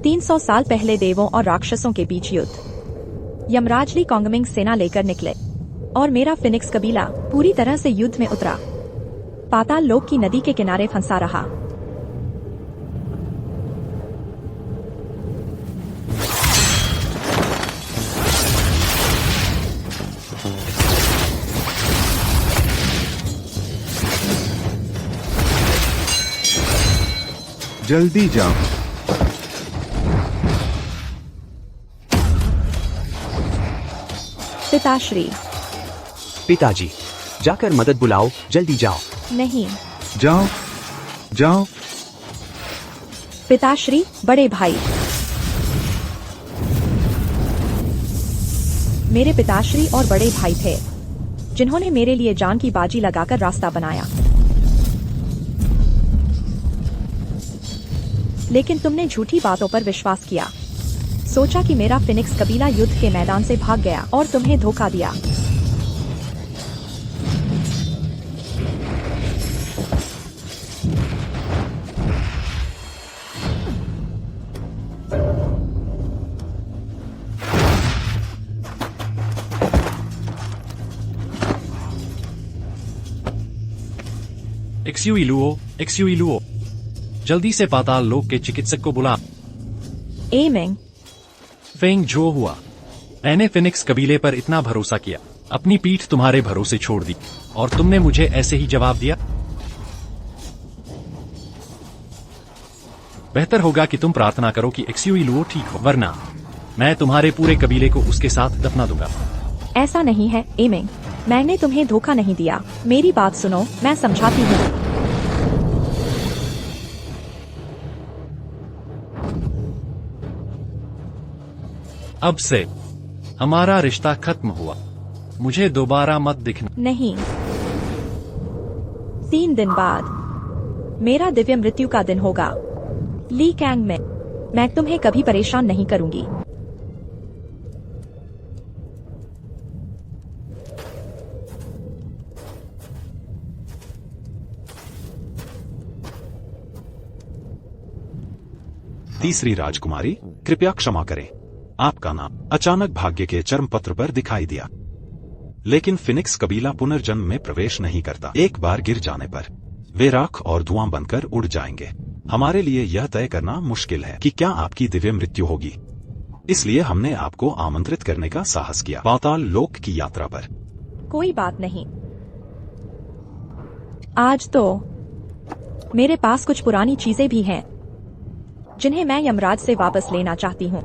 300 साल पहले देवों और राक्षसों के बीच युद्ध। यमराज ली कॉन्गमिंग सेना लेकर निकले और मेरा फिनिक्स कबीला पूरी तरह से युद्ध में उतरा। पाताल लोक की नदी के किनारे फंसा रहा। जल्दी जाओ। पिताश्री। पिताजी, जाकर मदद बुलाओ, जल्दी जाओ। नहीं। जाओ जाओ। पिताश्री, बड़े भाई। मेरे पिताश्री और बड़े भाई थे जिन्होंने मेरे लिए जान की बाजी लगाकर रास्ता बनाया, लेकिन तुमने झूठी बातों पर विश्वास किया। सोचा कि मेरा फिनिक्स कबीला युद्ध के मैदान से भाग गया और तुम्हें धोखा दिया। एक्सयूइलुओ, जल्दी से पाताल लोक के चिकित्सक को बुला। एमिंग। फेंग जो हुआ, मैंने फिनिक्स कबीले पर इतना भरोसा किया, अपनी पीठ तुम्हारे भरोसे छोड़ दी और तुमने मुझे ऐसे ही जवाब दिया। बेहतर होगा कि तुम प्रार्थना करो कि एक्सयूइलुओ ठीक हो, वरना मैं तुम्हारे पूरे कबीले को उसके साथ दफना दूंगा। ऐसा नहीं है एमिंग, मैंने तुम्हें धोखा नहीं दिया। मेरी बात सुनो, मैं समझाती हूँ। अब से हमारा रिश्ता खत्म हुआ, मुझे दोबारा मत दिखना। नहीं। 3 दिन बाद मेरा दिव्य मृत्यु का दिन होगा ली कैंग में। मैं तुम्हें कभी परेशान नहीं करूंगी। तीसरी राजकुमारी, कृपया क्षमा करें, आपका नाम अचानक भाग्य के चरम पत्र पर दिखाई दिया, लेकिन फिनिक्स कबीला पुनर्जन्म में प्रवेश नहीं करता। एक बार गिर जाने पर वे राख और धुआं बनकर उड़ जाएंगे। हमारे लिए यह तय करना मुश्किल है कि क्या आपकी दिव्य मृत्यु होगी, इसलिए हमने आपको आमंत्रित करने का साहस किया पाताल लोक की यात्रा पर। कोई बात नहीं। आज तो मेरे पास कुछ पुरानी चीजें भी हैं जिन्हें मैं यमराज से वापस लेना चाहती हूँ।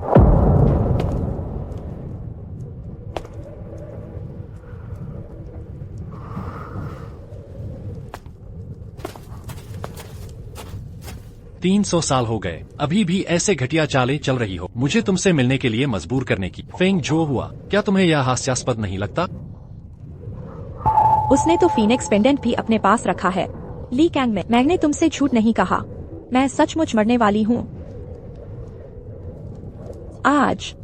तीन 300 साल हो गए, अभी भी ऐसे घटिया चालें चल रही हो मुझे तुमसे मिलने के लिए मजबूर करने की। फेंग जो हुआ, क्या तुम्हें यह हास्यास्पद नहीं लगता? उसने तो फीनिक्स पेंडेंट भी अपने पास रखा है ली कैंग में। मैंने तुमसे झूठ नहीं कहा, मैं सचमुच मरने वाली हूँ। आज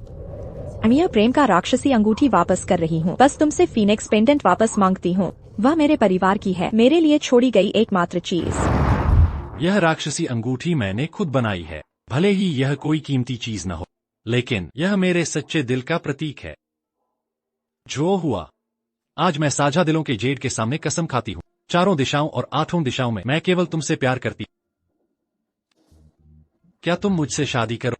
मैं प्रेम का राक्षसी अंगूठी वापस कर रही हूँ। बस तुमसे फीनिक्स पेंडेंट वापस मांगती हूँ। वह मेरे परिवार की है, मेरे लिए छोड़ी गई एकमात्र चीज। यह राक्षसी अंगूठी मैंने खुद बनाई है। भले ही यह कोई कीमती चीज न हो, लेकिन यह मेरे सच्चे दिल का प्रतीक है। जो हुआ, आज मैं साझा दिलों के जेड के सामने कसम खाती हूँ, चारों दिशाओं और 8 दिशाओं में मैं केवल तुमसे प्यार करती। क्या तुम मुझसे शादी करो?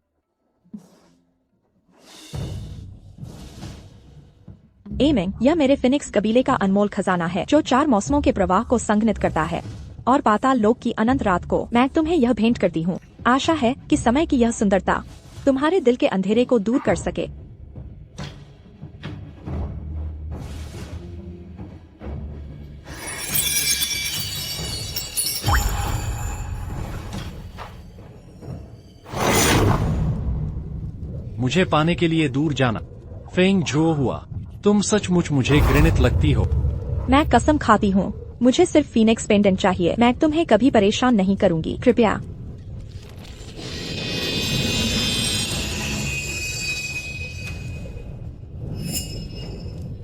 एमिंग, यह मेरे फिनिक्स कबीले का अनमोल खजाना है जो 4 मौसमों के प्रवाह को संघनित करता है और पाताल लोक की अनंत रात को मैं तुम्हें यह भेंट करती हूँ। आशा है कि समय की यह सुंदरता तुम्हारे दिल के अंधेरे को दूर कर सके। मुझे पाने के लिए दूर जाना। फेंग जो हुआ, तुम सचमुच मुझे घृणित लगती हो। मैं कसम खाती हूँ, मुझे सिर्फ फीनिक्स पेंडेंट चाहिए। मैं तुम्हें कभी परेशान नहीं करूंगी, कृपया।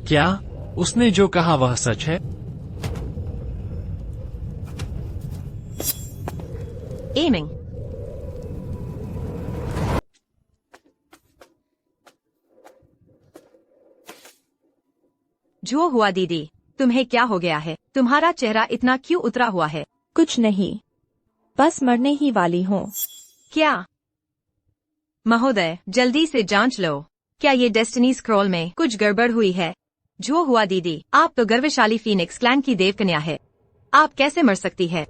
क्या उसने जो कहा वह सच है? Aiming. जो हुआ दीदी, तुम्हें क्या हो गया है? तुम्हारा चेहरा इतना क्यों उतरा हुआ है? कुछ नहीं, बस मरने ही वाली हूँ। क्या? महोदय, जल्दी से जांच लो, क्या ये डेस्टिनी स्क्रॉल में कुछ गड़बड़ हुई है? जो हुआ दीदी, आप तो गर्वशाली फीनिक्स क्लैन की देवकन्या है, आप कैसे मर सकती है?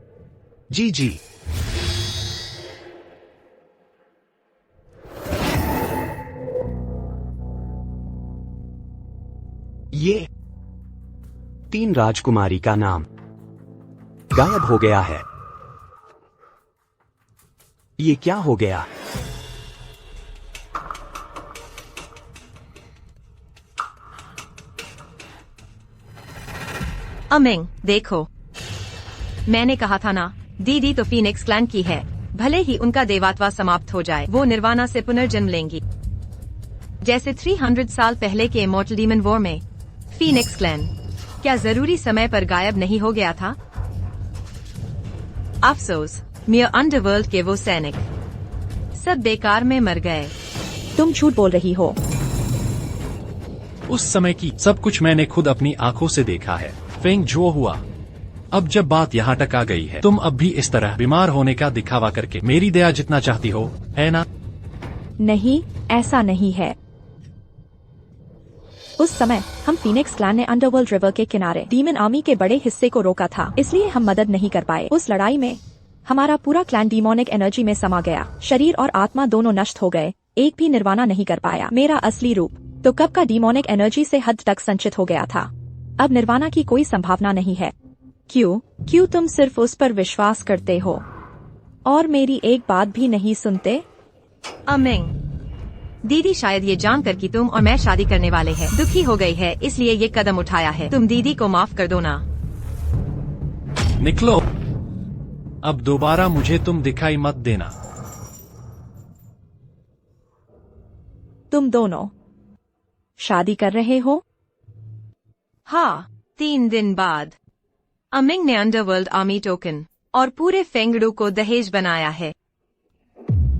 जी जी। ये 3 राजकुमारी का नाम गायब हो गया है। ये क्या हो गया? अमिंग, देखो, मैंने कहा था ना, दीदी तो फीनिक्स क्लैन की है, भले ही उनका देवात्मा समाप्त हो जाए, वो निर्वाणा से पुनर्जन्म लेंगी। जैसे 300 साल पहले के इमॉर्टल डीमन वॉर में फीनिक्स क्लैन क्या जरूरी समय पर गायब नहीं हो गया था? अफसोस, मियर अंडरवर्ल्ड के वो सैनिक सब बेकार में मर गए। तुम झूठ बोल रही हो। उस समय की सब कुछ मैंने खुद अपनी आंखों से देखा है। फेंग जो हुआ, अब जब बात यहाँ तक आ गई है, तुम अब भी इस तरह बीमार होने का दिखावा करके मेरी दया जितना चाहती हो, है ना? नहीं, ऐसा नहीं है। उस समय हम फीनिक्स क्लैन ने अंडरवर्ल्ड रिवर के किनारे डीमन आर्मी के बड़े हिस्से को रोका था, इसलिए हम मदद नहीं कर पाए। उस लड़ाई में हमारा पूरा क्लैन डीमोनिक एनर्जी में समा गया, शरीर और आत्मा दोनों नष्ट हो गए, एक भी निर्वाणा नहीं कर पाया। मेरा असली रूप तो कब का डीमोनिक एनर्जी से हद तक संचित हो गया था। अब निर्वाणा की कोई संभावना नहीं है। क्यों तुम सिर्फ उस पर विश्वास करते हो और मेरी एक बात भी नहीं सुनते? अमिंग, दीदी शायद ये जानकर कि तुम और मैं शादी करने वाले हैं, दुखी हो गई है, इसलिए ये कदम उठाया है। तुम दीदी को माफ कर दो ना। निकलो, अब दोबारा मुझे तुम दिखाई मत देना। तुम दोनों शादी कर रहे हो? हाँ, 3 दिन बाद। अमिंग ने अंडरवर्ल्ड आर्मी टोकन और पूरे फेंगडू को दहेज बनाया है।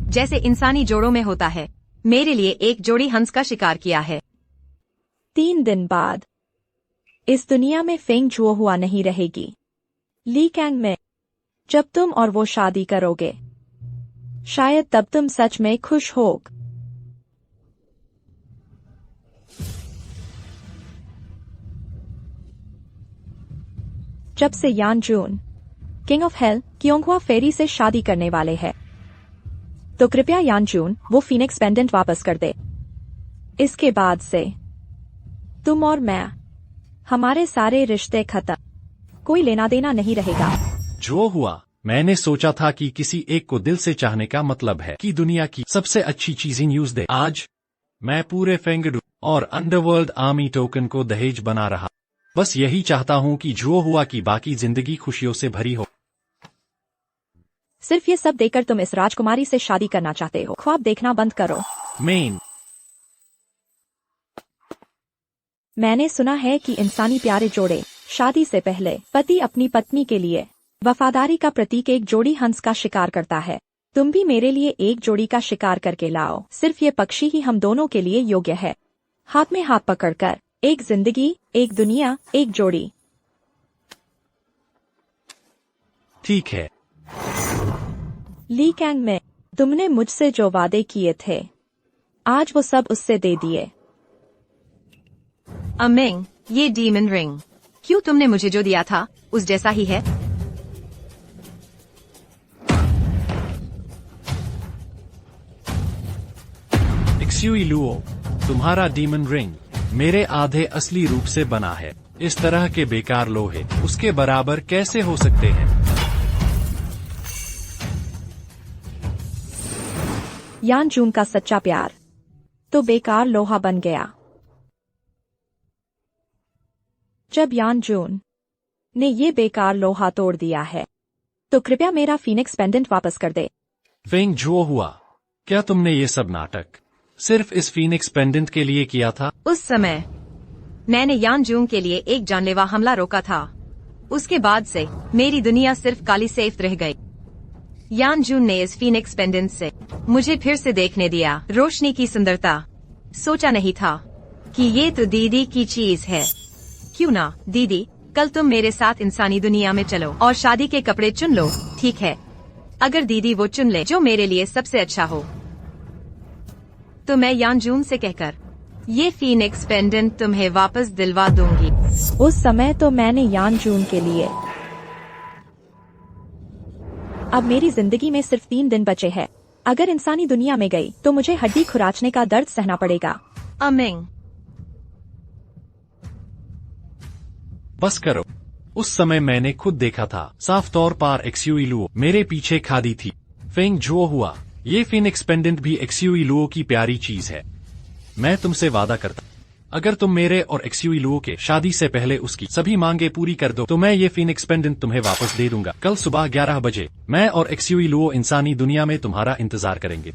जैसे इंसानी जोड़ों में होता है, मेरे लिए एक जोड़ी हंस का शिकार किया है। 3 दिन बाद इस दुनिया में फेंग जुओ हुआ नहीं रहेगी। ली कैंग में जब तुम और वो शादी करोगे, शायद तब तुम सच में खुश होग। जब से यान जून किंग ऑफ हेल क्योंगहुआ फेरी से शादी करने वाले हैं, तो कृपया यान जून वो फीनिक्स पेंडेंट वापस कर दे। इसके बाद से तुम और मैं, हमारे सारे रिश्ते खत्म, कोई लेना देना नहीं रहेगा। जो हुआ, मैंने सोचा था कि किसी एक को दिल से चाहने का मतलब है कि दुनिया की सबसे अच्छी चीजें न्यूज दे। आज मैं पूरे फेंगडू और अंडरवर्ल्ड आर्मी टोकन को दहेज बना रहा। बस यही चाहता हूँ कि जो हुआ की बाकी जिंदगी खुशियों से भरी हो। सिर्फ ये सब देखकर तुम इस राजकुमारी से शादी करना चाहते हो। ख्वाब देखना बंद करो। मैंने सुना है कि इंसानी प्यारे जोड़े शादी से पहले पति अपनी पत्नी के लिए वफादारी का प्रतीक एक जोड़ी हंस का शिकार करता है। तुम भी मेरे लिए एक जोड़ी का शिकार करके लाओ। सिर्फ ये पक्षी ही हम दोनों के लिए योग्य है। हाथ में हाथ पकड़कर, एक जिंदगी, एक दुनिया, एक जोड़ी। ठीक है। ली कैंग में तुमने मुझसे जो वादे किए थे, आज वो सब उससे दे दिए। अमिंग, ये डीमन रिंग, क्यों तुमने मुझे जो दिया था उस जैसा ही है? एक्सयूई लुओ, तुम्हारा डीमन रिंग मेरे आधे असली रूप से बना है। इस तरह के बेकार लोहे उसके बराबर कैसे हो सकते हैं? यान जून का सच्चा प्यार तो बेकार लोहा बन गया। जब यान जून ने ये बेकार लोहा तोड़ दिया है, तो कृपया मेरा फीनिक्स पेंडेंट वापस कर दे। फेंग जो हुआ, क्या तुमने ये सब नाटक सिर्फ इस फीनिक्स पेंडेंट के लिए किया था? उस समय मैंने यान जून के लिए एक जानलेवा हमला रोका था। उसके बाद से मेरी दुनिया सिर्फ काली सेफ रह गई। यान जून ने इस फीनिक्स पेंडेंट से मुझे फिर से देखने दिया रोशनी की सुंदरता। सोचा नहीं था कि ये तो दीदी की चीज है। क्यों ना दीदी, कल तुम मेरे साथ इंसानी दुनिया में चलो और शादी के कपड़े चुन लो, ठीक है? अगर दीदी वो चुन ले जो मेरे लिए सबसे अच्छा हो, तो मैं यानजून से कहकर ये फीनिक्स पेंडेंट तुम्हें वापस दिलवा दूंगी। उस समय तो मैंने यानजून के लिए। अब मेरी जिंदगी में सिर्फ 3 दिन बचे हैं। अगर इंसानी दुनिया में गई तो मुझे हड्डी खुराचने का दर्द सहना पड़ेगा। अमिंग, बस करो। उस समय मैंने खुद देखा था, साफ तौर पर एक्सयूई लुओ मेरे पीछे खादी थी। फेंग जो हुआ, ये फिनिक्स पेंडेंट भी एक्सयूई लुओ की प्यारी चीज है। मैं तुमसे वादा करता, अगर तुम मेरे और एक्सयूई लुओ के शादी से पहले उसकी सभी मांगे पूरी कर दो तो मैं ये फिनिक्स पेंडेंट तुम्हें वापस दे दूंगा। कल सुबह 11 बजे मैं और एक्सयूई लुओ इंसानी दुनिया में तुम्हारा इंतजार करेंगे।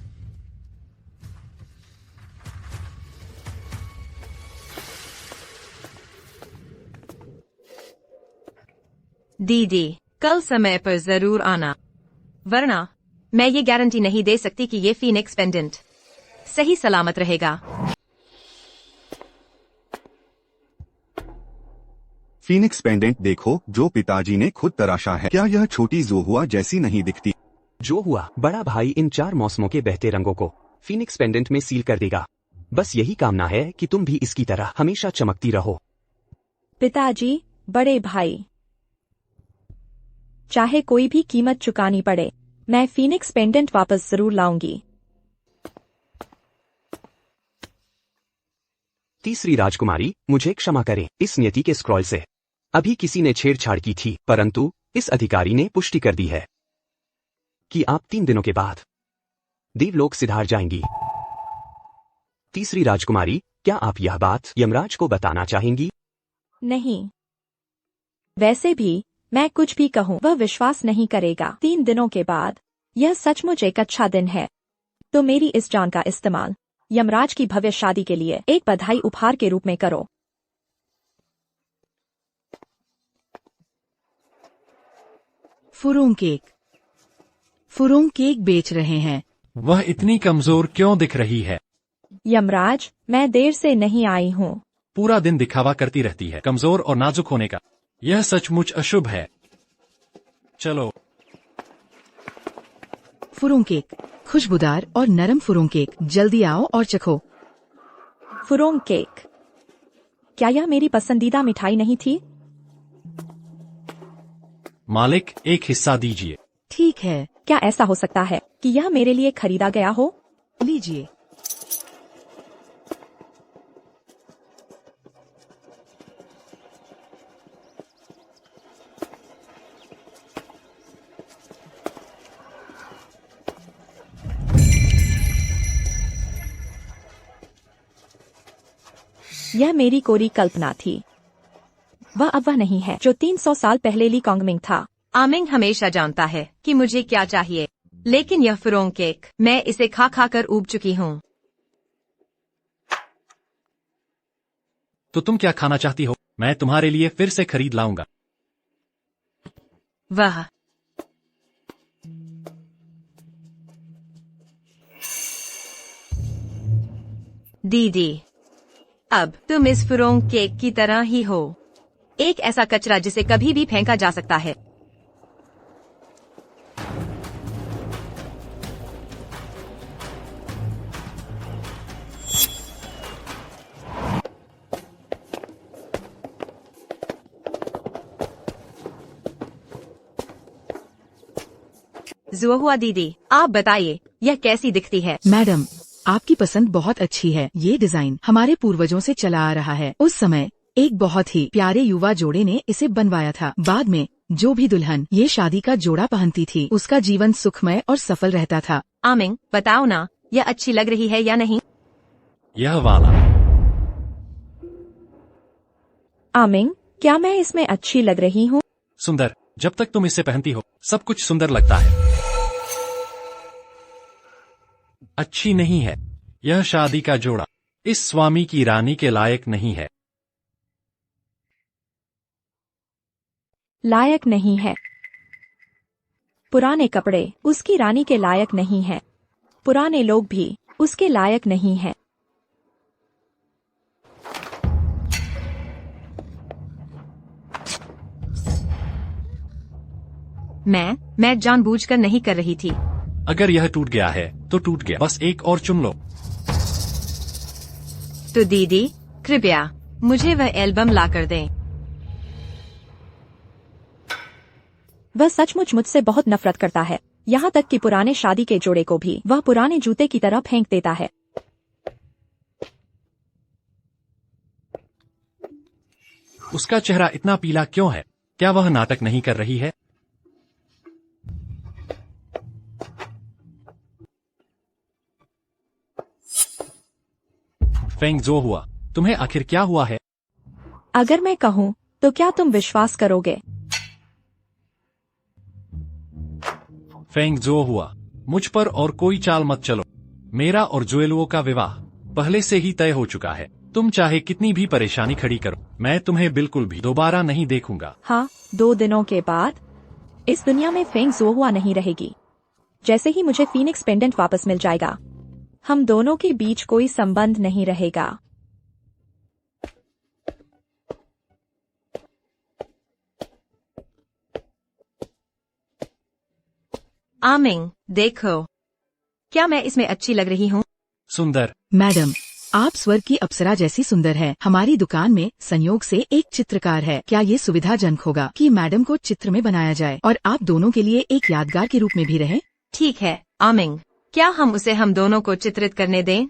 दीदी, कल समय पर जरूर आना, वरना मैं ये गारंटी नहीं दे सकती कि ये फीनिक्स पेंडेंट सही सलामत रहेगा। फीनिक्स पेंडेंट देखो जो पिताजी ने खुद तराशा है। क्या यह छोटी जोहुआ जैसी नहीं दिखती? जो हुआ, बड़ा भाई इन 4 मौसमों के बहते रंगों को फीनिक्स पेंडेंट में सील कर देगा। बस यही कामना है कि तुम भी इसकी तरह हमेशा चमकती रहो। पिताजी, बड़े भाई, चाहे कोई भी कीमत चुकानी पड़े, मैं फीनिक्स पेंडेंट वापस जरूर लाऊंगी। तीसरी राजकुमारी, मुझे क्षमा करें इस नियति के स्क्रॉल से। अभी किसी ने छेड़छाड़ की थी, परंतु इस अधिकारी ने पुष्टि कर दी है कि आप 3 दिनों के बाद देवलोक सिधार जाएंगी। तीसरी राजकुमारी, क्या आप यह बात यमराज को बताना चाहेंगी? नहीं, वैसे भी मैं कुछ भी कहूँ वह विश्वास नहीं करेगा। 3 दिनों के बाद यह सचमुच एक अच्छा दिन है, तो मेरी इस जान का इस्तेमाल यमराज की भव्य शादी के लिए एक बधाई उपहार के रूप में करो। फुरोंग केक बेच रहे हैं। वह इतनी कमजोर क्यों दिख रही है? यमराज, मैं देर से नहीं आई हूँ। पूरा दिन दिखावा करती रहती है कमजोर और नाजुक होने का। यह सचमुच अशुभ है। चलो। फुरोंग केक, खुशबूदार और नरम फुरोंग केक, जल्दी आओ और चखो। फुरोंग केक, क्या यह मेरी पसंदीदा मिठाई नहीं थी? मालिक, एक हिस्सा दीजिए। ठीक है, क्या ऐसा हो सकता है कि यह मेरे लिए खरीदा गया हो? लीजिए। यह मेरी कोरी कल्पना थी। वह नहीं है जो 300 साल पहले ली कॉन्गमिंग था। आमिंग हमेशा जानता है कि मुझे क्या चाहिए, लेकिन यह फुरोंग केक, मैं इसे खा खा कर ऊब चुकी हूँ। तो तुम क्या खाना चाहती हो? मैं तुम्हारे लिए फिर से खरीद लाऊंगा। वाह, दीदी, अब तुम इस फुरोंग केक की तरह ही हो, एक ऐसा कचरा जिसे कभी भी फेंका जा सकता है। जुआ दीदी, आप बताइए यह कैसी दिखती है? मैडम, आपकी पसंद बहुत अच्छी है। ये डिजाइन हमारे पूर्वजों से चला आ रहा है। उस समय एक बहुत ही प्यारे युवा जोड़े ने इसे बनवाया था। बाद में जो भी दुल्हन ये शादी का जोड़ा पहनती थी, उसका जीवन सुखमय और सफल रहता था। आमिंग, बताओ ना, यह अच्छी लग रही है या नहीं? यह वाला। आमिंग, क्या मैं इसमें अच्छी लग रही हूँ? सुंदर। जब तक तुम इसे पहनती हो सब कुछ सुंदर लगता है। अच्छी नहीं है। यह शादी का जोड़ा इस स्वामी की रानी के लायक नहीं है। लायक नहीं है। पुराने कपड़े उसकी रानी के लायक नहीं है। पुराने लोग भी उसके लायक नहीं है। मैं जानबूझकर नहीं कर रही थी। अगर यह टूट गया है तो टूट गया, बस एक और चुन लो। तो दीदी कृपया मुझे वह एल्बम ला कर दें। वह सचमुच मुझसे बहुत नफरत करता है, यहाँ तक कि पुराने शादी के जोड़े को भी वह पुराने जूते की तरह फेंक देता है। उसका चेहरा इतना पीला क्यों है? क्या वह नाटक नहीं कर रही है? फेंग जो हुआ, तुम्हें आखिर क्या हुआ है? अगर मैं कहूँ तो क्या तुम विश्वास करोगे? फेंग जो हुआ, मुझ पर और कोई चाल मत चलो। मेरा और जोएलुओ का विवाह पहले से ही तय हो चुका है। तुम चाहे कितनी भी परेशानी खड़ी करो, मैं तुम्हें बिल्कुल भी दोबारा नहीं देखूंगा। हाँ, 2 दिनों के बाद इस दुनिया में फेंग जोहुआ नहीं रहेगी। जैसे ही मुझे फीनिक्स पेंडेंट वापस मिल जाएगा, हम दोनों के बीच कोई संबंध नहीं रहेगा। आमिंग, देखो, क्या मैं इसमें अच्छी लग रही हूँ? सुंदर। मैडम, आप स्वर्ग की अप्सरा जैसी सुंदर है। हमारी दुकान में संयोग से एक चित्रकार है। क्या ये सुविधाजनक होगा कि मैडम को चित्र में बनाया जाए और आप दोनों के लिए एक यादगार के रूप में भी रहे? ठीक है आमिंग, क्या हम उसे हम दोनों को चित्रित करने दें?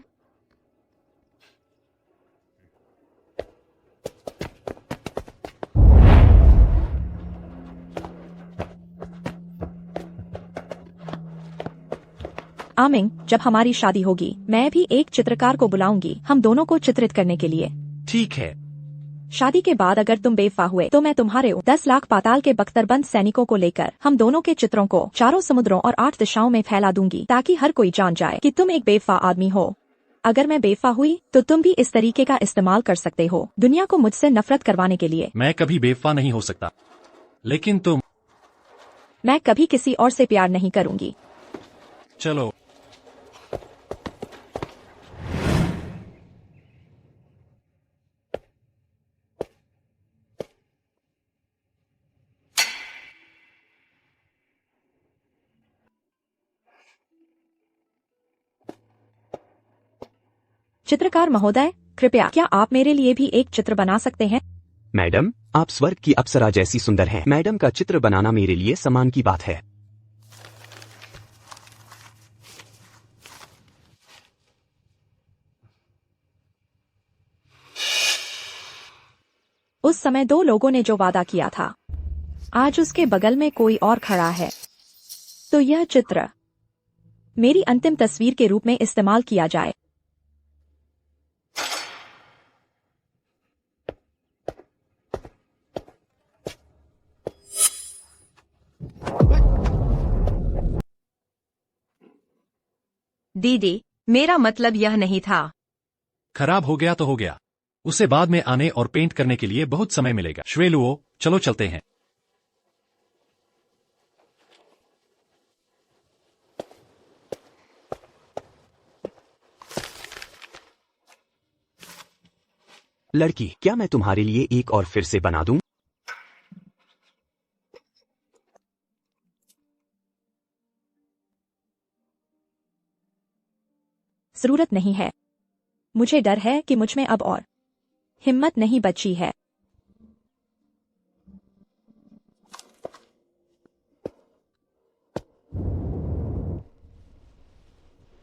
आमिंग, जब हमारी शादी होगी मैं भी एक चित्रकार को बुलाऊंगी हम दोनों को चित्रित करने के लिए। ठीक है। शादी के बाद अगर तुम बेवफा हुए तो मैं तुम्हारे 10 लाख पाताल के बख्तरबंद सैनिकों को लेकर हम दोनों के चित्रों को 4 समुद्रों और 8 दिशाओं में फैला दूंगी ताकि हर कोई जान जाए कि तुम एक बेवफा आदमी हो। अगर मैं बेवफा हुई तो तुम भी इस तरीके का इस्तेमाल कर सकते हो दुनिया को मुझसे नफरत करवाने के लिए। मैं कभी बेवफा नहीं हो सकता, लेकिन तुम। मैं कभी किसी और से प्यार नहीं करूंगी। चलो। चित्रकार महोदय, कृपया क्या आप मेरे लिए भी एक चित्र बना सकते हैं? मैडम, आप स्वर्ग की अप्सरा जैसी सुंदर हैं। मैडम का चित्र बनाना मेरे लिए सम्मान की बात है। उस समय 2 लोगों ने जो वादा किया था, आज उसके बगल में कोई और खड़ा है। तो यह चित्र मेरी अंतिम तस्वीर के रूप में इस्तेमाल किया जाए। दीदी, मेरा मतलब यह नहीं था। खराब हो गया तो हो गया, उसे बाद में आने और पेंट करने के लिए बहुत समय मिलेगा। श्वेलुओ, चलो चलते हैं। लड़की, क्या मैं तुम्हारे लिए एक और फिर से बना दूं? जरूरत नहीं है। मुझे डर है कि मुझ में अब और हिम्मत नहीं बची है।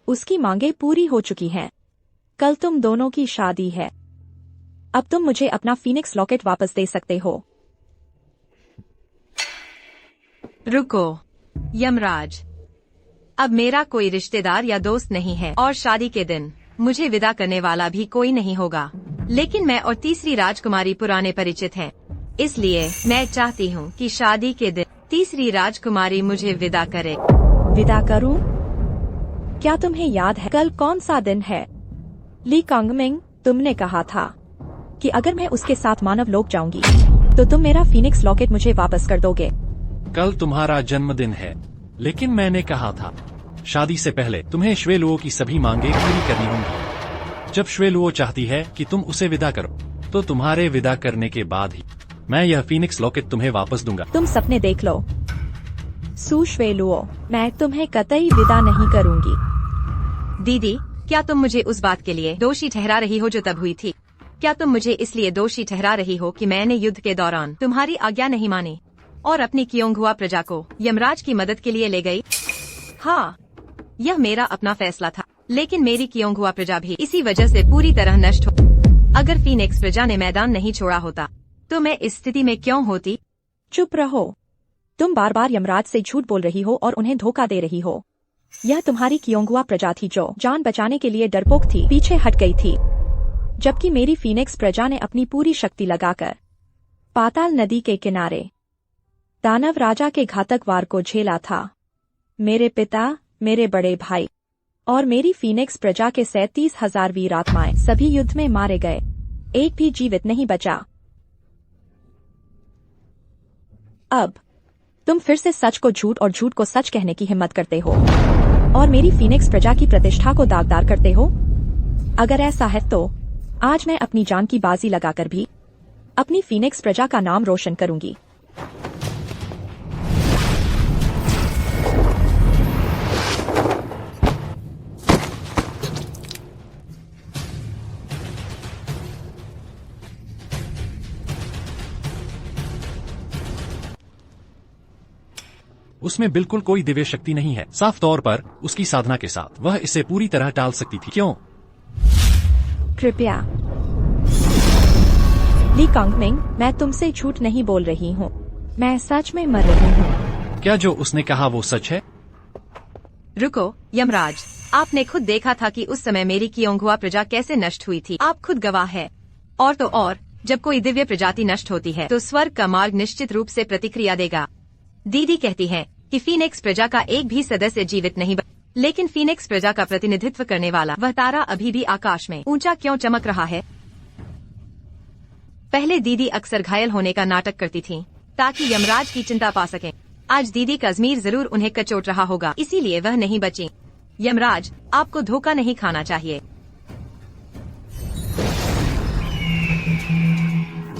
उसकी मांगें पूरी हो चुकी हैं। कल तुम दोनों की शादी है। अब तुम मुझे अपना फीनिक्स लॉकेट वापस दे सकते हो। रुको यमराज, अब मेरा कोई रिश्तेदार या दोस्त नहीं है और शादी के दिन मुझे विदा करने वाला भी कोई नहीं होगा। लेकिन मैं और तीसरी राजकुमारी पुराने परिचित हैं, इसलिए मैं चाहती हूँ कि शादी के दिन तीसरी राजकुमारी मुझे विदा करे। विदा करूं? क्या तुम्हें याद है कल कौन सा दिन है? ली कांगमिंग, तुमने कहा था कि अगर मैं उसके साथ मानव लोक जाऊंगी तो तुम मेरा फीनिक्स लॉकेट मुझे वापस कर दोगे। कल तुम्हारा जन्मदिन है, लेकिन मैंने कहा था शादी से पहले तुम्हें श्वेलुओ की सभी मांगें पूरी करनी होंगी। जब श्वेलुओ चाहती है कि तुम उसे विदा करो, तो तुम्हारे विदा करने के बाद ही मैं यह फीनिक्स लॉकेट तुम्हें वापस दूंगा। तुम सपने देख लो। सुश्वेलुओ, मैं तुम्हें कतई विदा नहीं करूंगी। दीदी, क्या तुम मुझे उस बात के लिए दोषी ठहरा रही हो जो तब हुई थी? क्या तुम मुझे इसलिए दोषी ठहरा रही हो कि मैंने युद्ध के दौरान तुम्हारी आज्ञा नहीं मानी और अपनी कियोंगहुआ प्रजा को यमराज की मदद के लिए ले गई? हाँ, यह मेरा अपना फैसला था, लेकिन मेरी कियोंगहुआ प्रजा भी इसी वजह से पूरी तरह नष्ट हो। अगर फीनिक्स प्रजा ने मैदान नहीं छोड़ा होता तो मैं इस स्थिति में क्यों होती? चुप रहो। तुम बार बार यमराज से झूठ बोल रही हो और उन्हें धोखा दे रही हो। यह तुम्हारी कियोंगहुआ प्रजा थी जो जान बचाने के लिए डरपोक थी, पीछे हट गई थी, जबकि मेरी फीनिक्स प्रजा ने अपनी पूरी शक्ति लगाकर पाताल नदी के किनारे दानव राजा के घातक वार को झेला था। मेरे पिता, मेरे बड़े भाई और मेरी फीनिक्स प्रजा के 37,000 वीर आत्माएं सभी युद्ध में मारे गए, एक भी जीवित नहीं बचा। अब तुम फिर से सच को झूठ और झूठ को सच कहने की हिम्मत करते हो और मेरी फीनिक्स प्रजा की प्रतिष्ठा को दागदार करते हो। अगर ऐसा है तो आज मैं अपनी जान की बाजी लगाकर भी अपनी फीनिक्स प्रजा का नाम रोशन करूंगी। उसमें बिल्कुल कोई दिव्य शक्ति नहीं है। साफ तौर पर उसकी साधना के साथ वह इसे पूरी तरह टाल सकती थी। क्यों? कृपया ली कांगमिंग, मैं तुमसे झूठ नहीं बोल रही हूँ, मैं सच में मर रही हूँ। क्या जो उसने कहा वो सच है? रुको यमराज, आपने खुद देखा था कि उस समय मेरी कियोंगहुआ प्रजा कैसे नष्ट हुई थी। आप खुद गवाह है। और तो और, जब कोई दिव्य प्रजाति नष्ट होती है तो स्वर्ग का मार्ग निश्चित रूप से प्रतिक्रिया देगा। दीदी कहती है कि फीनिक्स प्रजा का एक भी सदस्य जीवित नहीं लेकिन फीनिक्स प्रजा का प्रतिनिधित्व करने वाला वह तारा अभी भी आकाश में ऊंचा क्यों चमक रहा है? पहले दीदी अक्सर घायल होने का नाटक करती थीं, ताकि यमराज की चिंता पा सकें। आज दीदी का ज़मीर जरूर उन्हें कचोट रहा होगा, इसीलिए वह नहीं बची। यमराज, आपको धोखा नहीं खाना चाहिए।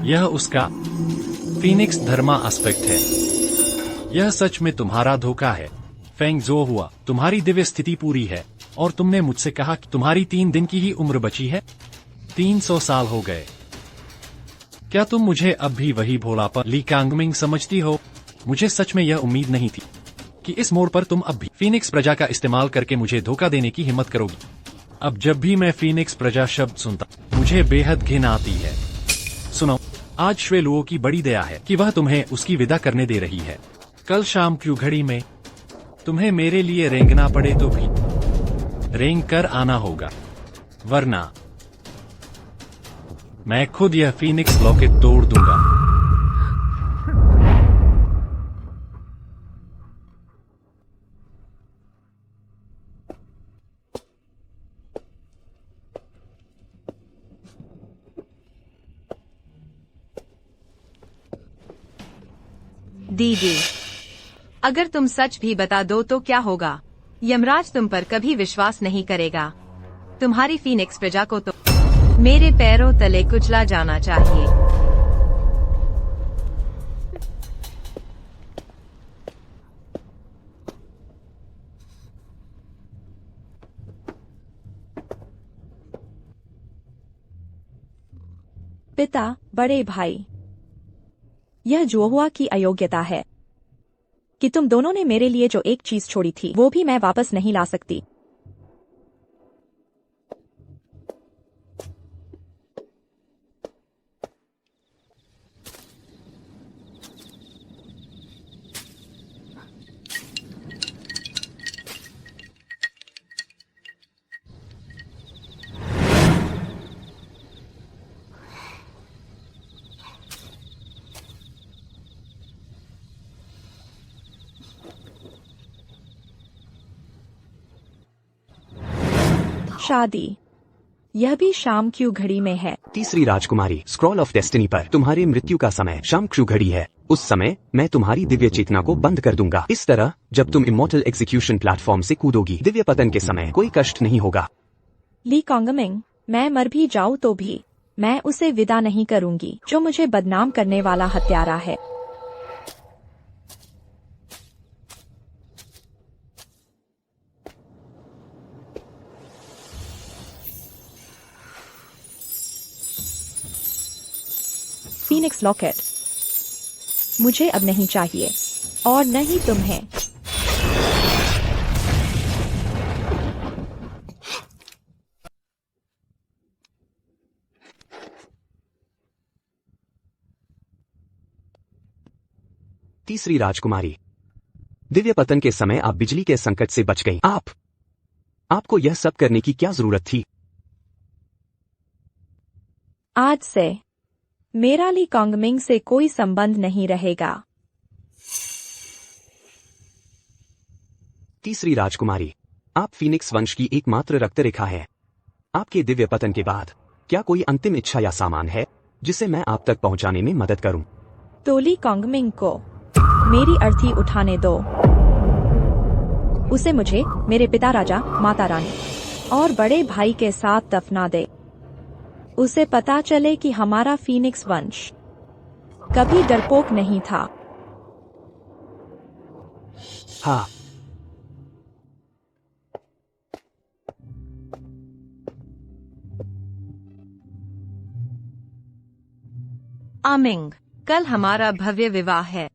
यह उसका फीनिक्स धर्मा एस्पेक्ट है। यह सच में तुम्हारा धोखा है। फेंग जो हुआ, तुम्हारी दिव्य स्थिति पूरी है और तुमने मुझसे कहा कि तुम्हारी 3 दिन की ही उम्र बची है। 300 साल हो गए। क्या तुम मुझे अब भी वही भोलापन ली कांगमिंग समझती हो? मुझे सच में यह उम्मीद नहीं थी कि इस मोड़ पर तुम अब भी फीनिक्स प्रजा का इस्तेमाल करके मुझे धोखा देने की हिम्मत करोगी। अब जब भी मैं फीनिक्स प्रजा शब्द सुनता मुझे बेहद घिन आती है। सुनो, आज श्वेलुओ की बड़ी दया है कि वह तुम्हें उसकी विदा करने दे रही है। कल शाम की घड़ी में तुम्हें मेरे लिए रेंगना पड़े तो भी रेंग कर आना होगा, वरना मैं खुद यह फीनिक्स लॉकेट तोड़ दूंगा। दीदी, अगर तुम सच भी बता दो तो क्या होगा? यमराज तुम पर कभी विश्वास नहीं करेगा। तुम्हारी फीनिक्स प्रजा को तो मेरे पैरों तले कुचला जाना चाहिए। पिता, बड़े भाई, यह जो हुआ की अयोग्यता है कि तुम दोनों ने मेरे लिए जो एक चीज छोड़ी थी वो भी मैं वापस नहीं ला सकती। शादी, यह भी शाम की घड़ी में है। तीसरी राजकुमारी, स्क्रॉल ऑफ डेस्टिनी पर तुम्हारी मृत्यु का समय शाम की घड़ी है। उस समय मैं तुम्हारी दिव्य चेतना को बंद कर दूंगा। इस तरह जब तुम इमोर्टल एग्जीक्यूशन प्लेटफॉर्म से कूदोगी, दिव्य पतन के समय कोई कष्ट नहीं होगा। ली कांगमिंग, मैं मर भी जाऊं तो भी मैं उसे विदा नहीं करूंगी जो मुझे बदनाम करने वाला हत्यारा है। फीनिक्स लॉकेट मुझे अब नहीं चाहिए, और न ही तुम्हें। तीसरी राजकुमारी, दिव्य पतन के समय आप बिजली के संकट से बच गई। आपको यह सब करने की क्या जरूरत थी? आज से मेरा ली कांगमिंग से कोई संबंध नहीं रहेगा। तीसरी राजकुमारी, आप फीनिक्स वंश की एकमात्र रक्तरेखा है। आपके दिव्य पतन के बाद क्या कोई अंतिम इच्छा या सामान है जिसे मैं आप तक पहुंचाने में मदद करूं? तो ली कांगमिंग को मेरी अर्थी उठाने दो। उसे मुझे, मेरे पिता राजा, माता रानी और बड़े भाई के साथ दफना दे। उसे पता चले कि हमारा फीनिक्स वंश कभी डरपोक नहीं था। हाँ। आमिंग, कल हमारा भव्य विवाह है।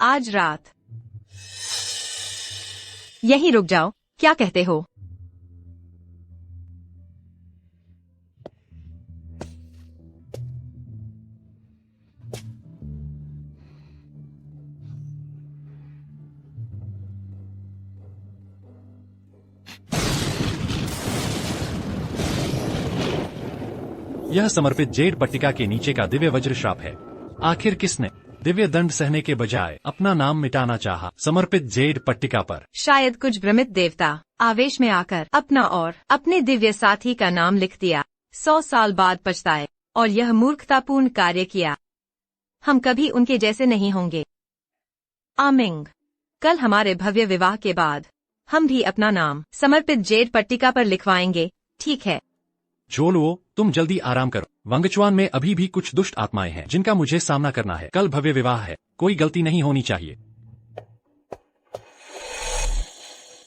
आज रात। यहीं रुक जाओ, क्या कहते हो? यह समर्पित जेड पट्टिका के नीचे का दिव्य वज्र श्राप है। आखिर किसने दिव्य दंड सहने के बजाय अपना नाम मिटाना चाहा समर्पित जेड पट्टिका पर? शायद कुछ भ्रमित देवता आवेश में आकर अपना और अपने दिव्य साथी का नाम लिख दिया। 100 साल बाद पछताए और यह मूर्खतापूर्ण कार्य किया। हम कभी उनके जैसे नहीं होंगे। आमिंग, कल हमारे भव्य विवाह के बाद हम भी अपना नाम समर्पित जेड पट्टिका पर लिखवाएंगे, ठीक है? जोलुओ, तुम जल्दी आराम करो। वंगचुआन में अभी भी कुछ दुष्ट आत्माएं हैं जिनका मुझे सामना करना है। कल भव्य विवाह है, कोई गलती नहीं होनी चाहिए।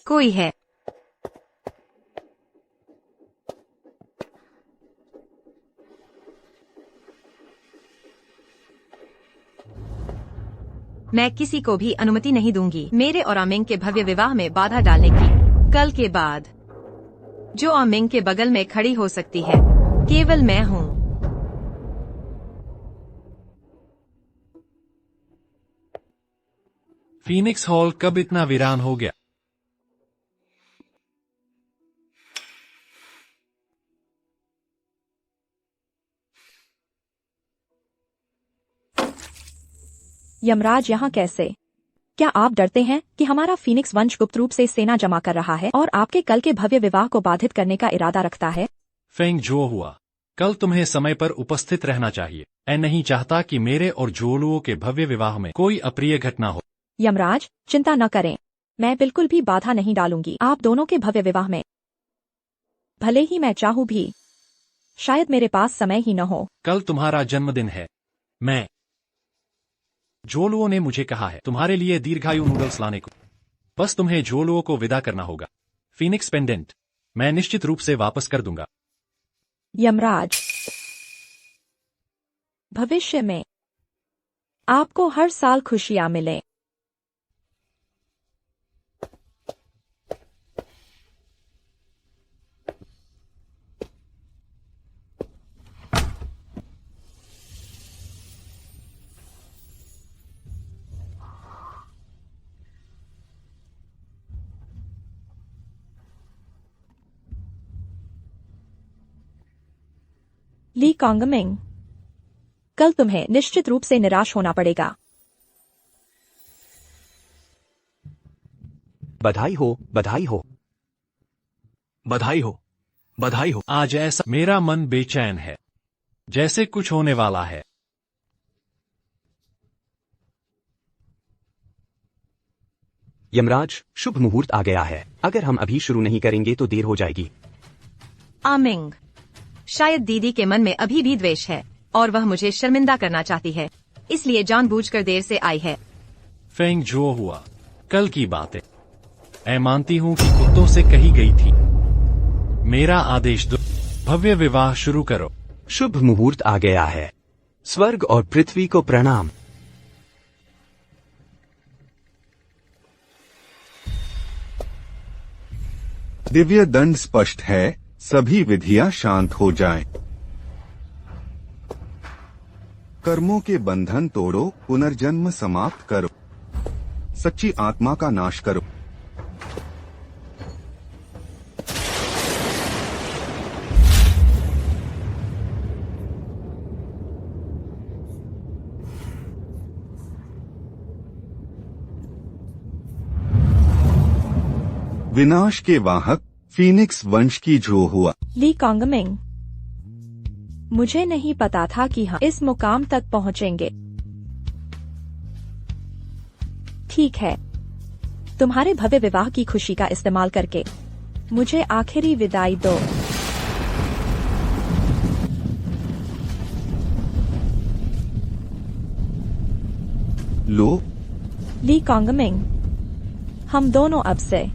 कोई है। मैं किसी को भी अनुमति नहीं दूंगी मेरे और आमिंग के भव्य विवाह में बाधा डालने की। कल के बाद जो आमिंग के बगल में खड़ी हो सकती है केवल मैं हूँ। फीनिक्स हॉल कब इतना वीरान हो गया? यमराज यहाँ कैसे? क्या आप डरते हैं कि हमारा फीनिक्स वंश गुप्त रूप से सेना जमा कर रहा है और आपके कल के भव्य विवाह को बाधित करने का इरादा रखता है? फेंग, जो हुआ कल तुम्हें समय पर उपस्थित रहना चाहिए। मैं नहीं चाहता कि मेरे और जोलुओं के भव्य विवाह में कोई अप्रिय घटना हो। यमराज, चिंता न करें, मैं बिल्कुल भी बाधा नहीं डालूंगी आप दोनों के भव्य विवाह में। भले ही मैं चाहूं भी, शायद मेरे पास समय ही न हो। कल तुम्हारा जन्मदिन है। जोलुओं ने मुझे कहा है तुम्हारे लिए दीर्घायु नूडल्स लाने को। बस तुम्हें जोलुओं को विदा करना होगा। फीनिक्स पेंडेंट मैं निश्चित रूप से वापस कर दूंगा। यमराज, भविष्य में आपको हर साल खुशियां मिलें। ली कांगमिंग, कल तुम्हें निश्चित रूप से निराश होना पड़ेगा। बधाई हो, बधाई हो, बधाई हो, बधाई हो। आज ऐसा मेरा मन बेचैन है, जैसे कुछ होने वाला है। यमराज, शुभ मुहूर्त आ गया है। अगर हम अभी शुरू नहीं करेंगे तो देर हो जाएगी। आमिंग, शायद दीदी के मन में अभी भी द्वेष है और वह मुझे शर्मिंदा करना चाहती है, इसलिए जानबूझकर देर से आई है। फेंग, जो हुआ कल की बातें मैं मानती हूँ कि कुत्तों से कही गई थी। मेरा आदेश दो, भव्य विवाह शुरू करो। शुभ मुहूर्त आ गया है। स्वर्ग और पृथ्वी को प्रणाम। दिव्य दंड स्पष्ट है, सभी विधियां शांत हो जाएं। कर्मों के बंधन तोड़ो, पुनर्जन्म समाप्त करो, सच्ची आत्मा का नाश करो। विनाश के वाहक फीनिक्स वंश की जो हुआ। ली कांगमिंग, मुझे नहीं पता था कि हम इस मुकाम तक पहुंचेंगे। ठीक है, तुम्हारे भव्य विवाह की खुशी का इस्तेमाल करके मुझे आखिरी विदाई दो। लो, ली कांगमिंग, हम दोनों अब से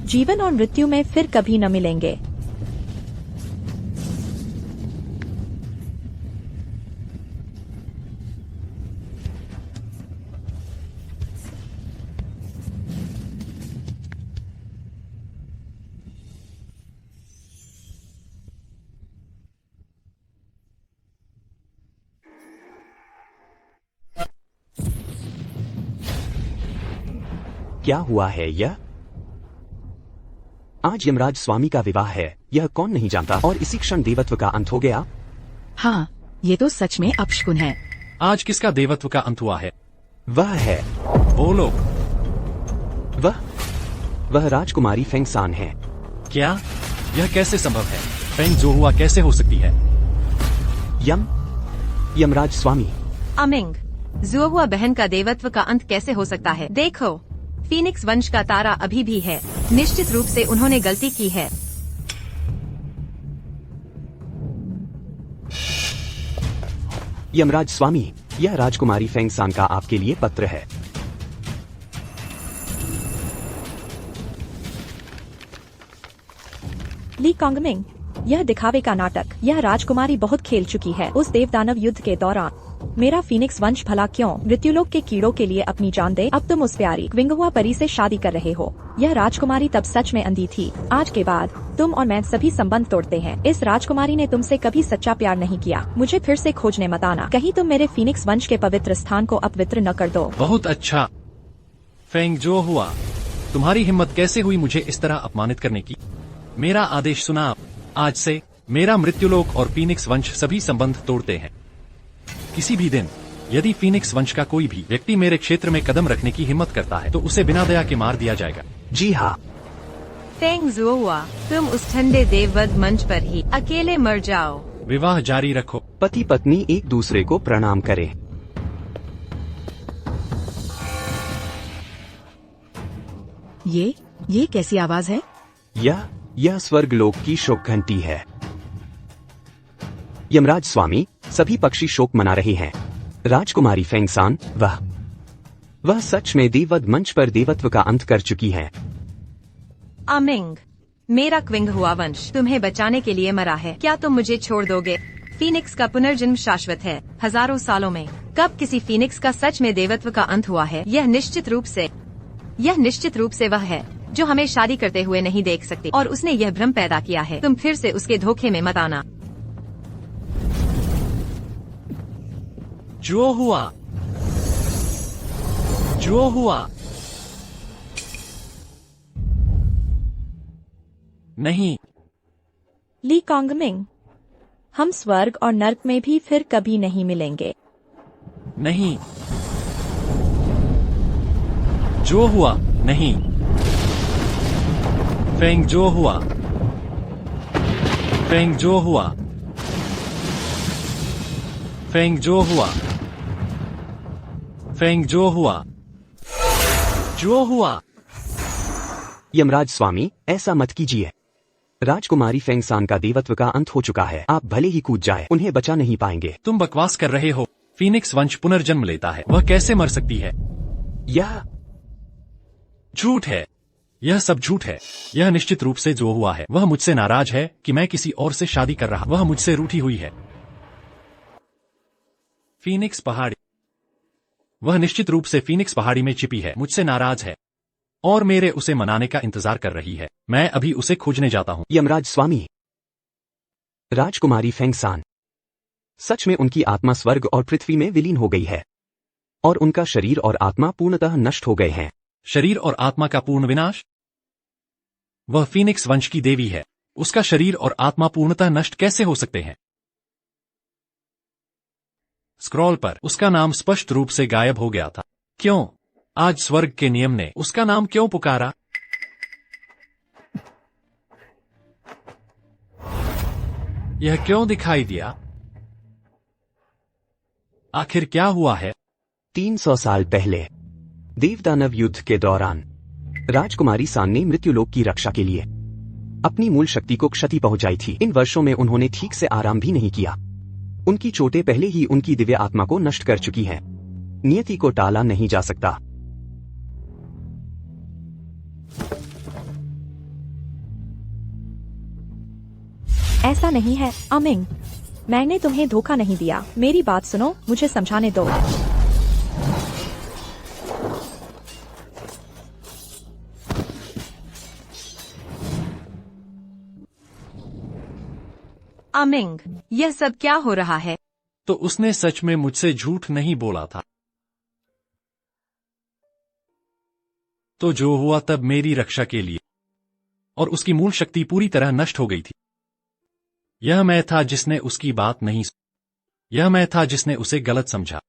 जीवन और मृत्यु में फिर कभी न मिलेंगे। क्या हुआ है यह? आज यमराज स्वामी का विवाह है, यह कौन नहीं जानता, और इसी क्षण देवत्व का अंत हो गया। हाँ, ये तो सच में अपशकुन है। आज किसका देवत्व का अंत हुआ है? वह है, बोलो। वह राजकुमारी फेंगसान है। क्या? यह कैसे संभव है? फेंग जो हुआ कैसे हो सकती है? यमराज स्वामी। अमिंग, जुओहुआ बहन का देवत्व का अंत कैसे हो सकता है? देखो, फीनिक्स वंश का तारा अभी भी है। निश्चित रूप से उन्होंने गलती की है। यमराज स्वामी, यह राजकुमारी फेंगसान का आपके लिए पत्र है। ली कांगमिंग, यह दिखावे का नाटक, यह राजकुमारी बहुत खेल चुकी है। उस देवदानव युद्ध के दौरान मेरा फीनिक्स वंश भला क्यों मृत्युलोक के कीड़ों के लिए अपनी जान दे? अब तुम उस प्यारी क्विंगहुआ परी से शादी कर रहे हो। यह राजकुमारी तब सच में अंधी थी। आज के बाद तुम और मैं सभी संबंध तोड़ते हैं। इस राजकुमारी ने तुमसे कभी सच्चा प्यार नहीं किया। मुझे फिर से खोजने मत आना, कहीं तुम मेरे फीनिक्स वंश के पवित्र स्थान को अपवित्र न कर दो। बहुत अच्छा। फेंग जो हुआ, तुम्हारी हिम्मत कैसे हुई मुझे इस तरह अपमानित करने की? मेरा आदेश सुना। आज से मेरा मृत्युलोक और फीनिक्स वंश सभी संबंध तोड़ते हैं। किसी भी दिन यदि फीनिक्स वंश का कोई भी व्यक्ति मेरे क्षेत्र में कदम रखने की हिम्मत करता है तो उसे बिना दया के मार दिया जाएगा। जी हाँ। फेंग जुओहुआ, तुम उस ठंडे देववध मंच पर ही अकेले मर जाओ। विवाह जारी रखो। पति पत्नी एक दूसरे को प्रणाम करें। ये कैसी आवाज है? यह स्वर्गलोक की शोक घंटी है। यमराज स्वामी, सभी पक्षी शोक मना रहे हैं। राजकुमारी फेंगसान, वह सच में देववध मंच पर देवत्व का अंत कर चुकी है। अमिंग, मेरा क्विंगहुआ वंश तुम्हें बचाने के लिए मरा है। क्या तुम मुझे छोड़ दोगे? फीनिक्स का पुनर्जन्म शाश्वत है। हजारों सालों में कब किसी फीनिक्स का सच में देवत्व का अंत हुआ है? यह निश्चित रूप से वह है जो हमें शादी करते हुए नहीं देख सकती, और उसने यह भ्रम पैदा किया है। तुम फिर से उसके धोखे में मत आना। जो हुआ नहीं। ली कांगमिंग, हम स्वर्ग और नर्क में भी फिर कभी नहीं मिलेंगे। नहीं। जो हुआ नहीं। फेंग जो हुआ। फेंग जो हुआ। फेंग जो हुआ। फेंग जो हुआ। जो हुआ। यमराज स्वामी, ऐसा मत कीजिए। राजकुमारी फेंगसान का देवत्व का अंत हो चुका है। आप भले ही कूद जाए, उन्हें बचा नहीं पाएंगे। तुम बकवास कर रहे हो। फीनिक्स वंश पुनर्जन्म लेता है, वह कैसे मर सकती है? यह झूठ है। यह सब झूठ है। यह निश्चित रूप से जो हुआ है। वह मुझसे नाराज है कि मैं किसी और से शादी कर रहा। वह मुझसे रूठी हुई है। फीनिक्स पहाड़ी। वह निश्चित रूप से फीनिक्स पहाड़ी में छिपी है, मुझसे नाराज है और मेरे उसे मनाने का इंतजार कर रही है। मैं अभी उसे खोजने जाता हूँ। यमराज स्वामी, राजकुमारी फेंगसान, सच में उनकी आत्मा स्वर्ग और पृथ्वी में विलीन हो गई है और उनका शरीर और आत्मा पूर्णतः नष्ट हो गए हैं। शरीर और आत्मा का पूर्ण विनाश? वह फीनिक्स वंश की देवी है, उसका शरीर और आत्मा पूर्णतः नष्ट कैसे हो सकते हैं? स्क्रॉल पर उसका नाम स्पष्ट रूप से गायब हो गया था। क्यों? आज स्वर्ग के नियम ने उसका नाम क्यों पुकारा? यह क्यों दिखाई दिया? आखिर क्या हुआ है? 300 साल पहले देवदानव युद्ध के दौरान राजकुमारी सान ने मृत्युलोक की रक्षा के लिए अपनी मूल शक्ति को क्षति पहुंचाई थी। इन वर्षों में उन्होंने ठीक से आराम भी नहीं किया। उनकी चोटें पहले ही उनकी दिव्य आत्मा को नष्ट कर चुकी हैं। नियति को टाला नहीं जा सकता। ऐसा नहीं है अमिंग, मैंने तुम्हें धोखा नहीं दिया। मेरी बात सुनो, मुझे समझाने दो। अमिंग, यह सब क्या हो रहा है? तो उसने सच में मुझसे झूठ नहीं बोला था। तो जो हुआ तब मेरी रक्षा के लिए, और उसकी मूल शक्ति पूरी तरह नष्ट हो गई थी। यह मैं था जिसने उसकी बात नहीं सुनी। यह मैं था जिसने उसे गलत समझा।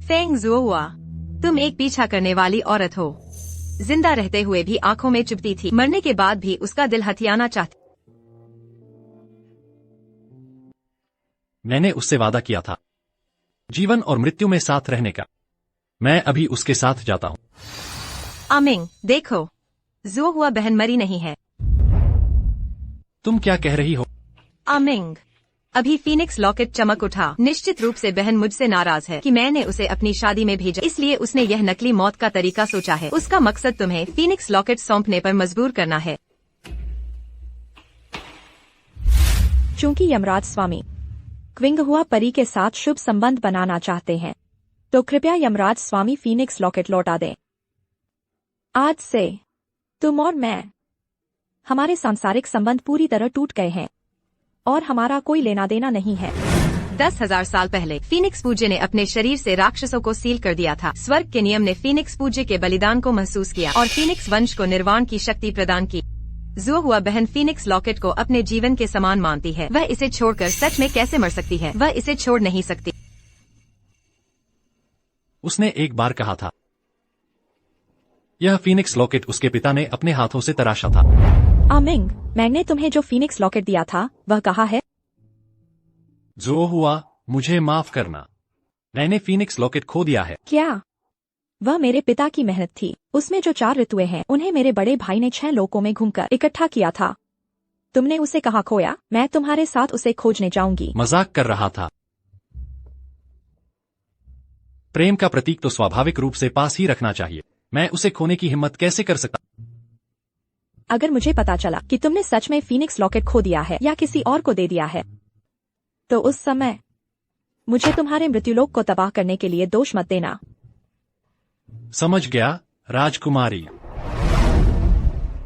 फेंग जुओहुआ, तुम एक पीछा करने वाली औरत हो। जिंदा रहते हुए भी आंखों में चुभती थी, मरने के बाद भी उसका दिल हथियाना चाहती। मैंने उससे वादा किया था, जीवन और मृत्यु में साथ रहने का। मैं अभी उसके साथ जाता हूँ। अमिंग, देखो, जुओहुआ बहन मरी नहीं है। तुम क्या कह रही हो? अमिंग, अभी फीनिक्स लॉकेट चमक उठा। निश्चित रूप से बहन मुझसे नाराज है कि मैंने उसे अपनी शादी में भेजा, इसलिए उसने यह नकली मौत का तरीका सोचा है। उसका मकसद तुम्हें फीनिक्स लॉकेट सौंपने पर मजबूर करना है। चूंकि यमराज स्वामी क्विंग हुआ परी के साथ शुभ संबंध बनाना चाहते हैं, तो कृपया यमराज स्वामी फीनिक्स लॉकेट लौटा दें। आज से तुम और मैं, हमारे सांसारिक संबंध पूरी तरह टूट गए हैं और हमारा कोई लेना देना नहीं है। 10,000 साल पहले फीनिक्स पूज्य ने अपने शरीर से राक्षसों को सील कर दिया था। स्वर्ग के नियम ने फीनिक्स पूज्य के बलिदान को महसूस किया और फीनिक्स वंश को निर्वाण की शक्ति प्रदान की। जुओहुआ बहन फीनिक्स लॉकेट को अपने जीवन के समान मानती है। वह इसे छोड़कर सच में कैसे मर सकती है? वह इसे छोड़ नहीं सकती। उसने एक बार कहा था, यह फीनिक्स लॉकेट उसके पिता ने अपने हाथों से तराशा था। अमिंग, मैंने तुम्हें जो फीनिक्स लॉकेट दिया था वह कहाँ है? जो हुआ, मुझे माफ करना। मैंने फीनिक्स लॉकेट खो दिया है। क्या? वह मेरे पिता की मेहनत थी। उसमें जो 4 ऋतुएं हैं उन्हें मेरे बड़े भाई ने 6 लोकों में घूमकर इकट्ठा किया था। तुमने उसे कहाँ खोया? मैं तुम्हारे साथ उसे खोजने जाऊंगी। मजाक कर रहा था। प्रेम का प्रतीक तो स्वाभाविक रूप से पास ही रखना चाहिए। मैं उसे खोने की हिम्मत कैसे कर सकता? अगर मुझे पता चला कि तुमने सच में फीनिक्स लॉकेट खो दिया है या किसी और को दे दिया है, तो उस समय मुझे तुम्हारे मृत्युलोक को तबाह करने के लिए दोष मत देना। समझ गया राजकुमारी।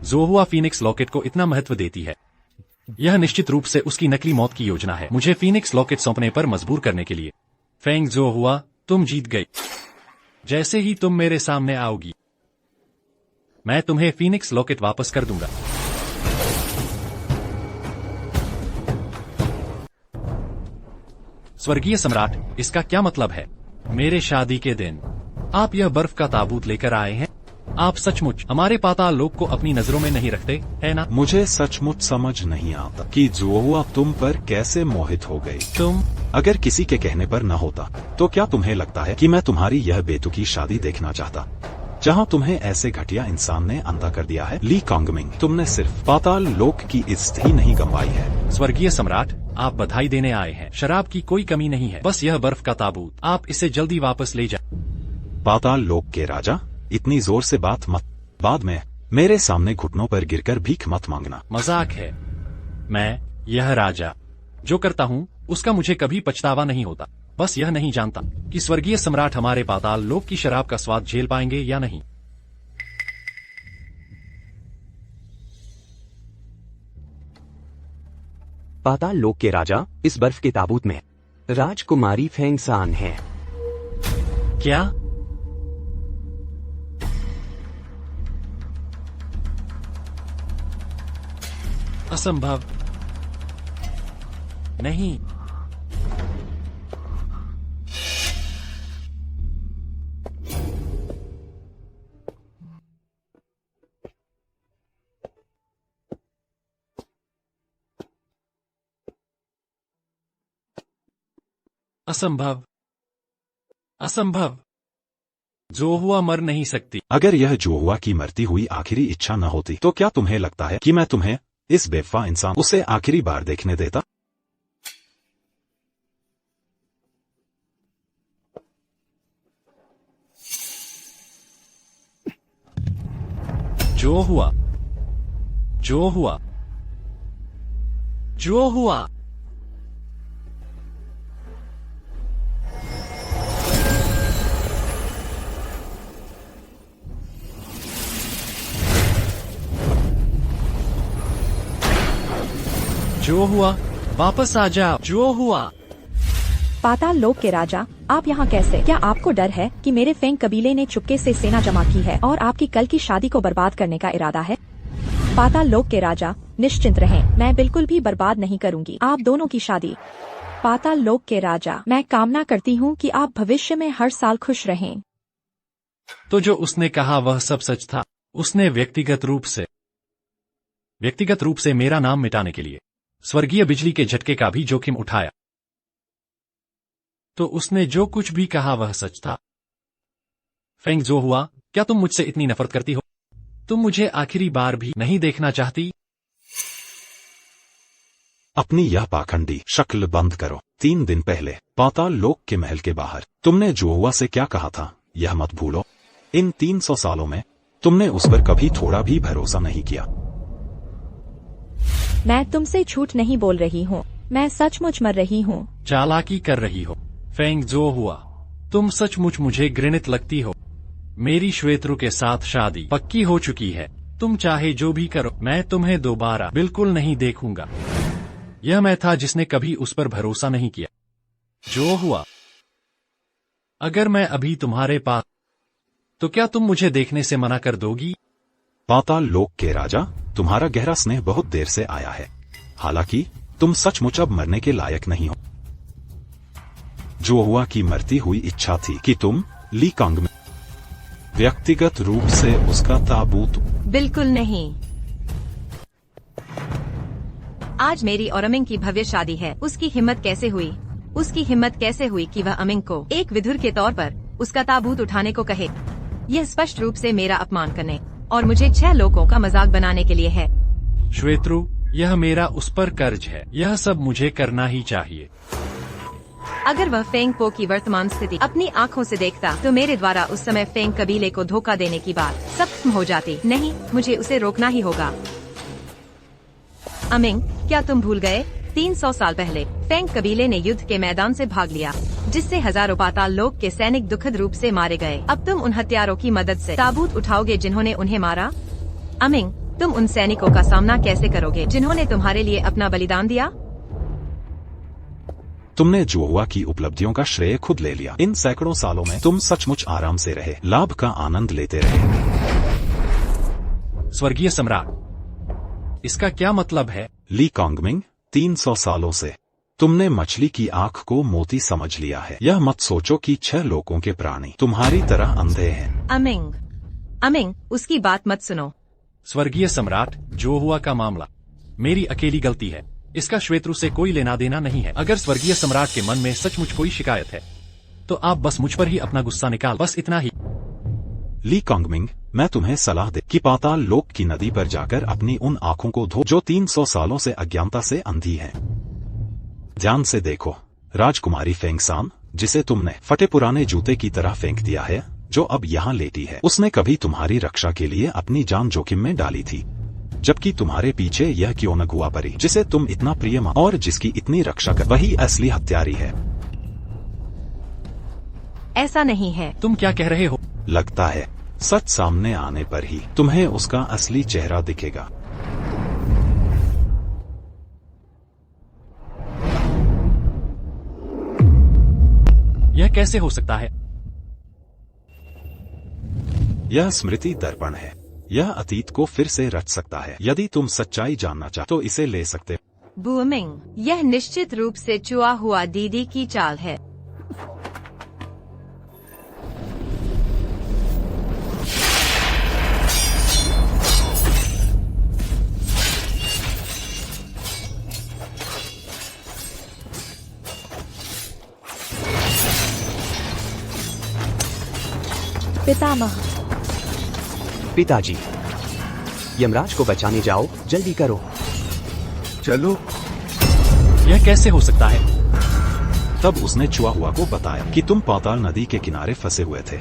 जुओहुआ फीनिक्स लॉकेट को इतना महत्व देती है। यह निश्चित रूप से उसकी नकली मौत की योजना है, मुझे फीनिक्स लॉकेट सौंपने पर मजबूर करने के लिए। फेंग जुओहुआ, तुम जीत गई। जैसे ही तुम मेरे सामने आओगी, मैं तुम्हें फीनिक्स लॉकेट वापस कर दूंगा। स्वर्गीय सम्राट, इसका क्या मतलब है? मेरे शादी के दिन आप यह बर्फ का ताबूत लेकर आए हैं? आप सचमुच हमारे पाताल लोक को अपनी नजरों में नहीं रखते, है ना? मुझे सचमुच समझ नहीं आता कि जुओहुआ तुम पर कैसे मोहित हो गई। तुम अगर किसी के कहने पर न होता, तो क्या तुम्हें लगता है कि मैं तुम्हारी यह बेतुकी शादी देखना चाहता, जहां तुम्हें ऐसे घटिया इंसान ने अंधा कर दिया है? ली कांगमिंग, तुमने सिर्फ पाताल लोक की इज्जत ही नहीं गंवाई है। स्वर्गीय सम्राट, आप बधाई देने आए हैं। शराब की कोई कमी नहीं है, बस यह बर्फ का ताबूत। आप इसे जल्दी वापस ले जाए। पाताल लोक के राजा, इतनी जोर से बात मत। बाद में मेरे सामने घुटनों पर गिरकर भीख मत मांगना। मजाक है। मैं यह राजा जो करता हूँ उसका मुझे कभी पछतावा नहीं होता। बस यह नहीं जानता कि स्वर्गीय सम्राट हमारे पाताल लोक की शराब का स्वाद झेल पाएंगे या नहीं। पाताल लोक के राजा इस बर्फ के ताबूत में राजकुमारी फेंगसान है। क्या? असंभव। नहीं। असंभव। असंभव। जो हुआ मर नहीं सकती। अगर यह जो हुआ की मरती हुई आखिरी इच्छा न होती तो क्या तुम्हें लगता है कि मैं तुम्हें, इस बेवफा इंसान, उसे आखिरी बार देखने देता? जो हुआ, जो हुआ, जो हुआ। जो हुआ, वापस आ जाओ। जो हुआ। पाताल लोक के राजा, आप यहाँ कैसे? क्या आपको डर है कि मेरे फेंग कबीले ने चुपके से सेना जमा की है और आपकी कल की शादी को बर्बाद करने का इरादा है? पाताल लोक के राजा, निश्चिंत रहें, मैं बिल्कुल भी बर्बाद नहीं करूंगी आप दोनों की शादी। पाताल लोक के राजा, मैं कामना करती हूँ कि आप भविष्य में हर साल खुश रहें। तो जो उसने कहा वह सब सच था। उसने व्यक्तिगत रूप से मेरा नाम मिटाने के लिए स्वर्गीय बिजली के झटके का भी जोखिम उठाया। तो उसने जो कुछ भी कहा वह सच था। फेंग जो हुआ, क्या तुम मुझसे इतनी नफरत करती हो? तुम मुझे आखिरी बार भी नहीं देखना चाहती? अपनी यह पाखंडी शक्ल बंद करो। 3 दिन पहले पाताल लोक के महल के बाहर तुमने जो हुआ से क्या कहा था, यह मत भूलो। इन 300 सालों में तुमने उस पर कभी थोड़ा भी भरोसा नहीं किया। मैं तुमसे झूठ नहीं बोल रही हूँ, मैं सचमुच मर रही हूँ। चालाकी कर रही हो। फेंग जो हुआ, तुम सचमुच मुझे घृणित लगती हो। मेरी श्वेतरू के साथ शादी पक्की हो चुकी है। तुम चाहे जो भी करो, मैं तुम्हें दोबारा बिल्कुल नहीं देखूंगा। यह मैं था जिसने कभी उस पर भरोसा नहीं किया। जो हुआ, अगर मैं अभी तुम्हारे पास, तो क्या तुम मुझे देखने से मना कर दोगी? पाताल लोक के राजा, तुम्हारा गहरा स्नेह बहुत देर से आया है। हालांकि तुम सचमुच अब मरने के लायक नहीं हो। जो हुआ की मरती हुई इच्छा थी कि तुम ली कांग में व्यक्तिगत रूप से उसका ताबूत। बिल्कुल नहीं। आज मेरी और अमिंग की भव्य शादी है। उसकी हिम्मत कैसे हुई? उसकी हिम्मत कैसे हुई कि वह अमिंग को एक विधुर के तौर पर उसका ताबूत उठाने को कहे? यह स्पष्ट रूप से मेरा अपमान करने और मुझे 6 लोगों का मजाक बनाने के लिए है। श्वेतरू, यह मेरा उस पर कर्ज है। यह सब मुझे करना ही चाहिए। अगर वह फेंग पो की वर्तमान स्थिति अपनी आँखों से देखता तो मेरे द्वारा उस समय फेंग कबीले को धोखा देने की बात सब खत्म हो जाती। नहीं, मुझे उसे रोकना ही होगा। अमिंग, क्या तुम भूल गए? 300 साल पहले फेंग कबीले ने युद्ध के मैदान से भाग लिया, जिससे हजारों पाताल लोक के सैनिक दुखद रूप से मारे गए। अब तुम उन हत्यारों की मदद से ताबूत उठाओगे जिन्होंने उन्हें मारा? अमिंग, तुम उन सैनिकों का सामना कैसे करोगे जिन्होंने तुम्हारे लिए अपना बलिदान दिया? तुमने जो हुआ की उपलब्धियों का श्रेय खुद ले लिया। इन सैकड़ों सालों में तुम सचमुच आराम से रहे, लाभ का आनंद लेते रहे। स्वर्गीय सम्राट, इसका क्या मतलब है? ली कांगमिंग, 300 सालों से तुमने मछली की आंख को मोती समझ लिया है। यह मत सोचो कि 6 लोगों के प्राणी तुम्हारी तरह अंधे हैं। अमिंग, उसकी बात मत सुनो। स्वर्गीय सम्राट, जो हुआ का मामला मेरी अकेली गलती है। इसका श्वेतरू से कोई लेना देना नहीं है। अगर स्वर्गीय सम्राट के मन में सचमुच कोई शिकायत है तो आप बस मुझ पर ही अपना गुस्सा निकाल, बस इतना ही। ली कांगमिंग, मैं तुम्हें सलाह दे कि पाताल लोक की नदी पर जाकर अपनी उन आंखों को धो जो 300 सालों से अज्ञानता से अंधी हैं। ध्यान से देखो, राजकुमारी फेंगसान, जिसे तुमने फटे पुराने जूते की तरह फेंक दिया है, जो अब यहाँ लेटी है, उसने कभी तुम्हारी रक्षा के लिए अपनी जान जोखिम में डाली थी। जबकि तुम्हारे पीछे यह क्यों न हुआ परी जिसे तुम इतना प्रिय मान और जिसकी इतनी रक्षा कर, वही असली हत्यारी है। ऐसा नहीं है। तुम क्या कह रहे हो? लगता है सच सामने आने पर ही तुम्हें उसका असली चेहरा दिखेगा। यह कैसे हो सकता है? यह स्मृति दर्पण है। यह अतीत को फिर से रच सकता है। यदि तुम सच्चाई जानना चाहो तो इसे ले सकते हो। बूमिंग, यह निश्चित रूप से चुआ हुआ दीदी की चाल है। पितामह, पिताजी, यमराज को बचाने जाओ, जल्दी करो। चलो। यह कैसे हो सकता है? तब उसने चुआ हुआ को बताया कि तुम पाताल नदी के किनारे फंसे हुए थे।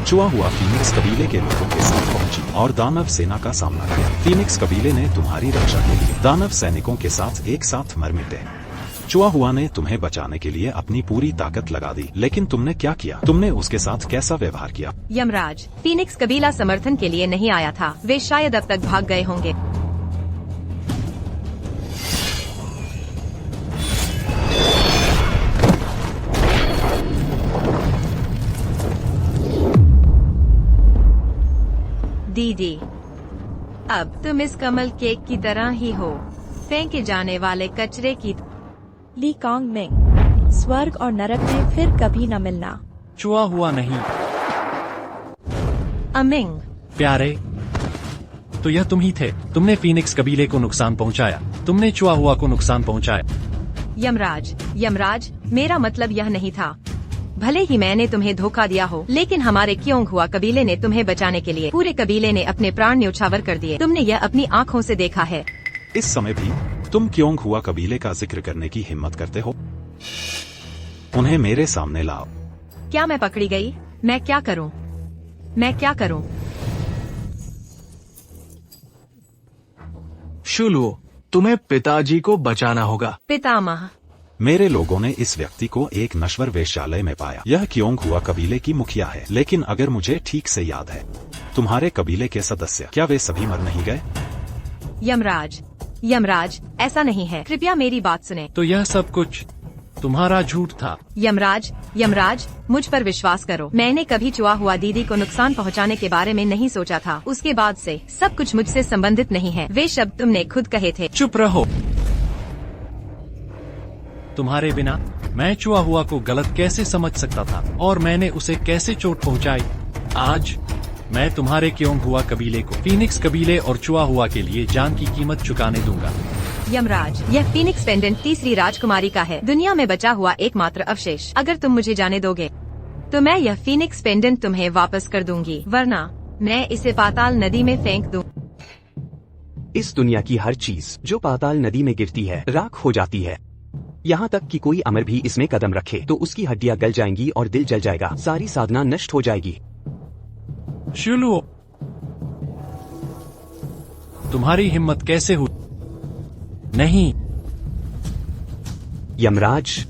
चुआ हुआ फीनिक्स कबीले के लोगों के साथ पहुंची और दानव सेना का सामना किया। फीनिक्स कबीले ने तुम्हारी रक्षा के लिए दानव सैनिकों के साथ एक साथ मर मिटे। चुआ हुआ ने तुम्हें बचाने के लिए अपनी पूरी ताकत लगा दी, लेकिन तुमने क्या किया? तुमने उसके साथ कैसा व्यवहार किया? यमराज, फीनिक्स कबीला समर्थन के लिए नहीं आया था। वे शायद अब तक भाग गए होंगे। दीदी, अब तुम इस कमल केक की तरह ही हो, फेंके जाने वाले कचरे की। ली कांग मिंग, स्वर्ग और नरक में फिर कभी न मिलना। चुआ हुआ नहीं। अमिंग, प्यारे, तो यह तुम ही थे। तुमने फीनिक्स कबीले को नुकसान पहुंचाया। तुमने चुआ हुआ को नुकसान पहुंचाया। यमराज, यमराज, मेरा मतलब यह नहीं था। भले ही मैंने तुम्हें धोखा दिया हो, लेकिन हमारे क्योंग हुआ कबीले ने तुम्हें बचाने के लिए पूरे कबीले ने अपने प्राण न्यौछावर कर दिए। तुमने यह अपनी आँखों से देखा है। इस समय भी तुम क्यों हुआ कबीले का जिक्र करने की हिम्मत करते हो? उन्हें मेरे सामने लाओ। क्या मैं पकड़ी गई? मैं क्या करूं? मैं क्या करूं? शुलू, तुम्हें पिताजी को बचाना होगा। पितामह, मेरे लोगों ने इस व्यक्ति को एक नश्वर वेश्यालय में पाया। यह क्यों हुआ कबीले की मुखिया है, लेकिन अगर मुझे ठीक से याद है, तुम्हारे कबीले के सदस्य, क्या वे सभी मर नहीं गए? यमराज, यमराज, ऐसा नहीं है। कृपया मेरी बात सुने। तो यह सब कुछ तुम्हारा झूठ था। यमराज, यमराज, मुझ पर विश्वास करो। मैंने कभी चुआ हुआ दीदी को नुकसान पहुंचाने के बारे में नहीं सोचा था। उसके बाद से सब कुछ मुझसे संबंधित नहीं है। वे शब्द तुमने खुद कहे थे। चुप रहो। तुम्हारे बिना मैं चुआ हुआ को गलत कैसे समझ सकता था, और मैंने उसे कैसे चोट पहुंचाई। आज मैं तुम्हारे क्यों हुआ कबीले को फीनिक्स कबीले और चुआ हुआ के लिए जान की कीमत चुकाने दूंगा। यमराज, यह फीनिक्स पेंडेंट तीसरी राजकुमारी का है, दुनिया में बचा हुआ एकमात्र अवशेष। अगर तुम मुझे जाने दोगे तो मैं यह फीनिक्स पेंडेंट तुम्हें वापस कर दूंगी, वरना मैं इसे पाताल नदी में फेंक दूं। इस दुनिया की हर चीज जो पाताल नदी में गिरती है राख हो जाती है। यहाँ तक कि कोई अमर भी इसमें कदम रखे तो उसकी हड्डियां गल जाएंगी और दिल जल जाएगा। सारी साधना नष्ट हो जाएगी। शुलू, तुम्हारी हिम्मत कैसे हुई? नहीं। यमराज,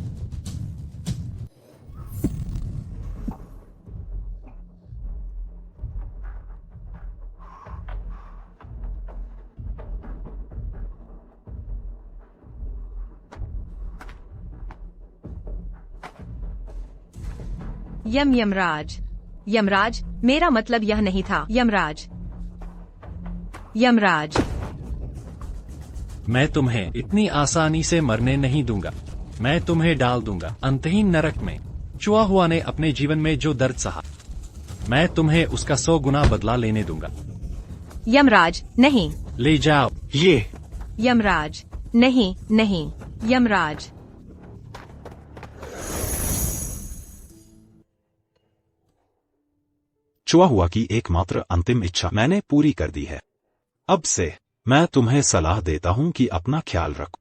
यमराज, यमराज, मेरा मतलब यह नहीं था। यमराज, यमराज, मैं तुम्हें इतनी आसानी से मरने नहीं दूंगा। मैं तुम्हें डाल दूंगा अंतहीन नरक में। चुआ हुआ ने अपने जीवन में जो दर्द सहा, मैं तुम्हें उसका 100 गुना बदला लेने दूंगा। यमराज, नहीं। ले जाओ ये यमराज, नहीं, नहीं। यमराज, चुआ हुआ की एकमात्र अंतिम इच्छा मैंने पूरी कर दी है। अब से मैं तुम्हें सलाह देता हूं कि अपना ख्याल रखो।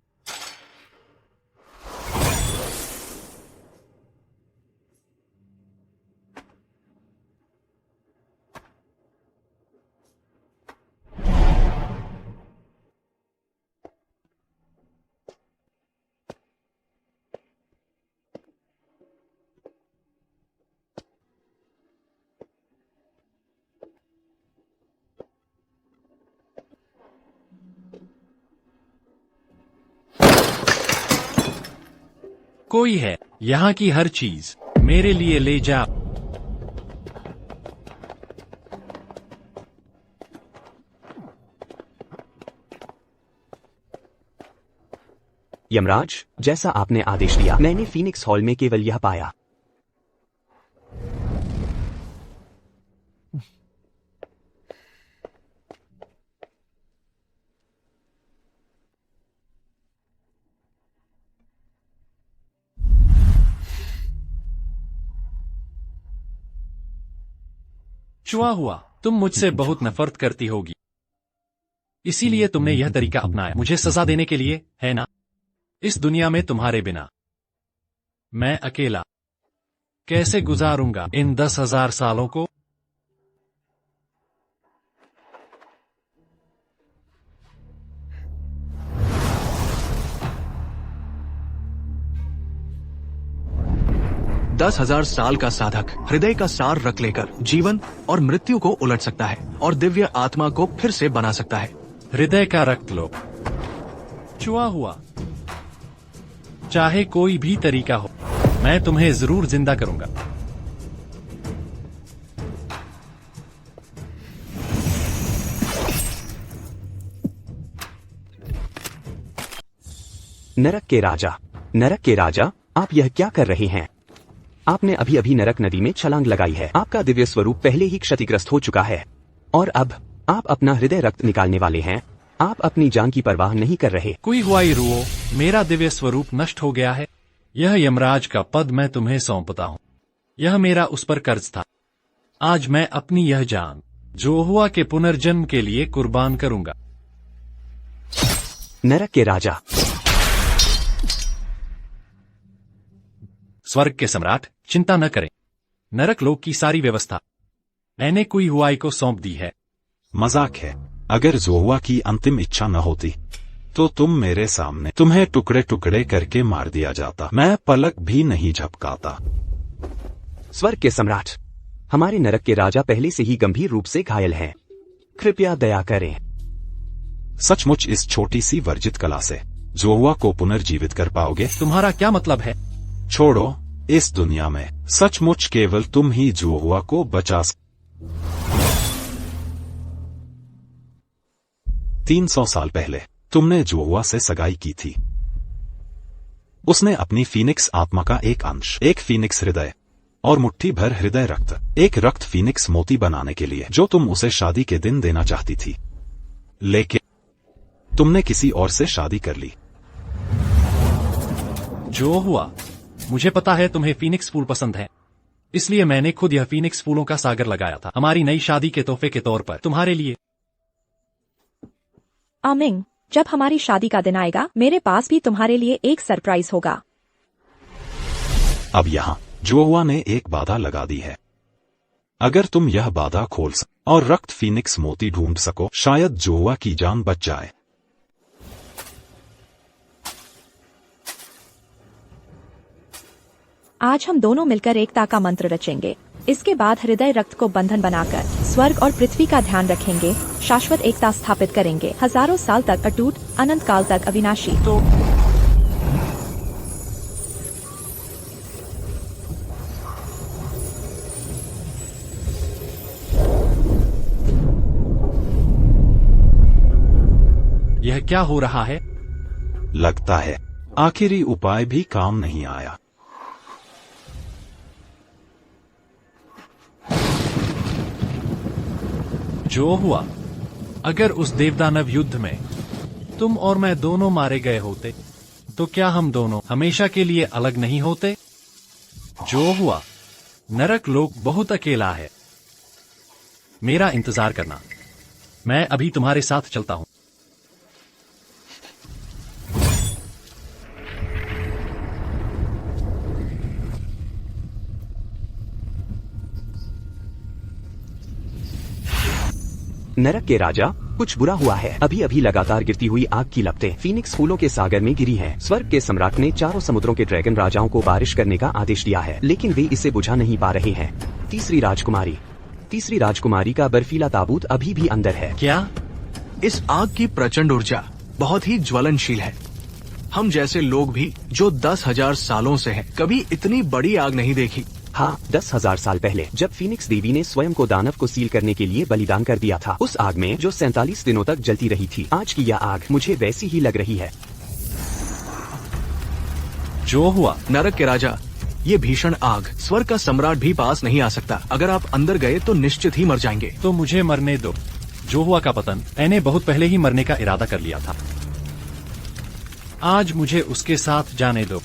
कोई है यहाँ की हर चीज मेरे लिए ले जा। यमराज, जैसा आपने आदेश दिया, मैंने फीनिक्स हॉल में केवल यह पाया। चुआ हुआ, तुम मुझसे बहुत नफरत करती होगी, इसीलिए तुमने यह तरीका अपनाया मुझे सजा देने के लिए, है ना? इस दुनिया में तुम्हारे बिना मैं अकेला कैसे गुजारूंगा इन 10,000 सालों को? दस 10,000 साल का साधक हृदय का सार रख लेकर जीवन और मृत्यु को उलट सकता है और दिव्य आत्मा को फिर से बना सकता है। हृदय का रक्त लो। चुआ हुआ, चाहे कोई भी तरीका हो, मैं तुम्हें जरूर जिंदा करूंगा। नरक के राजा, नरक के राजा, आप यह क्या कर रहे हैं? आपने अभी अभी नरक नदी में छलांग लगाई है। आपका दिव्य स्वरूप पहले ही क्षतिग्रस्त हो चुका है और अब आप अपना हृदय रक्त निकालने वाले हैं। आप अपनी जान की परवाह नहीं कर रहे। कोई हुआ रुओ, मेरा दिव्य स्वरूप नष्ट हो गया है। यह यमराज का पद मैं तुम्हें सौंपता हूँ। यह मेरा उस पर कर्ज था। आज मैं अपनी यह जान जो हुआ के पुनर्जन्म के लिए कुर्बान करूंगा। नरक के राजा, स्वर्ग के सम्राट, चिंता न करें। नरक लोक की सारी व्यवस्था मैंने कोई हुआई को सौंप दी है। मजाक है। अगर जोहुआ की अंतिम इच्छा न होती तो तुम मेरे सामने तुम्हें टुकड़े टुकड़े करके मार दिया जाता। मैं पलक भी नहीं झपकाता। स्वर्ग के सम्राट, हमारे नरक के राजा पहले से ही गंभीर रूप से घायल हैं। कृपया दया करें। सचमुच इस छोटी सी वर्जित कला से जोहुआ को पुनर्जीवित कर पाओगे? तुम्हारा क्या मतलब है? छोड़ो, इस दुनिया में सचमुच केवल तुम ही जोहुआ को बचा 300 साल पहले तुमने जोहुआ से सगाई की थी। उसने अपनी फीनिक्स आत्मा का एक अंश, एक फीनिक्स हृदय और मुट्ठी भर हृदय रक्त, एक रक्त फीनिक्स मोती बनाने के लिए जो तुम उसे शादी के दिन देना चाहती थी, लेकिन तुमने किसी और से शादी कर ली। जो हुआ, मुझे पता है तुम्हें फीनिक्स फूल पसंद है, इसलिए मैंने खुद यह फीनिक्स फूलों का सागर लगाया था हमारी नई शादी के तोहफे के तौर पर तुम्हारे लिए। आमिंग, जब हमारी शादी का दिन आएगा मेरे पास भी तुम्हारे लिए एक सरप्राइज होगा। अब यहाँ जोहुआ ने एक बाधा लगा दी है। अगर तुम यह बाधा खोल सको और रक्त फीनिक्स मोती ढूंढ सको, शायद जोहुआ की जान बच जाए। आज हम दोनों मिलकर एकता का मंत्र रचेंगे। इसके बाद हृदय रक्त को बंधन बनाकर स्वर्ग और पृथ्वी का ध्यान रखेंगे, शाश्वत एकता स्थापित करेंगे, हजारों साल तक अटूट, अनंत काल तक अविनाशी। तो यह क्या हो रहा है? लगता है आखिरी उपाय भी काम नहीं आया। जो हुआ, अगर उस देवदानव युद्ध में तुम और मैं दोनों मारे गए होते तो क्या हम दोनों हमेशा के लिए अलग नहीं होते? जो हुआ, नरक लोक बहुत अकेला है। मेरा इंतजार करना, मैं अभी तुम्हारे साथ चलता हूं। नरक के राजा, कुछ बुरा हुआ है। अभी अभी लगातार गिरती हुई आग की लपटें फीनिक्स फूलों के सागर में गिरी हैं। स्वर्ग के सम्राट ने चारों समुद्रों के ड्रैगन राजाओं को बारिश करने का आदेश दिया है, लेकिन वे इसे बुझा नहीं पा रहे हैं। तीसरी राजकुमारी का बर्फीला ताबूत अभी भी अंदर है। क्या? इस आग की प्रचंड ऊर्जा बहुत ही ज्वलनशील है। हम जैसे लोग भी जो 10,000 सालों से हैं, कभी इतनी बड़ी आग नहीं देखी। हाँ, 10,000 साल पहले जब फीनिक्स देवी ने स्वयं को दानव को सील करने के लिए बलिदान कर दिया था, उस आग में जो 47 दिनों तक जलती रही थी, आज की यह आग मुझे वैसी ही लग रही है। जो हुआ, नरक के राजा, ये भीषण आग, स्वर्ग का सम्राट भी पास नहीं आ सकता। अगर आप अंदर गए तो निश्चित ही मर जाएंगे। तो मुझे मरने दो। जो हुआ का पतन मैंने बहुत पहले ही मरने का इरादा कर लिया था। आज मुझे उसके साथ जाने दो,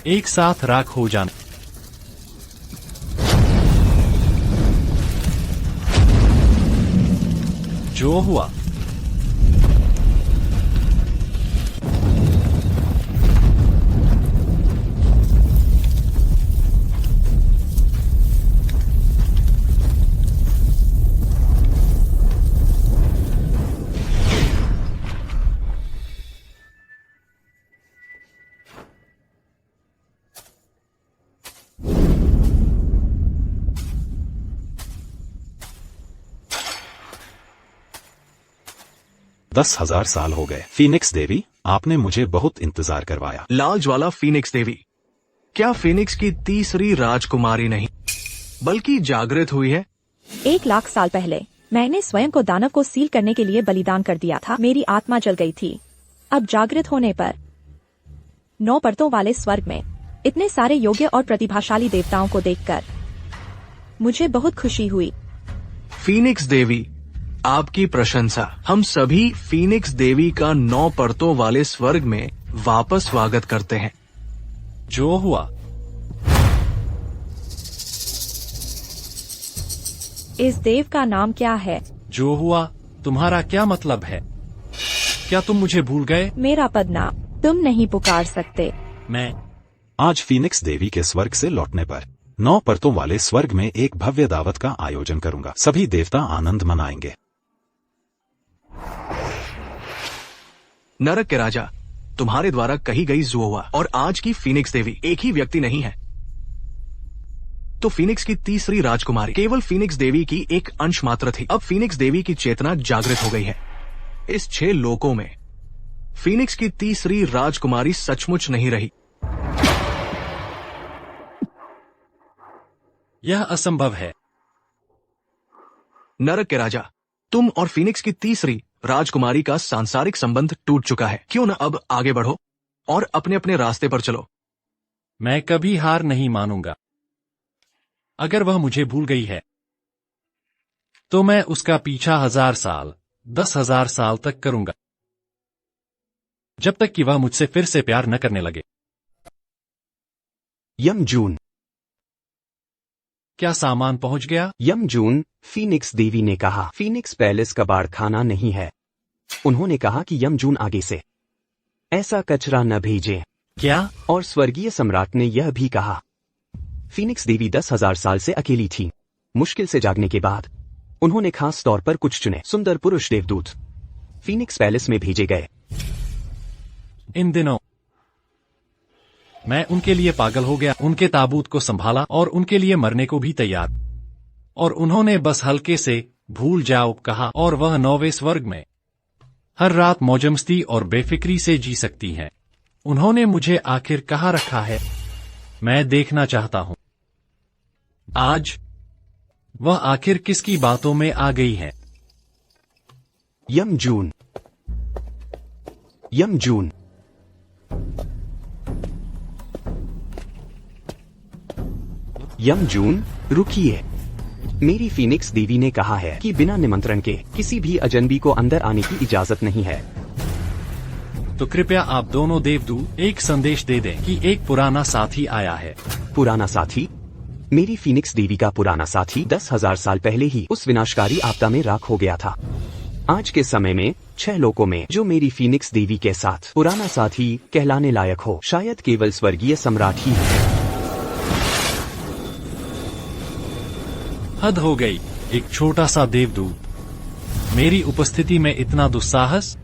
एक साथ राख हो जाने। जो हुआ, दस 10,000 साल हो गए। फीनिक्स देवी, आपने मुझे बहुत इंतजार करवाया। लाल ज्वाला फीनिक्स देवी, क्या फीनिक्स की तीसरी राजकुमारी नहीं बल्कि जागृत हुई है? 1,00,000 साल पहले मैंने स्वयं को दानव को सील करने के लिए बलिदान कर दिया था। मेरी आत्मा जल गई थी। अब जागृत होने पर 9 परतों वाले स्वर्ग में इतने सारे योग्य और प्रतिभाशाली देवताओं को देखकर मुझे बहुत खुशी हुई। फीनिक्स देवी, आपकी प्रशंसा। हम सभी फीनिक्स देवी का 9 परतों वाले स्वर्ग में वापस स्वागत करते हैं। जो हुआ, इस देव का नाम क्या है? जो हुआ, तुम्हारा क्या मतलब है? क्या तुम मुझे भूल गए? मेरा पद नाम तुम नहीं पुकार सकते। मैं आज फीनिक्स देवी के स्वर्ग से लौटने पर 9 परतों वाले स्वर्ग में एक भव्य दावत का आयोजन करूंगा। सभी देवता आनंद मनाएंगे। नरक के राजा, तुम्हारे द्वारा कही गई जुओवा और आज की फीनिक्स देवी एक ही व्यक्ति नहीं है। तो फीनिक्स की तीसरी राजकुमारी केवल फीनिक्स देवी की एक अंश मात्र थी। अब फीनिक्स देवी की चेतना जागृत हो गई है। इस 6 लोकों में फीनिक्स की तीसरी राजकुमारी सचमुच नहीं रही। यह असंभव है। नरक के राजा, तुम और फीनिक्स की तीसरी राजकुमारी का सांसारिक संबंध टूट चुका है। क्यों न अब आगे बढ़ो और अपने अपने रास्ते पर चलो। मैं कभी हार नहीं मानूंगा। अगर वह मुझे भूल गई है तो मैं उसका पीछा 1000 साल, 10,000 साल तक करूंगा, जब तक कि वह मुझसे फिर से प्यार न करने लगे। यमजून, क्या सामान पहुंच गया? यमजून, फीनिक्स देवी ने कहा, फीनिक्स पैलेस कबाड़ खाना नहीं है। उन्होंने कहा कि यमजून आगे से ऐसा कचरा न भेजें। क्या? और स्वर्गीय सम्राट ने यह भी कहा। फीनिक्स देवी 10,000 साल से अकेली थी। मुश्किल से जागने के बाद उन्होंने खास तौर पर कुछ चुने सुंदर पुरुष देवदूत फीनिक्स पैलेस में भेजे गए। इन दिनों मैं उनके लिए पागल हो गया। उनके ताबूत को संभाला और उनके लिए मरने को भी तैयार। और उन्होंने बस हल्के से भूल जाओ कहा और वह 9वें स्वर्ग में हर रात मौजमस्ती और बेफिक्री से जी सकती हैं। उन्होंने मुझे आखिर कहाँ रखा है, मैं देखना चाहता हूँ। आज वह आखिर किसकी बातों में आ गई है? यमजून, यमजून, यमजून, रुकिए। मेरी फीनिक्स देवी ने कहा है कि बिना निमंत्रण के किसी भी अजनबी को अंदर आने की इजाजत नहीं है। तो कृपया आप दोनों देवदूत एक संदेश दे दें कि एक पुराना साथी आया है। पुराना साथी? मेरी फीनिक्स देवी का पुराना साथी 10,000 साल पहले ही उस विनाशकारी आपदा में राख हो गया था। आज के समय में 6 लोकों में जो मेरी फीनिक्स देवी के साथ पुराना साथी कहलाने लायक हो, शायद केवल स्वर्गीय सम्राट ही है। हद हो गई। एक छोटा सा देवदूत, मेरी उपस्थिति में इतना दुस्साहस।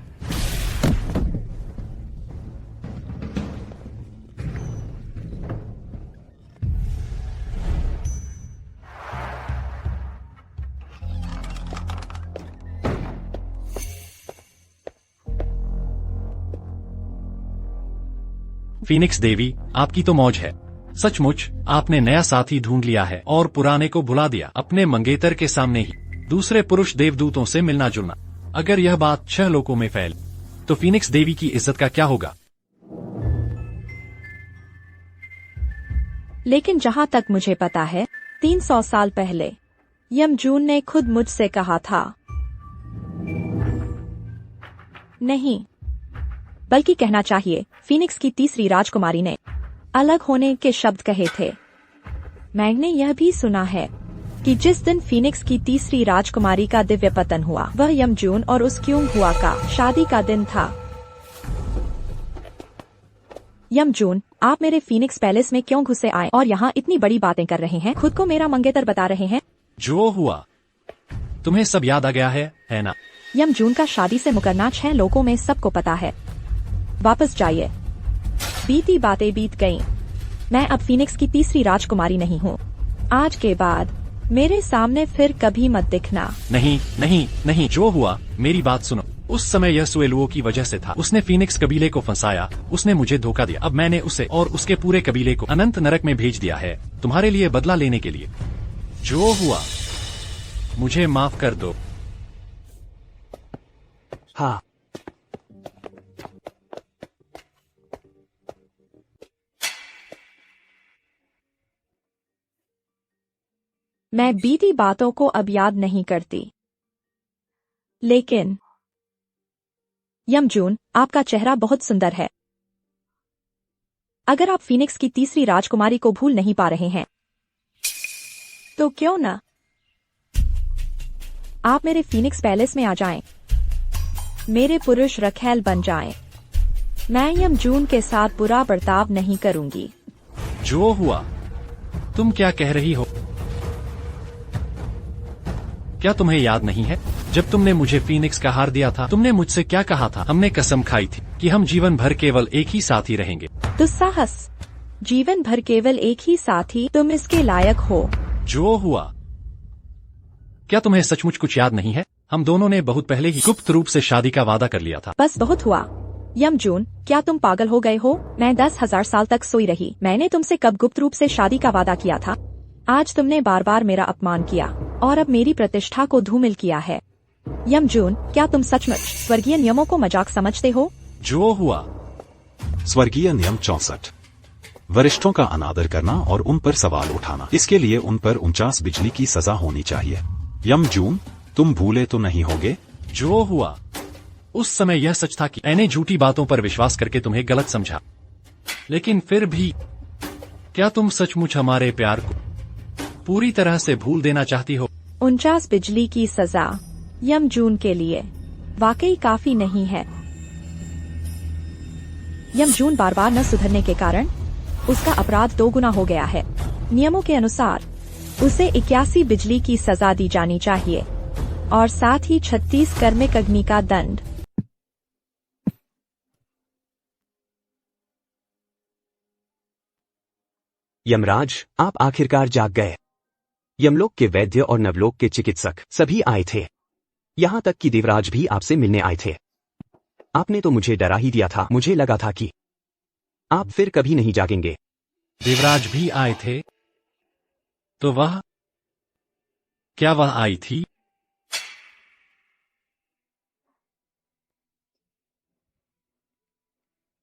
फीनिक्स देवी, आपकी तो मौज है। सचमुच आपने नया साथी ढूंढ लिया है और पुराने को भुला दिया। अपने मंगेतर के सामने ही दूसरे पुरुष देवदूतों से मिलना जुलना। अगर यह बात 6 लोकों में फैल तो फीनिक्स देवी की इज्जत का क्या होगा? लेकिन जहाँ तक मुझे पता है 300 साल पहले यमजून ने खुद मुझसे कहा था, नहीं बल्कि कहना चाहिए फीनिक्स की तीसरी राजकुमारी ने अलग होने के शब्द कहे थे। मैंने यह भी सुना है कि जिस दिन फीनिक्स की तीसरी राजकुमारी का दिव्य पतन हुआ वह यमजून और उस क्यूंग हुआ का शादी का दिन था। यमजून, आप मेरे फीनिक्स पैलेस में क्यों घुसे आए और यहाँ इतनी बड़ी बातें कर रहे हैं? खुद को मेरा मंगेतर बता रहे हैं। जो हुआ तुम्हें सब याद आ गया है ना? यमजून का शादी से मुकरना 6 लोगों में सबको पता है। वापस जाइए, बीती बातें बीत गईं। मैं अब फीनिक्स की तीसरी राजकुमारी नहीं हूँ। आज के बाद मेरे सामने फिर कभी मत दिखना। नहीं नहीं नहीं, जो हुआ मेरी बात सुनो। उस समय यह सुएलुओ की वजह से था। उसने फीनिक्स कबीले को फंसाया, उसने मुझे धोखा दिया। अब मैंने उसे और उसके पूरे कबीले को अनंत नरक में भेज दिया है तुम्हारे लिए बदला लेने के लिए। जो हुआ मुझे माफ कर दो। हाँ, मैं बीती बातों को अब याद नहीं करती, लेकिन यमजून, आपका चेहरा बहुत सुंदर है। अगर आप फीनिक्स की तीसरी राजकुमारी को भूल नहीं पा रहे हैं तो क्यों न आप मेरे फीनिक्स पैलेस में आ जाएं, मेरे पुरुष रखैल बन जाएं। मैं यमजून के साथ बुरा बर्ताव नहीं करूंगी। जो हुआ तुम क्या कह रही हो? क्या तुम्हें याद नहीं है जब तुमने मुझे फीनिक्स का हार दिया था? तुमने मुझसे क्या कहा था? हमने कसम खाई थी कि हम जीवन भर केवल एक ही साथी रहेंगे। दुस्साहस, जीवन भर केवल एक ही साथी, तुम इसके लायक हो। जो हुआ क्या तुम्हें सचमुच कुछ याद नहीं है? हम दोनों ने बहुत पहले ही गुप्त रूप से शादी का वादा कर लिया था। बस बहुत हुआ। यमजून, क्या तुम पागल हो गए हो? मैं 10,000 साल तक सोई रही। मैंने तुमसे कब गुप्त रूप से शादी का वादा किया था? आज तुमने बार बार मेरा अपमान किया और अब मेरी प्रतिष्ठा को धूमिल किया है। यमजून, क्या तुम सचमुच स्वर्गीय नियमों को मजाक समझते हो? जो हुआ स्वर्गीय नियम 64, वरिष्ठों का अनादर करना और उन पर सवाल उठाना। इसके लिए उन पर 49 बिजली की सजा होनी चाहिए। यमजून, तुम भूले तो नहीं होगे? जो हुआ उस समय यह सच था कि मैंने झूठी बातों पर विश्वास करके तुम्हें गलत समझा, लेकिन फिर भी क्या तुम सचमुच हमारे प्यार को पूरी तरह से भूल देना चाहती हो? 49 बिजली की सजा यमजून के लिए वाकई काफी नहीं है। यमजून बार बार न सुधरने के कारण उसका अपराध 2 गुना हो गया है। नियमों के अनुसार उसे 81 बिजली की सजा दी जानी चाहिए और साथ ही 36 कर्मिक अग्नि का दंड। यमराज, आप आखिरकार जाग गए। यमलोक के वैद्य और नवलोक के चिकित्सक सभी आए थे। यहाँ तक कि देवराज भी आपसे मिलने आए थे। आपने तो मुझे डरा ही दिया था। मुझे लगा था कि आप फिर कभी नहीं जागेंगे। देवराज भी आए थे? तो क्या वह आई थी?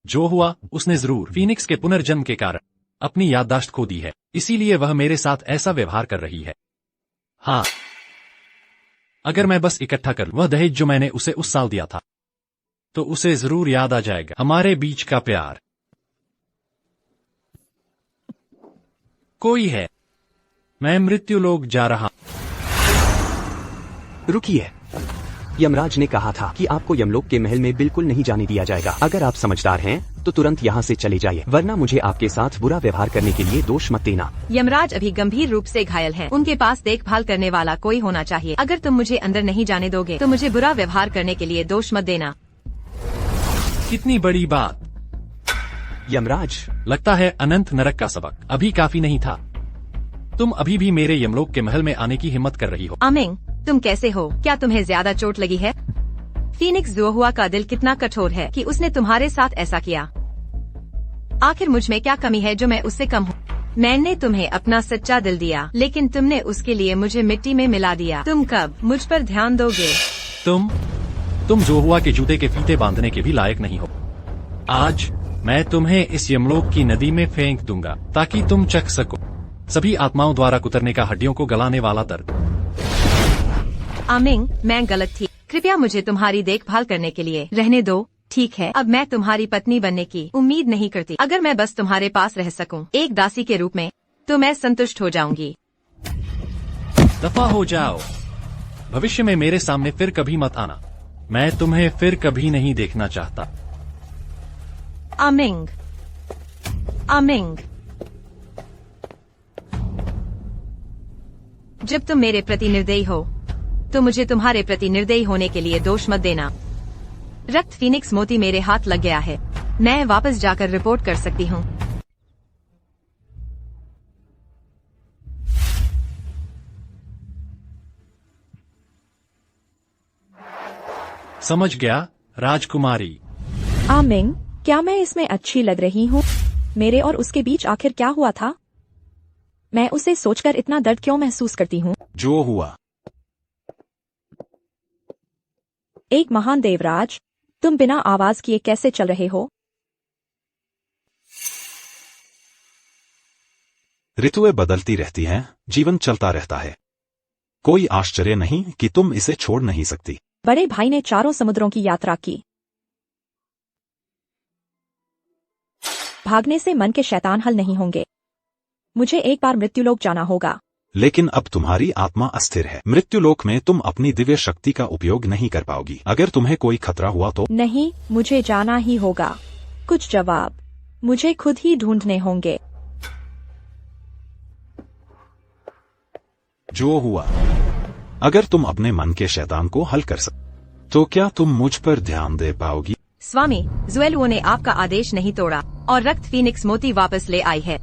जो हुआ उसने जरूर फीनिक्स के पुनर्जन्म के कारण अपनी याददाश्त खो दी है, इसीलिए वह मेरे साथ ऐसा व्यवहार कर रही है। हाँ, अगर मैं बस इकट्ठा कर वह दहेज जो मैंने उसे उस साल दिया था, तो उसे जरूर याद आ जाएगा हमारे बीच का प्यार। कोई है, मैं मृत्युलोक जा रहा। रुकिए, यमराज ने कहा था कि आपको यमलोक के महल में बिल्कुल नहीं जाने दिया जाएगा। अगर आप समझदार हैं तो तुरंत यहाँ से चले जाइए, वरना मुझे आपके साथ बुरा व्यवहार करने के लिए दोष मत देना। यमराज अभी गंभीर रूप से घायल हैं। उनके पास देखभाल करने वाला कोई होना चाहिए। अगर तुम मुझे अंदर नहीं जाने दोगे तो मुझे बुरा व्यवहार करने के लिए दोष मत देना। कितनी बड़ी बात। यमराज, लगता है अनंत नरक का सबक अभी काफी नहीं था। तुम अभी भी मेरे यमलोक के महल में आने की हिम्मत कर रही हो। अमिंग, तुम कैसे हो? क्या तुम्हें ज्यादा चोट लगी है? फीनिक्स ज़ुओहुआ का दिल कितना कठोर है कि उसने तुम्हारे साथ ऐसा किया। आखिर मुझ में क्या कमी है जो मैं उससे कम हूँ? मैंने तुम्हें अपना सच्चा दिल दिया, लेकिन तुमने उसके लिए मुझे मिट्टी में मिला दिया। तुम कब मुझ पर ध्यान दोगे? तुम जो हुआ के जूते के फीते बांधने के भी लायक नहीं हो। आज मैं तुम्हें इस यमलोक की नदी में फेंक दूंगा ताकि तुम चख सको सभी आत्माओं द्वारा कुतरने का हड्डियों को गलाने वाला दर्द। आमिंग, मैं गलत थी। कृपया मुझे तुम्हारी देखभाल करने के लिए रहने दो। ठीक है, अब मैं तुम्हारी पत्नी बनने की उम्मीद नहीं करती। अगर मैं बस तुम्हारे पास रह सकूं, एक दासी के रूप में, तो मैं संतुष्ट हो जाऊंगी। दफा हो जाओ। भविष्य में मेरे सामने फिर कभी मत आना। मैं तुम्हें फिर कभी नहीं देखना चाहता। आमिंग, आमिंग, जब तुम मेरे प्रति निर्दयी हो, तो मुझे तुम्हारे प्रति निर्दयी होने के लिए दोष मत देना। रक्त फीनिक्स मोती मेरे हाथ लग गया है। मैं वापस जाकर रिपोर्ट कर सकती हूँ। समझ गया राजकुमारी। आमिंग, क्या मैं इसमें अच्छी लग रही हूँ? मेरे और उसके बीच आखिर क्या हुआ था? मैं उसे सोचकर इतना दर्द क्यों महसूस करती हूँ? जो हुआ। एक महान देवराज, तुम बिना आवाज किए कैसे चल रहे हो? ऋतुएं बदलती रहती हैं, जीवन चलता रहता है। कोई आश्चर्य नहीं कि तुम इसे छोड़ नहीं सकती। बड़े भाई ने 4 समुद्रों की यात्रा की। भागने से मन के शैतान हल नहीं होंगे। मुझे एक बार मृत्युलोक जाना होगा। लेकिन अब तुम्हारी आत्मा अस्थिर है। मृत्युलोक में तुम अपनी दिव्य शक्ति का उपयोग नहीं कर पाओगी। अगर तुम्हें कोई खतरा हुआ तो? नहीं, मुझे जाना ही होगा। कुछ जवाब मुझे खुद ही ढूंढने होंगे। जो हुआ। अगर तुम अपने मन के शैतान को हल कर सक, तो क्या तुम मुझ पर ध्यान दे पाओगी? स्वामी, ज़ुएलुओ ने आपका आदेश नहीं तोड़ा और रक्त फीनिक्स मोती वापस ले आई है।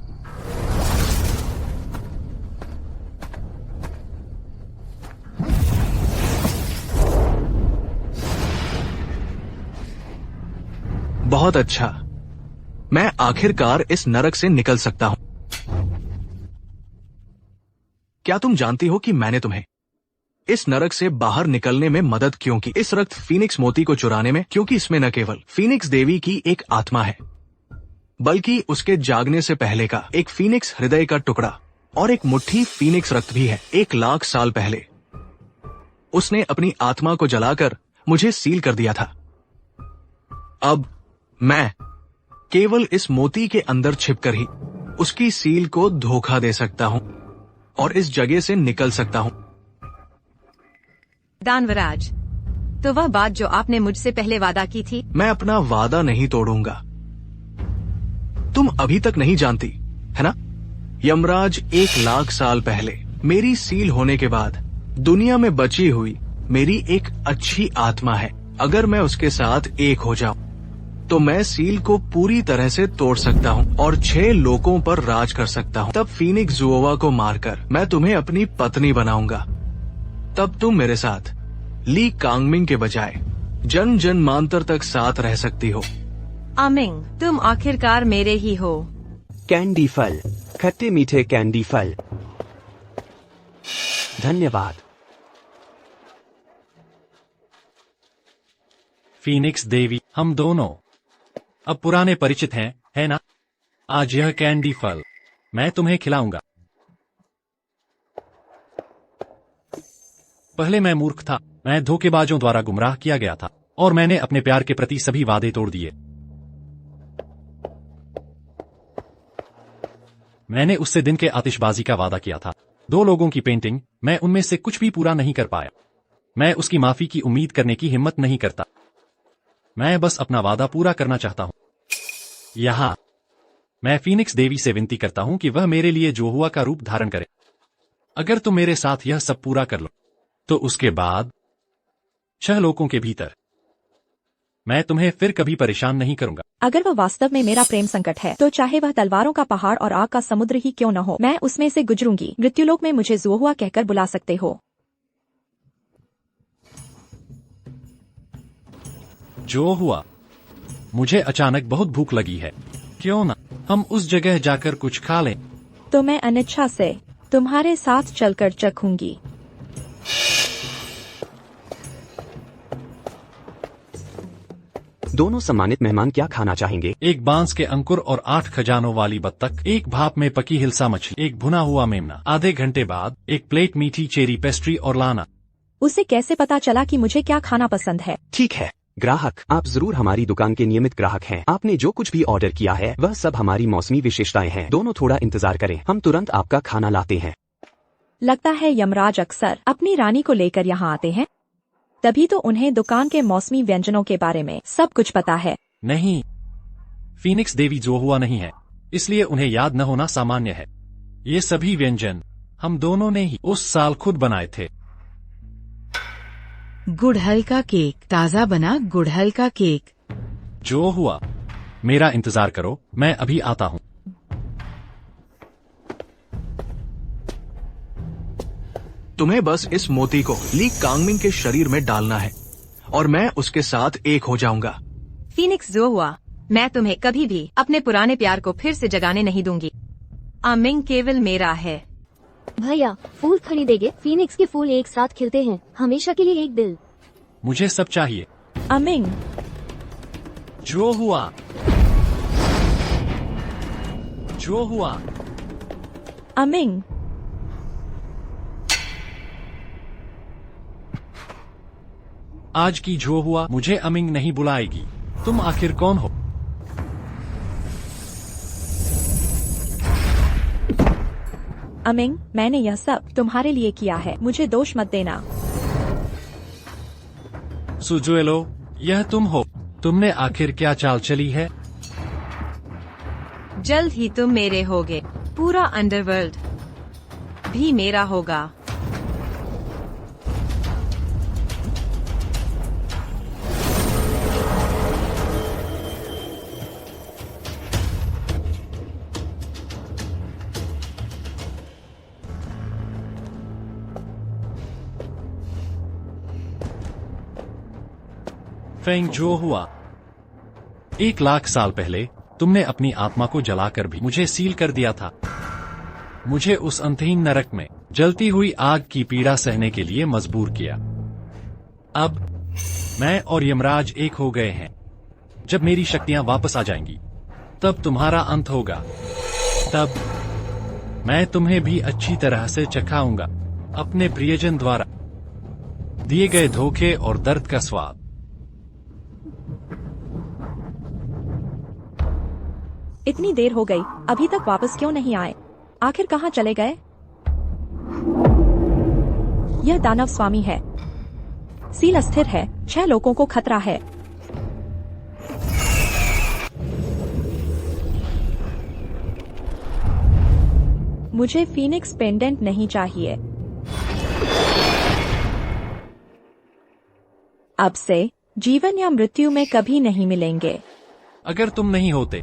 बहुत अच्छा, मैं आखिरकार इस नरक से निकल सकता हूं। क्या तुम जानती हो कि मैंने तुम्हें इस नरक से बाहर निकलने में मदद क्यों की? इस रक्त फीनिक्स मोती को चुराने में, क्योंकि इसमें न केवल फीनिक्स देवी की एक आत्मा है, बल्कि उसके जागने से पहले का एक फीनिक्स हृदय का टुकड़ा और एक मुट्ठी फीनिक्स रक्त भी है। 1 लाख साल पहले उसने अपनी आत्मा को जलाकर मुझे सील कर दिया था। अब मैं केवल इस मोती के अंदर छिपकर ही उसकी सील को धोखा दे सकता हूं और इस जगह से निकल सकता हूं। दानवराज, तो वह बात जो आपने मुझसे पहले वादा की थी? मैं अपना वादा नहीं तोड़ूंगा। तुम अभी तक नहीं जानती, है ना? यमराज 1 लाख साल पहले मेरी सील होने के बाद दुनिया में बची हुई मेरी एक अच्छी आत्मा है। अगर मैं उसके साथ एक हो जाऊं, तो मैं सील को पूरी तरह से तोड़ सकता हूं और 6 लोकों पर राज कर सकता हूं। तब फीनिक्स ज़ुओवा को मारकर मैं तुम्हें अपनी पत्नी बनाऊंगा। तब तुम मेरे साथ ली कांगमिंग के बजाय जन जन्मांतर तक साथ रह सकती हो। आमिंग, तुम आखिरकार मेरे ही हो। कैंडी फल, खट्टे मीठे कैंडी फल। धन्यवाद। फीनिक्स देवी, हम दोनों अब पुराने परिचित हैं, है ना? आज यह कैंडी फल मैं तुम्हें खिलाऊंगा। पहले मैं मूर्ख था। मैं धोखेबाजों द्वारा गुमराह किया गया था और मैंने अपने प्यार के प्रति सभी वादे तोड़ दिए। मैंने उससे दिन के आतिशबाजी का वादा किया था। 2 लोगों की पेंटिंग, मैं उनमें से कुछ भी पूरा नहीं कर पाया। मैं उसकी माफी की उम्मीद करने की हिम्मत नहीं करता। मैं बस अपना वादा पूरा करना चाहता हूं। यहाँ मैं फीनिक्स देवी से विनती करता हूं कि वह मेरे लिए जो हुआ का रूप धारण करे। अगर तुम मेरे साथ यह सब पूरा कर लो, तो उसके बाद 6 लोकों के भीतर मैं तुम्हें फिर कभी परेशान नहीं करूंगा। अगर वह वास्तव में मेरा प्रेम संकट है, तो चाहे वह तलवारों का पहाड़ और आग का समुद्र ही क्यों न हो, मैं उसमें से गुजरूंगी। मृत्युलोक में मुझे ज़ुओहुआ कहकर बुला सकते हो। जो हुआ, मुझे अचानक बहुत भूख लगी है। क्यों ना हम उस जगह जाकर कुछ खा लें। तो मैं अनिच्छा से तुम्हारे साथ चलकर चखूंगी। दोनों सम्मानित मेहमान क्या खाना चाहेंगे? एक बांस के अंकुर और 8 खजानों वाली बत्तख, एक भाप में पकी हिलसा मछली, एक भुना हुआ मेमना। आधे घंटे बाद एक प्लेट मीठी चेरी पेस्ट्री और लाना। उसे कैसे पता चला कि मुझे क्या खाना पसंद है? ठीक है ग्राहक, आप जरूर हमारी दुकान के नियमित ग्राहक हैं। आपने जो कुछ भी ऑर्डर किया है वह सब हमारी मौसमी विशेषताएं हैं। दोनों थोड़ा इंतजार करें, हम तुरंत आपका खाना लाते हैं। लगता है यमराज अक्सर अपनी रानी को लेकर यहाँ आते हैं, तभी तो उन्हें दुकान के मौसमी व्यंजनों के बारे में सब कुछ पता है। नहीं, फीनिक्स देवी जो हुआ नहीं है, इसलिए उन्हें याद न होना सामान्य है। ये सभी व्यंजन हम दोनों ने ही उस साल खुद बनाए थे। गुड़हल का केक, ताज़ा बना गुड़हल का केक। जो हुआ, मेरा इंतजार करो, मैं अभी आता हूँ। तुम्हें बस इस मोती को ली कांगमिंग के शरीर में डालना है और मैं उसके साथ एक हो जाऊंगा। फीनिक्स जो हुआ, मैं तुम्हें कभी भी अपने पुराने प्यार को फिर से जगाने नहीं दूंगी। आमिंग केवल मेरा है। भैया, फूल खरीदेंगे? फीनिक्स के फूल एक साथ खिलते हैं, हमेशा के लिए एक दिल। मुझे सब चाहिए। अमिंग, जो हुआ, जो हुआ। अमिंग, आज की जो हुआ मुझे अमिंग नहीं बुलाएगी। तुम आखिर कौन हो? अमिंग, मैंने यह सब तुम्हारे लिए किया है, मुझे दोष मत देना। सुजुएलो, यह तुम हो? तुमने आखिर क्या चाल चली है? जल्द ही तुम मेरे होगे, पूरा अंडरवर्ल्ड भी मेरा होगा। फेंग, जो हुआ, 1,00,000 साल पहले तुमने अपनी आत्मा को जलाकर भी मुझे सील कर दिया था। मुझे उस अंतहीन नरक में जलती हुई आग की पीड़ा सहने के लिए मजबूर किया। अब मैं और यमराज एक हो गए हैं। जब मेरी शक्तियां वापस आ जाएंगी, तब तुम्हारा अंत होगा। तब मैं तुम्हें भी अच्छी तरह से चखाऊंगा, अपने प्रियजन द्वारा दिए गए धोखे और दर्द का स्वाद। इतनी देर हो गई, अभी तक वापस क्यों नहीं आए? आखिर कहाँ चले गए? यह दानव स्वामी है। सील अस्थिर है, 6 लोगों को खतरा है। मुझे फीनिक्स पेंडेंट नहीं चाहिए। अब से जीवन या मृत्यु में कभी नहीं मिलेंगे। अगर तुम नहीं होते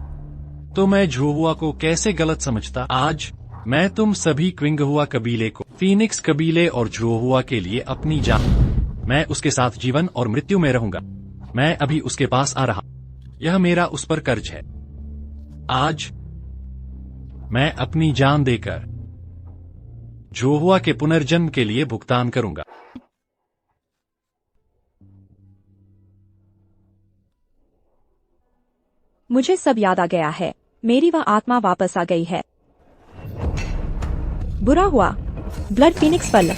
तो मैं झोहुआ को कैसे गलत समझता। आज मैं तुम सभी क्विंगहुआ कबीले को, फीनिक्स कबीले और झोहुआ के लिए अपनी जान, मैं उसके साथ जीवन और मृत्यु में रहूंगा। मैं अभी उसके पास आ रहा, यह मेरा उस पर कर्ज है। आज मैं अपनी जान देकर झोहुआ के पुनर्जन्म के लिए भुगतान करूंगा। मुझे सब याद आ गया है। मेरी वह आत्मा वापस आ गई है। बुरा हुआ, ब्लड फीनिक्स पल।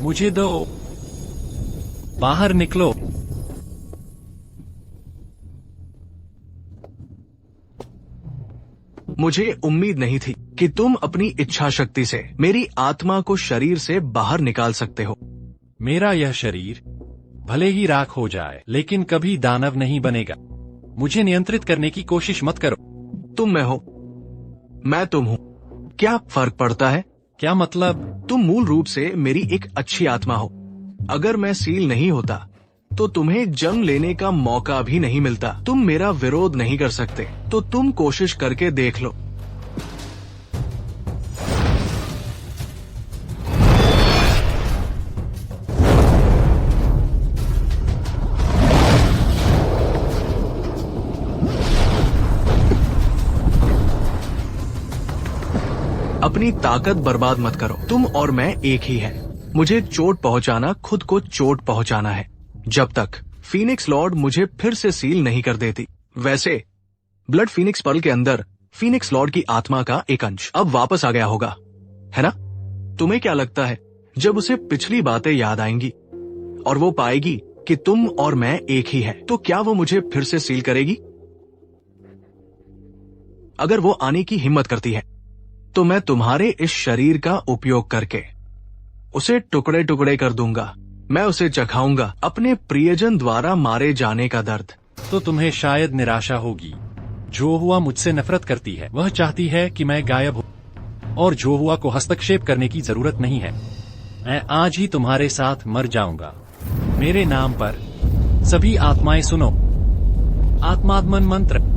मुझे दो, बाहर निकलो। मुझे उम्मीद नहीं थी कि तुम अपनी इच्छा शक्ति से मेरी आत्मा को शरीर से बाहर निकाल सकते हो। मेरा यह शरीर भले ही राख हो जाए, लेकिन कभी दानव नहीं बनेगा। मुझे नियंत्रित करने की कोशिश मत करो। तुम मैं हो, मैं तुम हूँ, क्या फर्क पड़ता है? क्या मतलब? तुम मूल रूप से मेरी एक अच्छी आत्मा हो। अगर मैं सील नहीं होता तो तुम्हें जन्म लेने का मौका भी नहीं मिलता। तुम मेरा विरोध नहीं कर सकते, तो तुम कोशिश करके देख लो। अपनी ताकत बर्बाद मत करो। तुम और मैं एक ही हैं। मुझे चोट पहुंचाना खुद को चोट पहुंचाना है, जब तक फीनिक्स लॉर्ड मुझे फिर से सील नहीं कर देती। वैसे ब्लड फीनिक्स पर्ल के अंदर फीनिक्स लॉर्ड की आत्मा का एक अंश अब वापस आ गया होगा, है ना? तुम्हें क्या लगता है जब उसे पिछली बातें याद आएंगी और वो पाएगी कि तुम और मैं एक ही हैं, तो क्या वो मुझे फिर से सील करेगी? अगर वो आने की हिम्मत करती है तो मैं तुम्हारे इस शरीर का उपयोग करके उसे टुकड़े टुकड़े कर दूंगा। मैं उसे चखाऊंगा अपने प्रियजन द्वारा मारे जाने का दर्द। तो तुम्हें शायद निराशा होगी। जो हुआ मुझसे नफरत करती है। वह चाहती है कि मैं गायब हो, और जो हुआ को हस्तक्षेप करने की जरूरत नहीं है। मैं आज ही तुम्हारे साथ मर जाऊंगा। मेरे नाम पर सभी आत्माएं सुनो। आत्मात्मन मंत्र।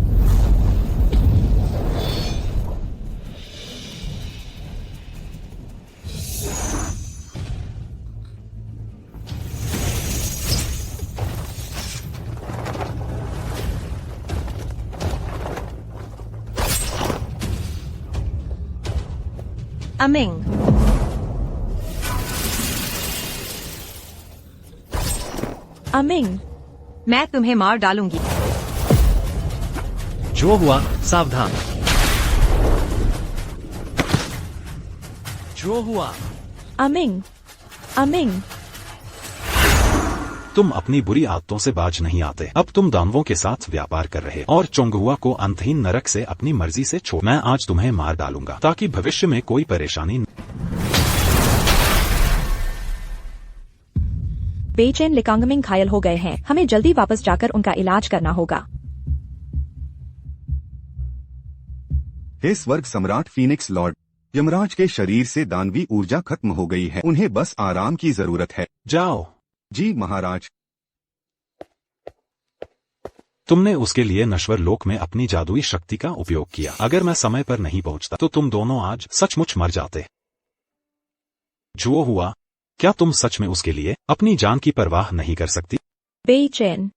अमिंग। अमिंग, मैं तुम्हें मार डालूंगी। जो हुआ सावधान। जो हुआ। अमिंग, अमिंग। तुम अपनी बुरी आदतों से बाज नहीं आते। अब तुम दानवों के साथ व्यापार कर रहे और चोंगहुआ को अंतहीन नरक से अपनी मर्जी से छोड़। मैं आज तुम्हें मार डालूंगा ताकि भविष्य में कोई परेशानी न। बेचैन लिकांगमिंग घायल हो गए हैं। हमें जल्दी वापस जाकर उनका इलाज करना होगा। हे स्वर्ग सम्राट फीनिक्स लॉर्ड, यमराज के शरीर से दानवी ऊर्जा खत्म हो गई है। उन्हें बस आराम की जरूरत है। जाओ। जी महाराज। तुमने उसके लिए नश्वर लोक में अपनी जादुई शक्ति का उपयोग किया। अगर मैं समय पर नहीं पहुंचता तो तुम दोनों आज सचमुच मर जाते। जो हुआ, क्या तुम सच में उसके लिए अपनी जान की परवाह नहीं कर सकती? बेचैन,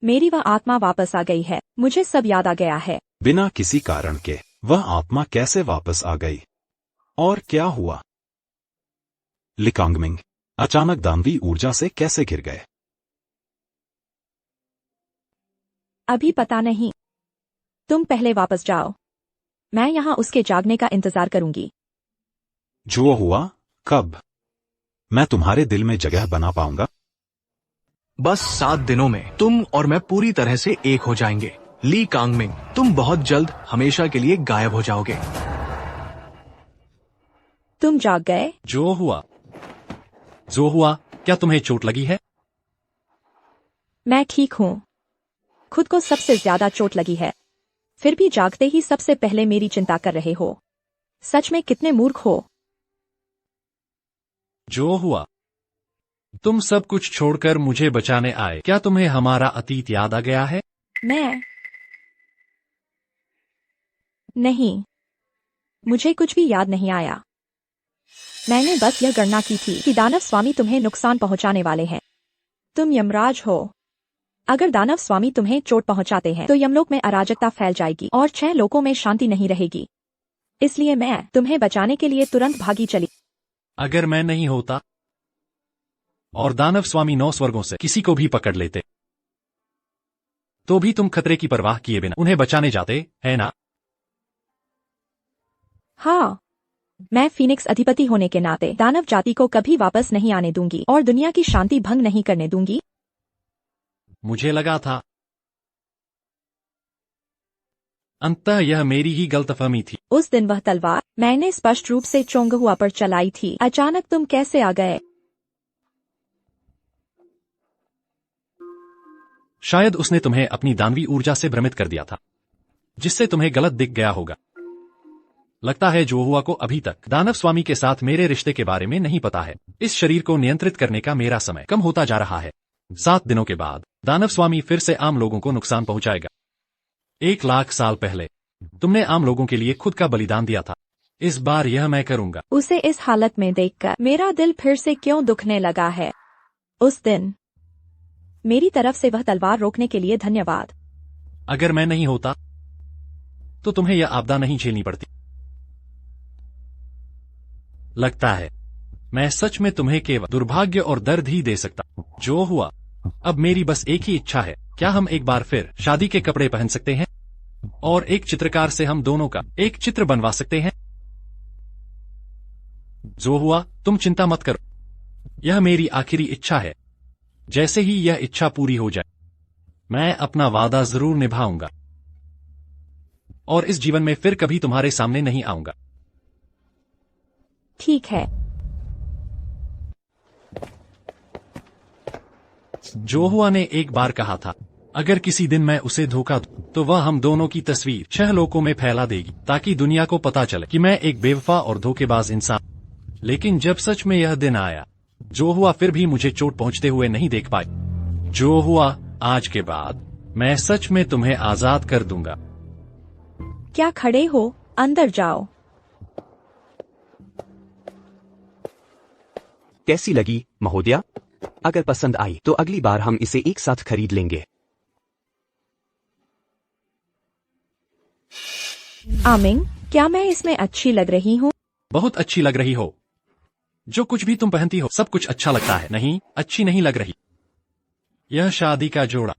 मेरी वह आत्मा वापस आ गई है। मुझे सब याद आ गया है। बिना किसी कारण के वह आत्मा कैसे वापस आ गई और क्या हुआ? लिकांगमिंग अचानक दानवी ऊर्जा से कैसे गिर गए? अभी पता नहीं। तुम पहले वापस जाओ। मैं यहाँ उसके जागने का इंतजार करूंगी। जो हुआ, कब? मैं तुम्हारे दिल में जगह बना पाऊंगा? बस 7 दिनों में तुम और मैं पूरी तरह से एक हो जाएंगे। ली कांगमिंग, तुम बहुत जल्द हमेशा के लिए गायब हो जाओगे। तुम जाग गए? जो हुआ। जो हुआ, क्या तुम्हें चोट लगी है? मैं ठीक हूँ। खुद को सबसे ज्यादा चोट लगी है। फिर भी जागते ही सबसे पहले मेरी चिंता कर रहे हो। सच में कितने मूर्ख हो। जो हुआ, तुम सब कुछ छोड़कर मुझे बचाने आए। क्या तुम्हें हमारा अतीत याद आ गया है? मैं नहीं, मुझे कुछ भी याद नहीं आया। मैंने बस यह गणना की थी कि दानव स्वामी तुम्हें नुकसान पहुंचाने वाले हैं। तुम यमराज हो। अगर दानव स्वामी तुम्हें चोट पहुंचाते हैं तो यमलोक में अराजकता फैल जाएगी और 6 लोकों में शांति नहीं रहेगी। इसलिए मैं तुम्हें बचाने के लिए तुरंत भागी चली। अगर मैं नहीं होता और दानव स्वामी 9 स्वर्गों से किसी को भी पकड़ लेते तो भी तुम खतरे की परवाह किए बिना उन्हें बचाने जाते, है ना? हाँ, मैं फीनिक्स अधिपति होने के नाते दानव जाति को कभी वापस नहीं आने दूंगी और दुनिया की शांति भंग नहीं करने दूंगी। मुझे लगा था। अंततः यह मेरी ही गलतफहमी थी। उस दिन वह तलवार मैंने स्पष्ट रूप से चोंगहुआ पर चलाई थी। अचानक तुम कैसे आ गए? शायद उसने तुम्हें अपनी दानवी ऊर्जा से भ्रमित कर दिया था, जिससे तुम्हें गलत दिख गया होगा। लगता है जो हुआ को अभी तक दानव स्वामी के साथ मेरे रिश्ते के बारे में नहीं पता है। इस शरीर को नियंत्रित करने का मेरा समय कम होता जा रहा है। 7 दिनों के बाद दानव स्वामी फिर से आम लोगों को नुकसान पहुंचाएगा। 1 लाख साल पहले तुमने आम लोगों के लिए खुद का बलिदान दिया था। इस बार यह मैं करूंगा। उसे इस हालत में देखकर मेरा दिल फिर से क्यों दुखने लगा है। उस दिन मेरी तरफ से वह तलवार रोकने के लिए धन्यवाद। अगर मैं नहीं होता तो तुम्हें यह आपदा नहीं झेलनी पड़ती। लगता है मैं सच में तुम्हें केवल दुर्भाग्य और दर्द ही दे सकता हूँ। जो हुआ, अब मेरी बस एक ही इच्छा है, क्या हम एक बार फिर शादी के कपड़े पहन सकते हैं और एक चित्रकार से हम दोनों का एक चित्र बनवा सकते हैं? जो हुआ, तुम चिंता मत करो, यह मेरी आखिरी इच्छा है। जैसे ही यह इच्छा पूरी हो जाए, मैं अपना वादा जरूर निभाऊंगा और इस जीवन में फिर कभी तुम्हारे सामने नहीं आऊंगा। ठीक है। जो हुआ ने एक बार कहा था, अगर किसी दिन मैं उसे धोखा दूं, तो वह हम दोनों की तस्वीर 6 लोकों में फैला देगी, ताकि दुनिया को पता चले कि मैं एक बेवफा और धोखेबाज इंसान। लेकिन जब सच में यह दिन आया, जो हुआ फिर भी मुझे चोट पहुंचते हुए नहीं देख पाई। जो हुआ, आज के बाद मैं सच में तुम्हें आजाद कर दूंगा। क्या खड़े हो? अंदर जाओ। कैसी लगी महोदया? अगर पसंद आई तो अगली बार हम इसे एक साथ खरीद लेंगे। आमिंग, क्या मैं इसमें अच्छी लग रही हूँ? बहुत अच्छी लग रही हो। जो कुछ भी तुम पहनती हो सब कुछ अच्छा लगता है। नहीं, अच्छी नहीं लग रही। यह शादी का जोड़ा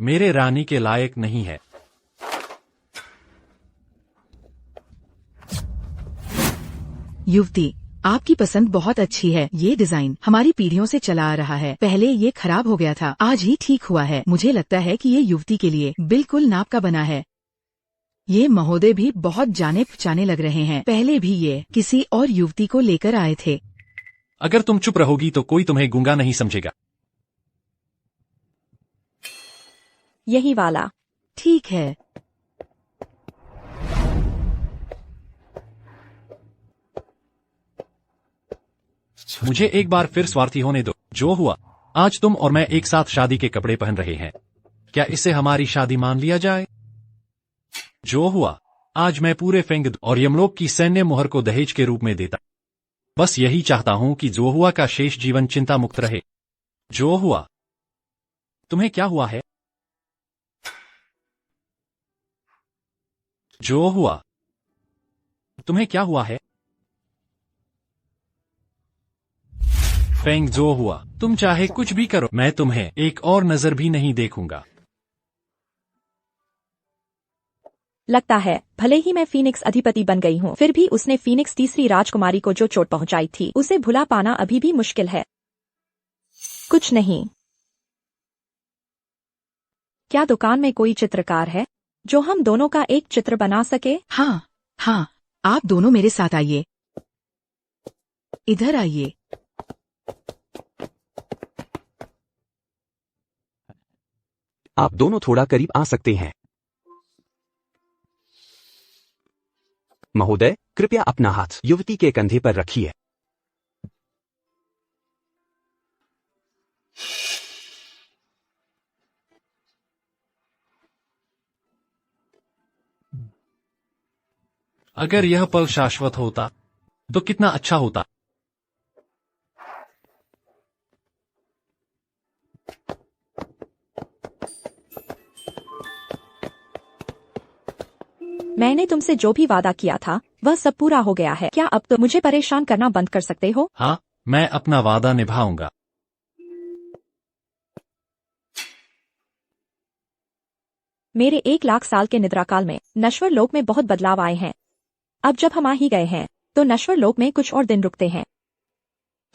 मेरे रानी के लायक नहीं है। युवती, आपकी पसंद बहुत अच्छी है। ये डिजाइन हमारी पीढ़ियों से चला आ रहा है। पहले ये खराब हो गया था, आज ही ठीक हुआ है। मुझे लगता है कि ये युवती के लिए बिल्कुल नाप का बना है। ये महोदय भी बहुत जाने पहचाने लग रहे हैं। पहले भी ये किसी और युवती को लेकर आए थे। अगर तुम चुप रहोगी तो कोई तुम्हें गूंगा नहीं समझेगा। यही वाला। ठीक है। मुझे एक बार फिर स्वार्थी होने दो। जो हुआ, आज तुम और मैं एक साथ शादी के कपड़े पहन रहे हैं। क्या इसे हमारी शादी मान लिया जाए? जो हुआ, आज मैं पूरे फेंग और यमलोक की सैन्य मोहर को दहेज के रूप में देता। बस यही चाहता हूं कि जो हुआ का शेष जीवन चिंता मुक्त रहे। जो हुआ, तुम्हें क्या हुआ है? जो हुआ, तुम्हें क्या हुआ है? फेंग, जो हुआ, तुम चाहे कुछ भी करो, मैं तुम्हें एक और नजर भी नहीं देखूंगा। लगता है भले ही मैं फीनिक्स अधिपति बन गई हूँ, फिर भी उसने फीनिक्स तीसरी राजकुमारी को जो चोट पहुंचाई थी, उसे भुला पाना अभी भी मुश्किल है। कुछ नहीं। क्या दुकान में कोई चित्रकार है जो हम दोनों का एक चित्र बना सके? हाँ हाँ, आप दोनों मेरे साथ आइए। इधर आइए। आप दोनों थोड़ा करीब आ सकते हैं। महोदय, कृपया अपना हाथ युवती के कंधे पर रखिए। अगर यह पल शाश्वत होता तो कितना अच्छा होता। मैंने तुमसे जो भी वादा किया था वह सब पूरा हो गया है। क्या अब तो मुझे परेशान करना बंद कर सकते हो? हाँ, मैं अपना वादा निभाऊंगा। मेरे 1,00,000 साल के निद्राकाल में नश्वर लोक में बहुत बदलाव आए हैं। अब जब हम आ ही गए हैं तो नश्वर लोक में कुछ और दिन रुकते हैं।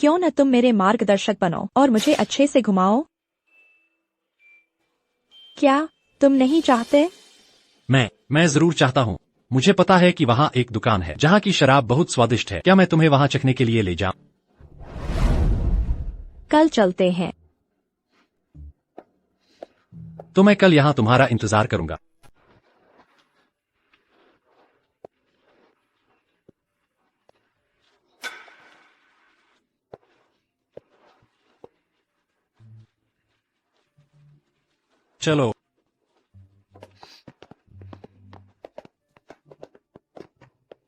क्यों न तुम मेरे मार्गदर्शक बनो और मुझे अच्छे से घुमाओ? क्या तुम नहीं चाहते? मैं जरूर चाहता हूँ। मुझे पता है कि वहाँ एक दुकान है जहाँ की शराब बहुत स्वादिष्ट है। क्या मैं तुम्हें वहाँ चखने के लिए ले जाऊं? कल चलते हैं। तो मैं कल यहाँ तुम्हारा इंतजार करूंगा। चलो।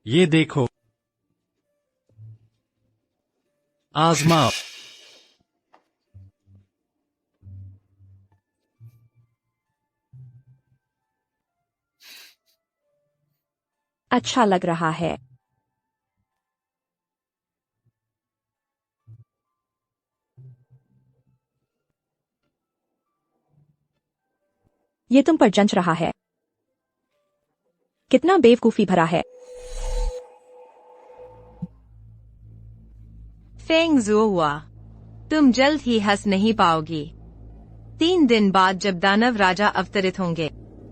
ये देखो, आजमाओ। अच्छा लग रहा है। ये तुम पर जंच रहा है। कितना बेवकूफी भरा है। फेंग जुआ, तुम जल्द ही हंस नहीं पाओगी। 3 दिन बाद जब दानव राजा अवतरित होंगे,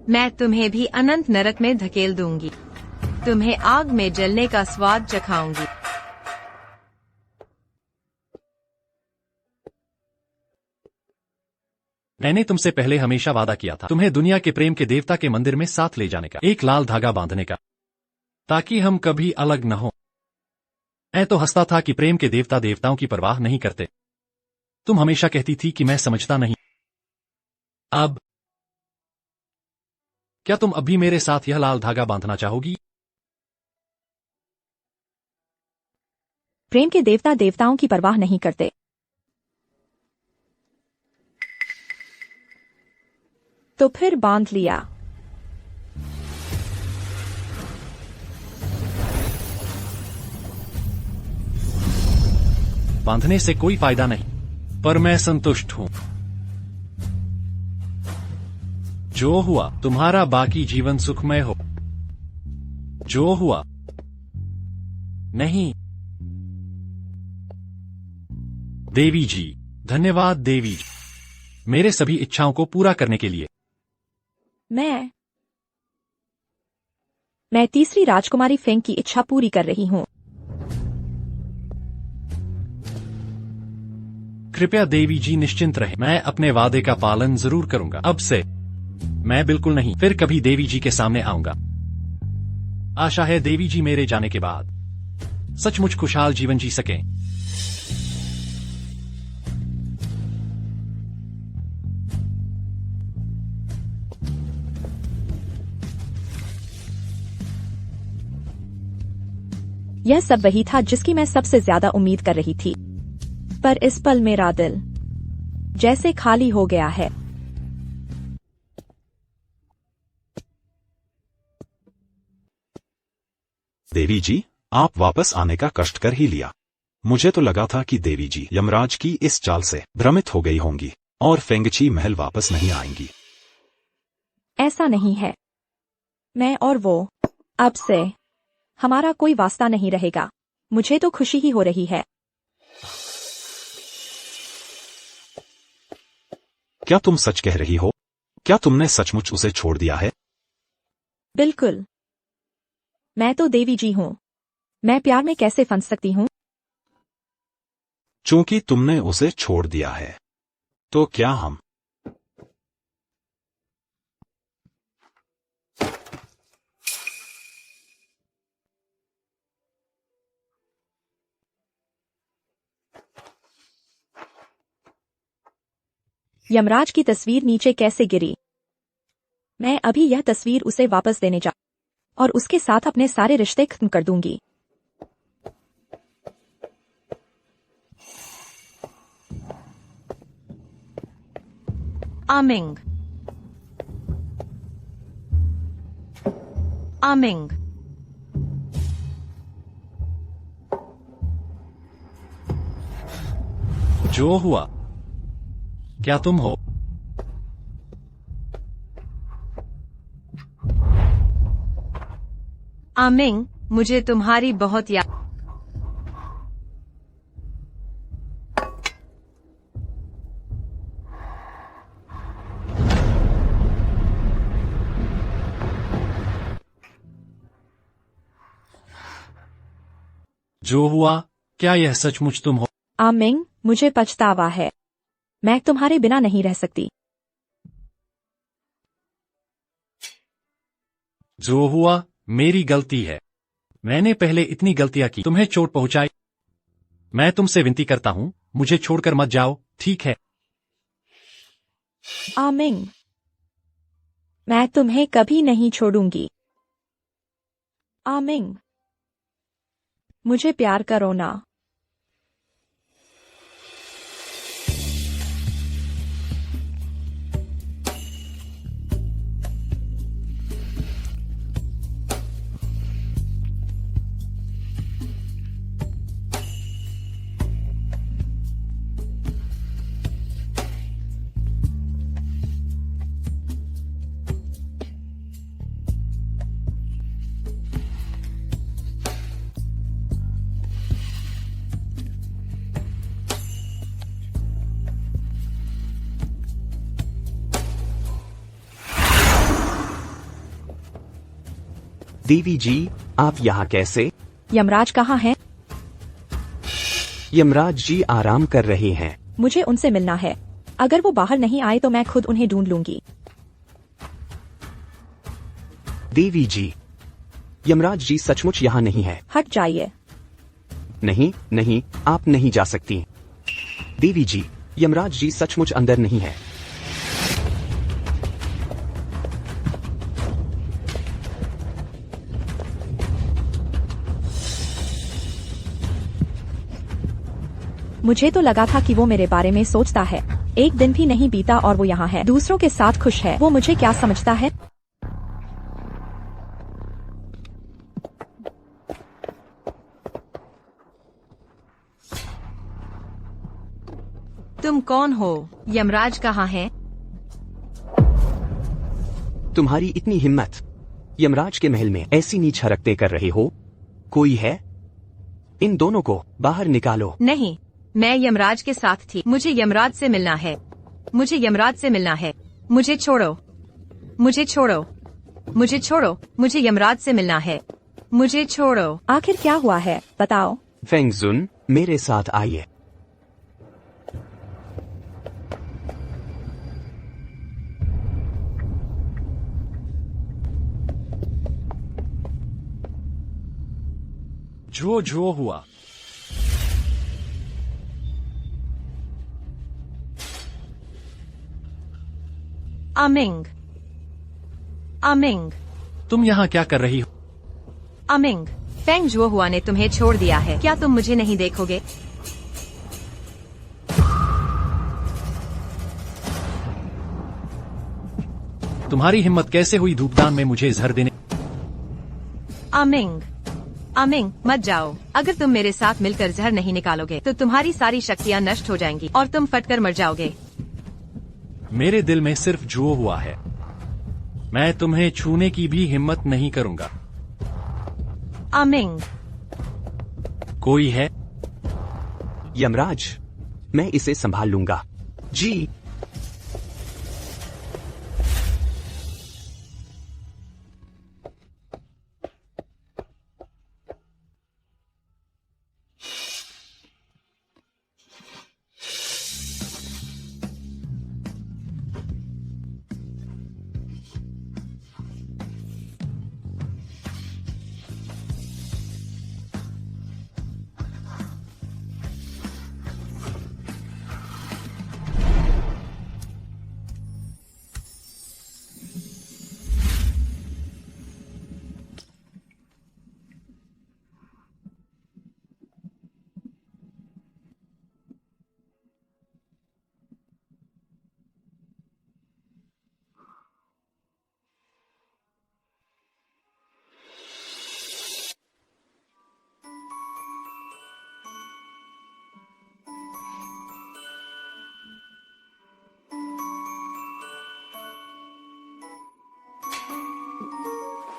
मैं तुम्हें भी अनंत नरक में धकेल दूंगी। तुम्हें आग में जलने का स्वाद चखाऊंगी। मैंने तुमसे पहले हमेशा वादा किया था तुम्हें दुनिया के प्रेम के देवता के मंदिर में साथ ले जाने का, एक लाल धागा बांधने का, ताकि हम कभी अलग न हो। मैं तो हंसता था कि प्रेम के देवता देवताओं की परवाह नहीं करते। तुम हमेशा कहती थी कि मैं समझता नहीं। अब क्या तुम अभी मेरे साथ यह लाल धागा बांधना चाहोगी? प्रेम के देवता देवताओं की परवाह नहीं करते। तो फिर बांध लिया। बांधने से कोई फायदा नहीं, पर मैं संतुष्ट हूं। जो हुआ तुम्हारा बाकी जीवन सुखमय हो। जो हुआ नहीं। देवी जी, धन्यवाद देवी जी, मेरे सभी इच्छाओं को पूरा करने के लिए। मैं तीसरी राजकुमारी फेंग की इच्छा पूरी कर रही हूँ। कृपया देवी जी निश्चिंत रहे, मैं अपने वादे का पालन जरूर करूंगा। अब से मैं बिल्कुल नहीं फिर कभी देवी जी के सामने आऊंगा। आशा है देवी जी मेरे जाने के बाद सचमुच खुशहाल जीवन जी सकें। यह सब वही था जिसकी मैं सबसे ज्यादा उम्मीद कर रही थी, पर इस पल मेरा दिल जैसे खाली हो गया है। देवी जी, आप वापस आने का कष्ट कर ही लिया। मुझे तो लगा था कि देवी जी यमराज की इस चाल से भ्रमित हो गई होंगी और फेंगची महल वापस नहीं आएंगी। ऐसा नहीं है। मैं और वो, अब से हमारा कोई वास्ता नहीं रहेगा। मुझे तो खुशी ही हो रही है। क्या तुम सच कह रही हो? क्या तुमने सचमुच उसे छोड़ दिया है? बिल्कुल। मैं तो देवी जी हूँ। मैं प्यार में कैसे फंस सकती हूँ? चूंकि तुमने उसे छोड़ दिया है, तो क्या हम यमराज की तस्वीर नीचे कैसे गिरी? मैं अभी यह तस्वीर उसे वापस देने जा और उसके साथ अपने सारे रिश्ते खत्म कर दूंगी। आमिंग, आमिंग, जो हुआ, क्या तुम हो? आमिंग, मुझे तुम्हारी बहुत याद। जो हुआ, क्या यह सचमुच तुम हो? आमिंग, मुझे पछतावा है। मैं तुम्हारे बिना नहीं रह सकती। जो हुआ, मेरी गलती है। मैंने पहले इतनी गलतियां की, तुम्हें चोट पहुंचाई। मैं तुमसे विनती करता हूं, मुझे छोड़कर मत जाओ, ठीक है? आमिंग, मैं तुम्हें कभी नहीं छोड़ूंगी। आमिंग, मुझे प्यार करो ना। देवी जी, आप यहाँ कैसे? यमराज कहाँ हैं? यमराज जी आराम कर रहे हैं। मुझे उनसे मिलना है। अगर वो बाहर नहीं आए तो मैं खुद उन्हें ढूंढ लूंगी। देवी जी, यमराज जी सचमुच यहाँ नहीं है। हट जाइए। नहीं नहीं, आप नहीं जा सकती। देवी जी, यमराज जी सचमुच अंदर नहीं है। मुझे तो लगा था कि वो मेरे बारे में सोचता है। एक दिन भी नहीं बीता और वो यहाँ है, दूसरों के साथ खुश है। वो मुझे क्या समझता है? तुम कौन हो? यमराज कहाँ है? तुम्हारी इतनी हिम्मत, यमराज के महल में ऐसी नीच हरकतें कर रहे हो? कोई है? इन दोनों को बाहर निकालो। नहीं, मैं यमराज के साथ थी। मुझे यमराज से मिलना है। मुझे यमराज से मिलना है। मुझे छोड़ो, मुझे छोड़ो, मुझे छोड़ो। मुझे यमराज से मिलना है। मुझे छोड़ो। आखिर क्या हुआ है, बताओ। फेंगजुन, मेरे साथ आइए। जो हुआ। अमिंग, अमिंग, तुम यहाँ क्या कर रही हो? अमिंग, फेंग जुओ हुआ ने तुम्हें छोड़ दिया है। क्या तुम मुझे नहीं देखोगे? तुम्हारी हिम्मत कैसे हुई धूपदान में मुझे जहर देने? अमिंग, अमिंग, मत जाओ। अगर तुम मेरे साथ मिलकर जहर नहीं निकालोगे तो तुम्हारी सारी शक्तियाँ नष्ट हो जाएंगी और तुम फटकर मर जाओगे। मेरे दिल में सिर्फ जो हुआ है। मैं तुम्हें छूने की भी हिम्मत नहीं करूंगा। अमिंग, कोई है? यमराज, मैं इसे संभाल लूंगा। जी।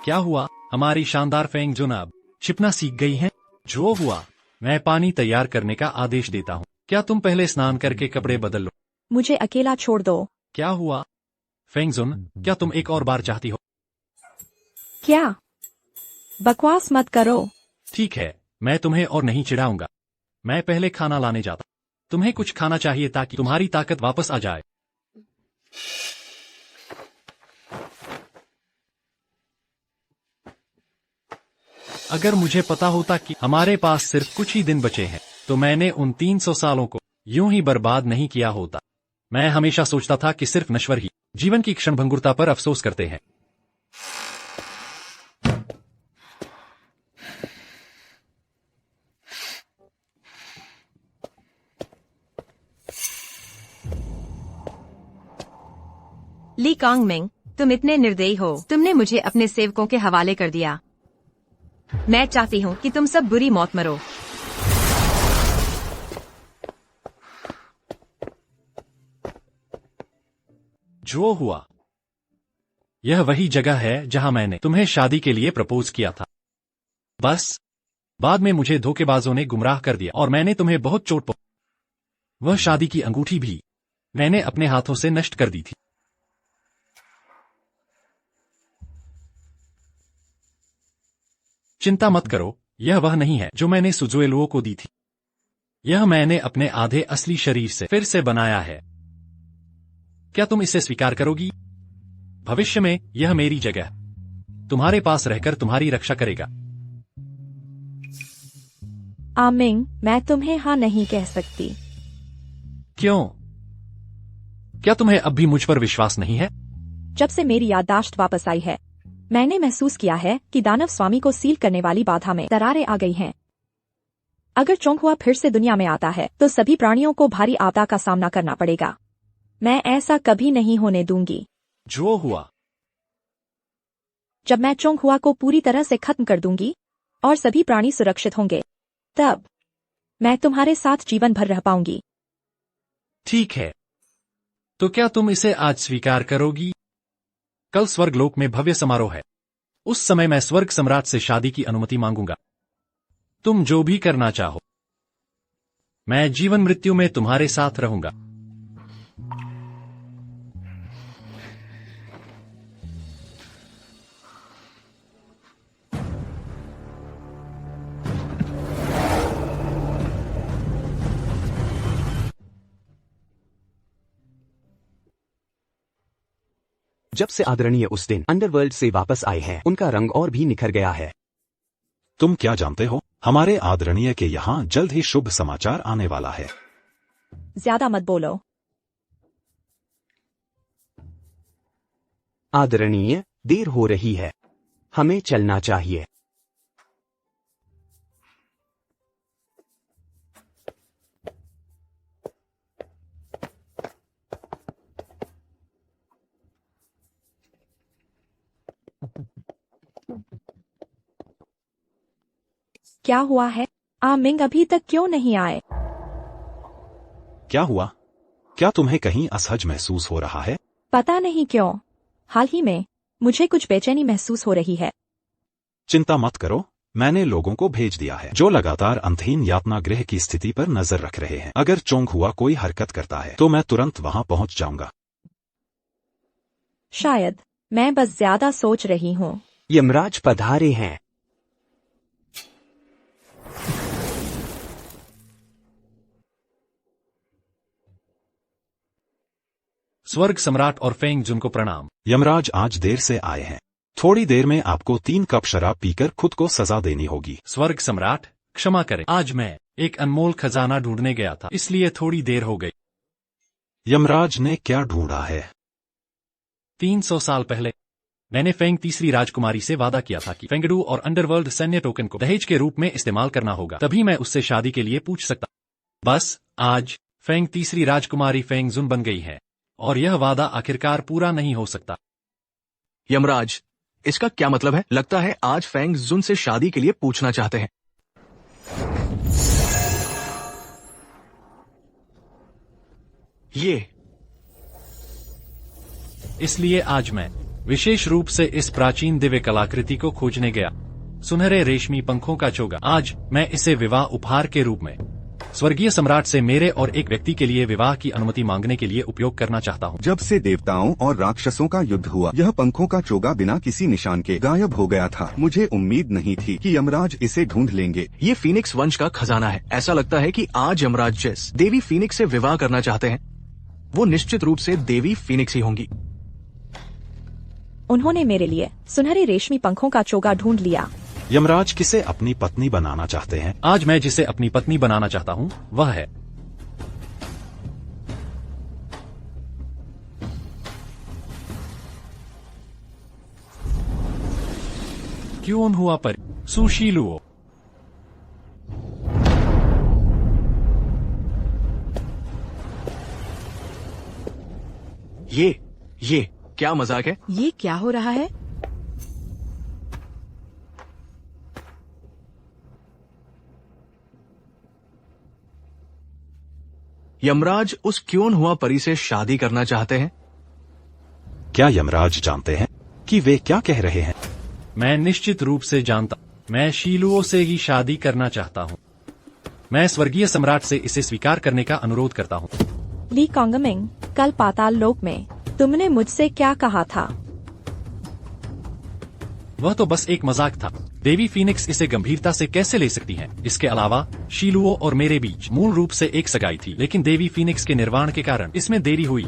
क्या हुआ? हमारी शानदार फेंगजुन अब छिपना सीख गई हैं? जो हुआ, मैं पानी तैयार करने का आदेश देता हूँ। क्या तुम पहले स्नान करके कपड़े बदल लो? मुझे अकेला छोड़ दो। क्या हुआ? फेंगजुन, क्या तुम एक और बार चाहती हो? क्या? बकवास मत करो। ठीक है, मैं तुम्हें और नहीं चिढ़ाऊंगा। मैं पहले खाना लाने जाता। तुम्हें कुछ खाना चाहिए ताकि तुम्हारी ताकत वापस आ जाए। अगर मुझे पता होता कि हमारे पास सिर्फ कुछ ही दिन बचे हैं, तो मैंने उन 300 सालों को यूं ही बर्बाद नहीं किया होता। मैं हमेशा सोचता था कि सिर्फ नश्वर ही जीवन की क्षणभंगुरता पर अफसोस करते हैं। ली कांगमिंग, तुम इतने निर्दयी हो। तुमने मुझे अपने सेवकों के हवाले कर दिया। मैं चाहती हूँ कि तुम सब बुरी मौत मरो। जो हुआ, यह वही जगह है जहां मैंने तुम्हें शादी के लिए प्रपोज किया था। बस बाद में मुझे धोखेबाजों ने गुमराह कर दिया और मैंने तुम्हें बहुत चोट पहुंचाई। वह शादी की अंगूठी भी मैंने अपने हाथों से नष्ट कर दी थी। चिंता मत करो, यह वह नहीं है जो मैंने सुजुएलुओ को दी थी। यह मैंने अपने आधे असली शरीर से फिर से बनाया है। क्या तुम इसे स्वीकार करोगी? भविष्य में यह मेरी जगह तुम्हारे पास रहकर तुम्हारी रक्षा करेगा। आमिंग, मैं तुम्हें हाँ नहीं कह सकती। क्यों? क्या तुम्हें अब भी मुझ पर विश्वास नहीं है? जब से मेरी याददाश्त वापस आई है, मैंने महसूस किया है कि दानव स्वामी को सील करने वाली बाधा में दरारें आ गई हैं। अगर चोंगहुआ फिर से दुनिया में आता है तो सभी प्राणियों को भारी आपदा का सामना करना पड़ेगा। मैं ऐसा कभी नहीं होने दूंगी। जो हुआ, जब मैं चोंगहुआ को पूरी तरह से खत्म कर दूंगी और सभी प्राणी सुरक्षित होंगे, तब मैं तुम्हारे साथ जीवन भर रह पाऊंगी। ठीक है, तो क्या तुम इसे आज स्वीकार करोगी? कल स्वर्गलोक में भव्य समारोह है। उस समय मैं स्वर्ग सम्राट से शादी की अनुमति मांगूंगा। तुम जो भी करना चाहो, मैं जीवन मृत्यु में तुम्हारे साथ रहूंगा। जब से आदरणीय उस दिन अंडरवर्ल्ड से वापस आए हैं, उनका रंग और भी निखर गया है। तुम क्या जानते हो, हमारे आदरणीय के यहाँ जल्द ही शुभ समाचार आने वाला है। ज्यादा मत बोलो। आदरणीय, देर हो रही है, हमें चलना चाहिए। क्या हुआ है? आमिंग अभी तक क्यों नहीं आए? क्या हुआ? क्या तुम्हें कहीं असहज महसूस हो रहा है? पता नहीं क्यों, हाल ही में मुझे कुछ बेचैनी महसूस हो रही है। चिंता मत करो, मैंने लोगों को भेज दिया है जो लगातार अंतहीन यातना गृह की स्थिति पर नजर रख रहे हैं। अगर चोंगहुआ कोई हरकत करता है तो मैं तुरंत वहां पहुंच जाऊंगा। शायद मैं बस ज्यादा सोच रही हूँ। यमराज पधारे हैं। स्वर्ग सम्राट और फेंग जुन को प्रणाम। यमराज आज देर से आए हैं। थोड़ी देर में आपको 3 कप शराब पीकर खुद को सजा देनी होगी। स्वर्ग सम्राट, क्षमा करें, आज मैं एक अनमोल खजाना ढूंढने गया था, इसलिए थोड़ी देर हो गई। यमराज ने क्या ढूंढा है? 300 साल पहले मैंने फेंग तीसरी राजकुमारी से वादा किया था कि फेंगडू और अंडरवर्ल्ड सैन्य टोकन को दहेज के रूप में इस्तेमाल करना होगा, तभी मैं उससे शादी के लिए पूछ सकता। बस आज फेंग तीसरी राजकुमारी फेंग जुन बन गई है और यह वादा आखिरकार पूरा नहीं हो सकता। यमराज, इसका क्या मतलब है? लगता है आज फेंग जुन से शादी के लिए पूछना चाहते हैं। ये इसलिए आज मैं विशेष रूप से इस प्राचीन दिव्य कलाकृति को खोजने गया। सुनहरे रेशमी पंखों का चोगा। आज मैं इसे विवाह उपहार के रूप में स्वर्गीय सम्राट से मेरे और एक व्यक्ति के लिए विवाह की अनुमति मांगने के लिए उपयोग करना चाहता हूँ। जब से देवताओं और राक्षसों का युद्ध हुआ, यह पंखों का चोगा बिना किसी निशान के गायब हो गया था। मुझे उम्मीद नहीं थी कि यमराज इसे ढूंढ लेंगे। ये फीनिक्स वंश का खजाना है। ऐसा लगता है कि आज यमराज जिस देवी फीनिक्स से विवाह करना चाहते हैं, वो निश्चित रूप से देवी फीनिक्स ही होंगी। उन्होंने मेरे लिए सुनहरे रेशमी पंखों का चोगा ढूंढ लिया। यमराज किसे अपनी पत्नी बनाना चाहते हैं? आज मैं जिसे अपनी पत्नी बनाना चाहता हूँ वह है क्यों हुआ पर सुशीलुओ। ये क्या मजाक है? ये क्या हो रहा है? यमराज उस क्यों हुआ परी से शादी करना चाहते हैं। क्या यमराज जानते हैं कि वे क्या कह रहे हैं? मैं निश्चित रूप से जानता। मैं शीलुओं से ही शादी करना चाहता हूँ। मैं स्वर्गीय सम्राट से इसे स्वीकार करने का अनुरोध करता हूँ। ली कांगमिंग, कल पाताल लोक में तुमने मुझसे क्या कहा था? वह तो बस एक मजाक था। देवी फीनिक्स इसे गंभीरता से कैसे ले सकती हैं? इसके अलावा शीलुओ और मेरे बीच मूल रूप से एक सगाई थी, लेकिन देवी फीनिक्स के निर्वाण के कारण इसमें देरी हुई।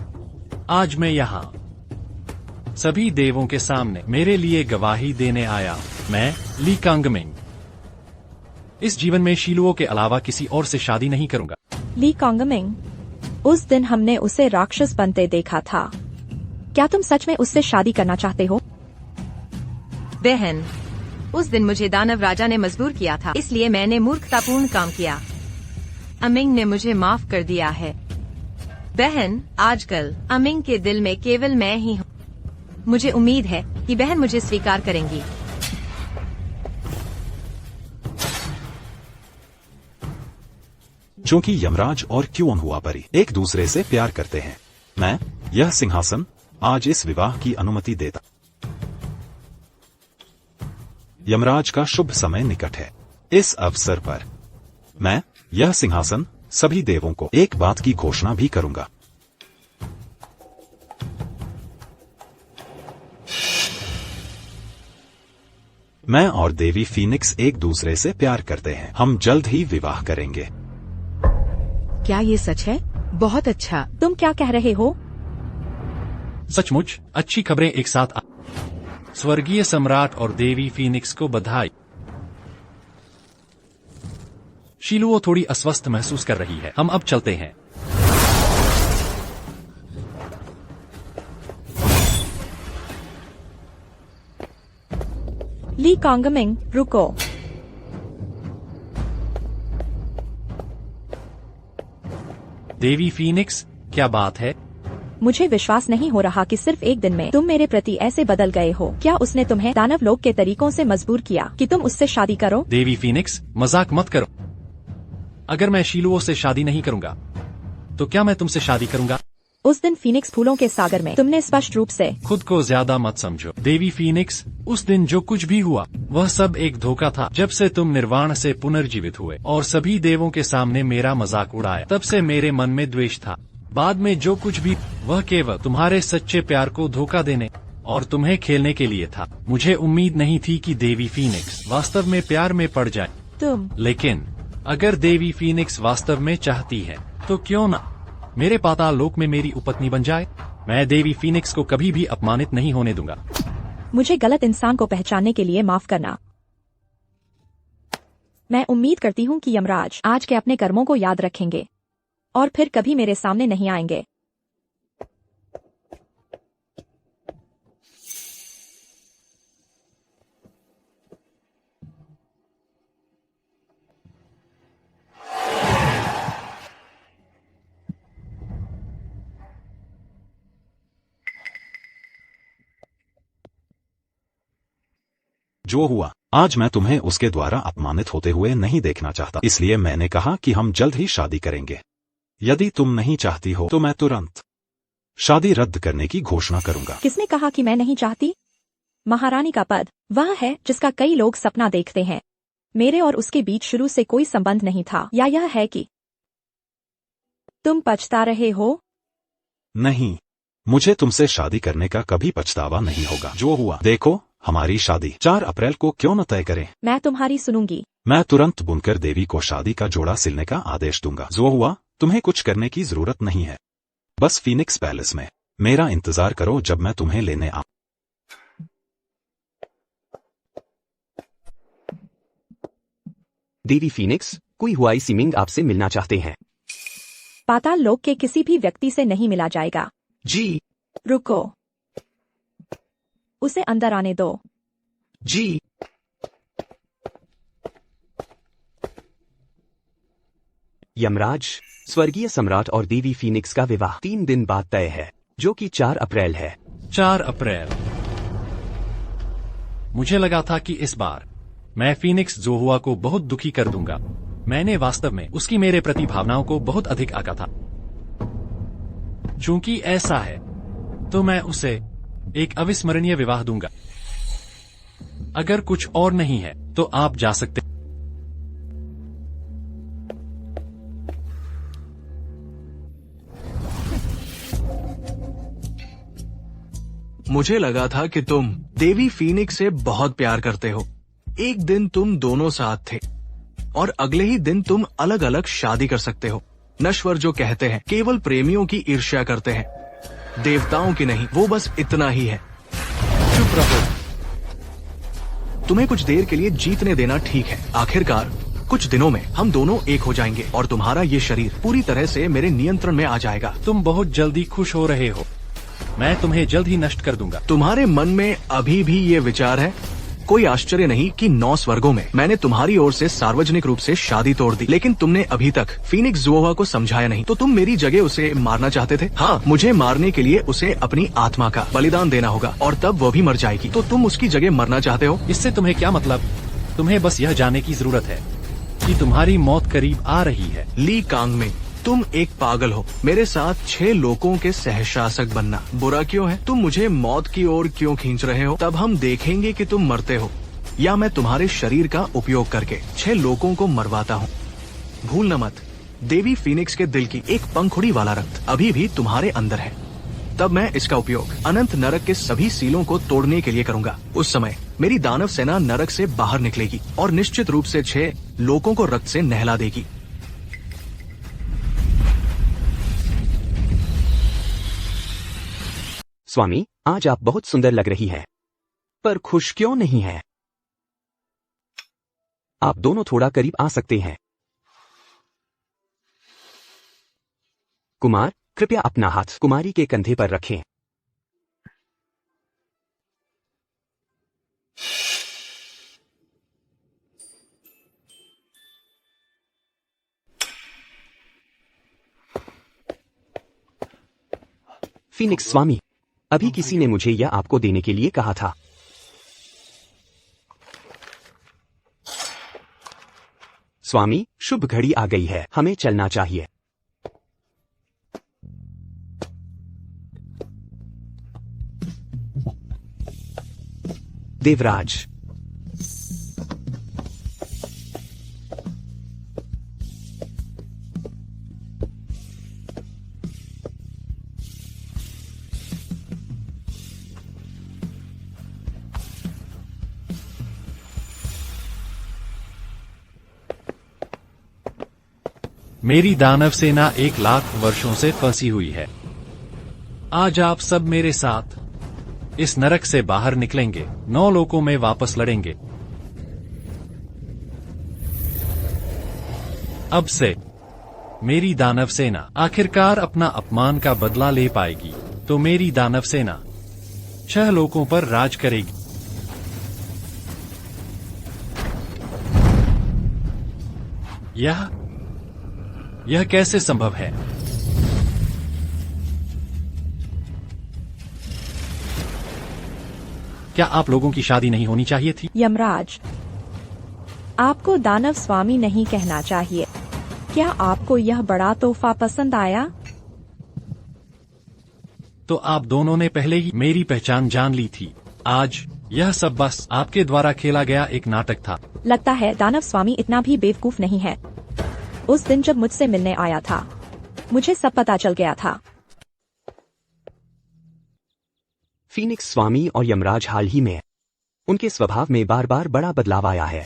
आज मैं यहाँ सभी देवों के सामने मेरे लिए गवाही देने आया। मैं ली कांगमिंग इस जीवन में शीलुओ के अलावा किसी और से शादी नहीं करूंगा। ली कांगमिंग, उस दिन हमने उसे राक्षस बनते देखा था। क्या तुम सच में उससे शादी करना चाहते हो? बहन, उस दिन मुझे दानव राजा ने मजबूर किया था, इसलिए मैंने मूर्खतापूर्ण काम किया। अमिंग ने मुझे माफ कर दिया है। बहन, आजकल अमिंग के दिल में केवल मैं ही हूँ। मुझे उम्मीद है कि बहन मुझे स्वीकार करेंगी। चूंकि यमराज और क्यों हुआ परी एक दूसरे से प्यार करते हैं, मैं यह सिंहासन आज इस विवाह की अनुमति देता। यमराज का शुभ समय निकट है। इस अवसर पर मैं यह सिंहासन सभी देवों को एक बात की घोषणा भी करूंगा। मैं और देवी फीनिक्स एक दूसरे से प्यार करते हैं। हम जल्द ही विवाह करेंगे। क्या ये सच है? बहुत अच्छा। तुम क्या कह रहे हो? सचमुच अच्छी खबरें एक साथ स्वर्गीय सम्राट और देवी फीनिक्स को बधाई। शीलुओ थोड़ी अस्वस्थ महसूस कर रही है। हम अब चलते हैं। ली कांगमिंग, रुको। देवी फीनिक्स, क्या बात है? मुझे विश्वास नहीं हो रहा कि सिर्फ एक दिन में तुम मेरे प्रति ऐसे बदल गए हो। क्या उसने तुम्हें दानव लोक के तरीकों से मजबूर किया कि तुम उससे शादी करो? देवी फीनिक्स, मजाक मत करो। अगर मैं शीलुओ से शादी नहीं करूंगा तो क्या मैं तुमसे शादी करूंगा? उस दिन फीनिक्स फूलों के सागर में तुमने स्पष्ट रूप से खुद को ज्यादा मत समझो। देवी फीनिक्स, उस दिन जो कुछ भी हुआ वह सब एक धोखा था। जब से तुम निर्वाण से पुनर्जीवित हुए और सभी देवों के सामने मेरा मजाक उड़ाया, तब से मेरे मन में द्वेष था। बाद में जो कुछ भी, वह केवल तुम्हारे सच्चे प्यार को धोखा देने और तुम्हें खेलने के लिए था। मुझे उम्मीद नहीं थी कि देवी फीनिक्स वास्तव में प्यार में पड़ जाए। लेकिन अगर देवी फीनिक्स वास्तव में चाहती है तो क्यों ना मेरे पाताल लोक में मेरी उपपत्नी बन जाए। मैं देवी फीनिक्स को कभी भी अपमानित नहीं होने दूंगा। मुझे गलत इंसान को पहचानने के लिए माफ करना। मैं उम्मीद करती हूँ कि यमराज आज के अपने कर्मों को याद रखेंगे और फिर कभी मेरे सामने नहीं आएंगे। जो हुआ, आज मैं तुम्हें उसके द्वारा अपमानित होते हुए नहीं देखना चाहता, इसलिए मैंने कहा कि हम जल्द ही शादी करेंगे। यदि तुम नहीं चाहती हो तो मैं तुरंत शादी रद्द करने की घोषणा करूंगा। किसने कहा कि मैं नहीं चाहती? महारानी का पद वह है जिसका कई लोग सपना देखते हैं। मेरे और उसके बीच शुरू से कोई संबंध नहीं था। या यह है कि तुम पछता रहे हो? नहीं, मुझे तुमसे शादी करने का कभी पछतावा नहीं होगा। जो हुआ, देखो, हमारी शादी 4 अप्रैल को क्यों न तय करें? मैं तुम्हारी सुनूंगी। मैं तुरंत बुनकर देवी को शादी का जोड़ा सिलने का आदेश दूंगा। जो हुआ, तुम्हें कुछ करने की जरूरत नहीं है। बस फीनिक्स पैलेस में मेरा इंतजार करो जब मैं तुम्हें लेने आऊं। देवी फीनिक्स, कोई हुआई सीमिंग आपसे मिलना चाहते हैं। पाताल लोक के किसी भी व्यक्ति से नहीं मिला जाएगा। जी। रुको, उसे अंदर आने दो। जी। यमराज, स्वर्गीय सम्राट और देवी फीनिक्स का विवाह 3 दिन बाद तय है, जो कि 4 अप्रैल है। 4 अप्रैल। मुझे लगा था कि इस बार मैं फीनिक्स जोहुआ को बहुत दुखी कर दूंगा। मैंने वास्तव में उसकी मेरे प्रति भावनाओं को बहुत अधिक आंका था। चूंकि ऐसा है तो मैं उसे एक अविस्मरणीय विवाह दूंगा। अगर कुछ और नहीं है तो आप जा सकते। मुझे लगा था कि तुम देवी फीनिक्स से बहुत प्यार करते हो, एक दिन तुम दोनों साथ थे और अगले ही दिन तुम अलग अलग शादी कर सकते हो। नश्वर जो कहते हैं केवल प्रेमियों की ईर्ष्या करते हैं, देवताओं की नहीं। वो बस इतना ही है। चुप रहो। तुम्हें कुछ देर के लिए जीतने देना ठीक है। आखिरकार कुछ दिनों में हम दोनों एक हो जाएंगे और तुम्हारा ये शरीर पूरी तरह से मेरे नियंत्रण में आ जाएगा। तुम बहुत जल्दी खुश हो रहे हो। मैं तुम्हें जल्द ही नष्ट कर दूंगा। तुम्हारे मन में अभी भी ये विचार है? कोई आश्चर्य नहीं कि 9 स्वर्गों में मैंने तुम्हारी ओर से सार्वजनिक रूप से शादी तोड़ दी, लेकिन तुमने अभी तक फीनिक्स जुओवा को समझाया नहीं। तो तुम मेरी जगह उसे मारना चाहते थे। हाँ, मुझे मारने के लिए उसे अपनी आत्मा का बलिदान देना होगा और तब वो भी मर जाएगी। तो तुम उसकी जगह मरना चाहते हो? इससे तुम्हें क्या मतलब? तुम्हें बस यह जानने की जरूरत है कि तुम्हारी मौत करीब आ रही है। ली कांगमिंग, तुम एक पागल हो। मेरे साथ 6 लोगों के सहशासक बनना बुरा क्यों है? तुम मुझे मौत की ओर क्यों खींच रहे हो? तब हम देखेंगे कि तुम मरते हो या मैं तुम्हारे शरीर का उपयोग करके 6 लोगों को मरवाता हूँ। भूलना मत, देवी फीनिक्स के दिल की एक पंखुड़ी वाला रक्त अभी भी तुम्हारे अंदर है। तब मैं इसका उपयोग अनंत नरक के सभी सीलों को तोड़ने के लिए करूंगा। उस समय मेरी दानव सेना नरक से बाहर निकलेगी और निश्चित रूप से 6 लोगों को रक्त से नहला देगी। स्वामी, आज आप बहुत सुंदर लग रही है, पर खुश क्यों नहीं है? आप दोनों थोड़ा करीब आ सकते हैं। कुमार, कृपया अपना हाथ कुमारी के कंधे पर रखें। फीनिक्स स्वामी, अभी किसी ने मुझे यह आपको देने के लिए कहा था। स्वामी, शुभ घड़ी आ गई है, हमें चलना चाहिए। देवराज, मेरी दानव सेना 1 लाख वर्षों से फंसी हुई है। आज आप सब मेरे साथ इस नरक से बाहर निकलेंगे, 9 लोकों में वापस लड़ेंगे। अब से मेरी दानव सेना आखिरकार अपना अपमान का बदला ले पाएगी। तो मेरी दानव सेना 6 लोकों पर राज करेगी। यह कैसे संभव है? क्या आप लोगों की शादी नहीं होनी चाहिए थी? यमराज, आपको दानव स्वामी नहीं कहना चाहिए। क्या आपको यह बड़ा तोहफा पसंद आया? तो आप दोनों ने पहले ही मेरी पहचान जान ली थी। आज यह सब बस आपके द्वारा खेला गया एक नाटक था। लगता है दानव स्वामी इतना भी बेवकूफ नहीं है। उस दिन जब मुझसे मिलने आया था, मुझे सब पता चल गया था। फीनिक्स स्वामी और यमराज हाल ही में उनके स्वभाव में बार बार बड़ा बदलाव आया है।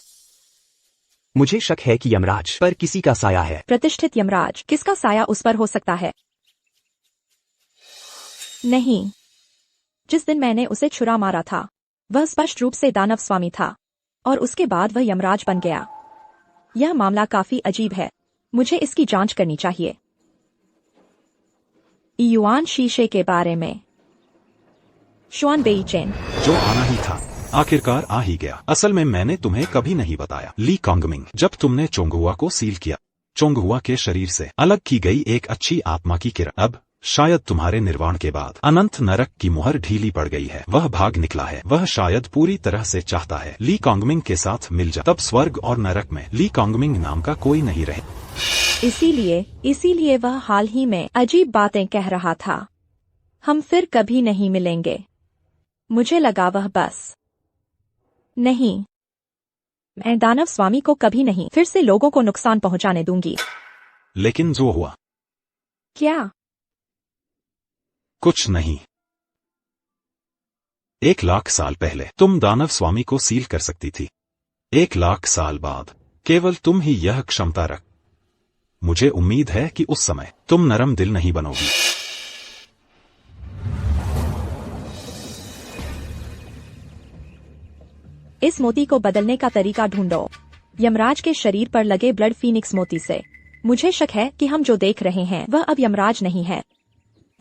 मुझे शक है कि यमराज पर किसी का साया है। प्रतिष्ठित यमराज, किसका साया उस पर हो सकता है? नहीं, जिस दिन मैंने उसे छुरा मारा था वह स्पष्ट रूप से दानव स्वामी था और उसके बाद वह यमराज बन गया। यह मामला काफी अजीब है। मुझे इसकी जांच करनी चाहिए। युआन शीशे के बारे में शुआन बेईचेन, जो आना ही था आखिरकार आ ही गया। असल में मैंने तुम्हें कभी नहीं बताया। ली कांगमिंग, जब तुमने चोंगहुआ को सील किया, चोंगहुआ के शरीर से अलग की गई एक अच्छी आत्मा की किरण अब शायद तुम्हारे निर्वाण के बाद अनंत नरक की मुहर ढीली पड़ गई है। वह भाग निकला है। वह शायद पूरी तरह से चाहता है ली कांगमिंग के साथ मिल जा। तब स्वर्ग और नरक में ली कांगमिंग नाम का कोई नहीं रहे। इसीलिए वह हाल ही में अजीब बातें कह रहा था। हम फिर कभी नहीं मिलेंगे। मुझे लगा वह बस नहीं। मैं दानव स्वामी को कभी नहीं फिर से लोगों को नुकसान पहुंचाने दूंगी। लेकिन जो हुआ, क्या? कुछ नहीं। 1 लाख साल पहले तुम दानव स्वामी को सील कर सकती थी, 1,00,000 साल बाद केवल तुम ही यह क्षमता रख। मुझे उम्मीद है कि उस समय तुम नरम दिल नहीं बनोगी। इस मोती को बदलने का तरीका ढूंढो। यमराज के शरीर पर लगे ब्लड फीनिक्स मोती से। मुझे शक है कि हम जो देख रहे हैं वह अब यमराज नहीं है,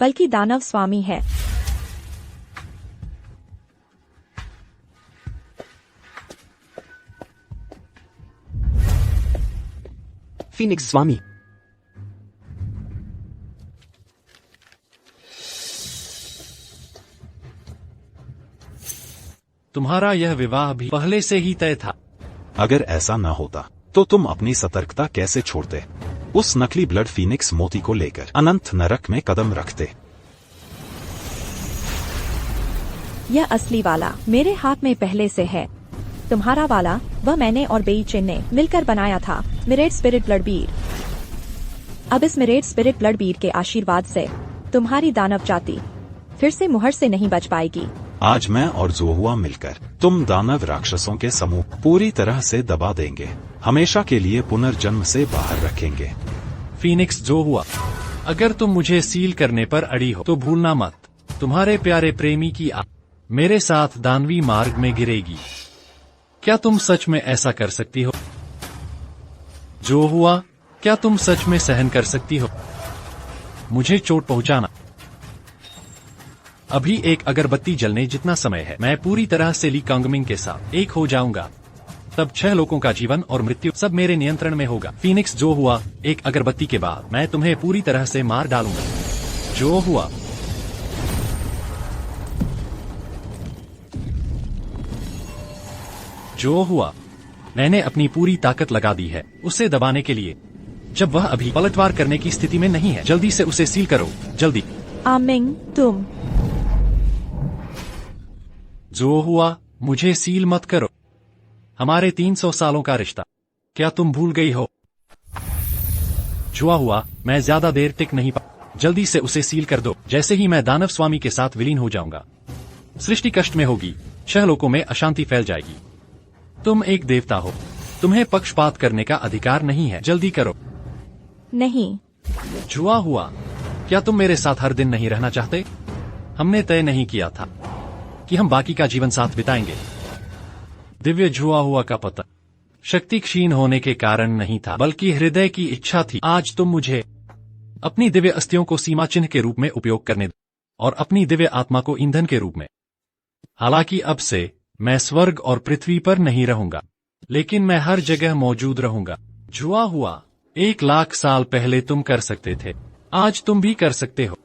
बल्कि दानव स्वामी है। फीनिक्स स्वामी, तुम्हारा यह विवाह भी पहले से ही तय था। अगर ऐसा न होता तो तुम अपनी सतर्कता कैसे छोड़ते? उस नकली ब्लड फीनिक्स मोती को लेकर अनंत नरक में कदम रखते। यह असली वाला मेरे हाथ में पहले से है। तुम्हारा वाला वह मैंने और बेईचेन ने मिलकर बनाया था, मिरेड स्पिरिट ब्लड बीर। अब इस मिरेड स्पिरिट ब्लड बीर के आशीर्वाद से तुम्हारी दानव जाति फिर से मुहर से नहीं बच पाएगी। आज मैं और जोहुआ मिलकर तुम दानव राक्षसों के समूह पूरी तरह से दबा देंगे, हमेशा के लिए पुनर्जन्म से बाहर रखेंगे। फीनिक्स जो हुआ, अगर तुम मुझे सील करने पर अड़ी हो तो भूलना मत, तुम्हारे प्यारे प्रेमी की आत्मा मेरे साथ दानवी मार्ग में गिरेगी। क्या तुम सच में ऐसा कर सकती हो? जो हुआ, क्या तुम सच में सहन कर सकती हो मुझे चोट पहुंचाना? अभी एक अगरबत्ती जलने जितना समय है, मैं पूरी तरह से ली कांगमिंग के साथ एक हो जाऊंगा। तब 6 लोगों का जीवन और मृत्यु सब मेरे नियंत्रण में होगा। फीनिक्स जो हुआ, एक अगरबत्ती के बाद मैं तुम्हें पूरी तरह से मार डालूंगा। जो हुआ, जो हुआ, मैंने अपनी पूरी ताकत लगा दी है उसे दबाने के लिए। जब वह अभी पलटवार करने की स्थिति में नहीं है, जल्दी से उसे सील करो, जल्दी। आमिंग, तुम जो हुआ, मुझे सील मत करो। हमारे 300 सालों का रिश्ता क्या तुम भूल गई हो? जुआ हुआ, मैं ज्यादा देर टिक नहीं पा, जल्दी से उसे सील कर दो। जैसे ही मैं दानव स्वामी के साथ विलीन हो जाऊंगा, सृष्टि कष्ट में होगी, 6 लोकों में अशांति फैल जाएगी। तुम एक देवता हो, तुम्हें पक्षपात करने का अधिकार नहीं है, जल्दी करो। नहीं। जुआ हुआ, क्या तुम मेरे साथ हर दिन नहीं रहना चाहते? हमने तय नहीं किया था कि हम बाकी का जीवन साथ बिताएंगे। दिव्य जुआ हुआ का पतन शक्ति क्षीण होने के कारण नहीं था, बल्कि हृदय की इच्छा थी। आज तुम मुझे अपनी दिव्य अस्थियों को सीमा चिन्ह के रूप में उपयोग करने दो और अपनी दिव्य आत्मा को ईंधन के रूप में। हालांकि अब से मैं स्वर्ग और पृथ्वी पर नहीं रहूंगा, लेकिन मैं हर जगह मौजूद रहूंगा। जुआ हुआ, 1,00,000 साल पहले तुम कर सकते थे, आज तुम भी कर सकते हो।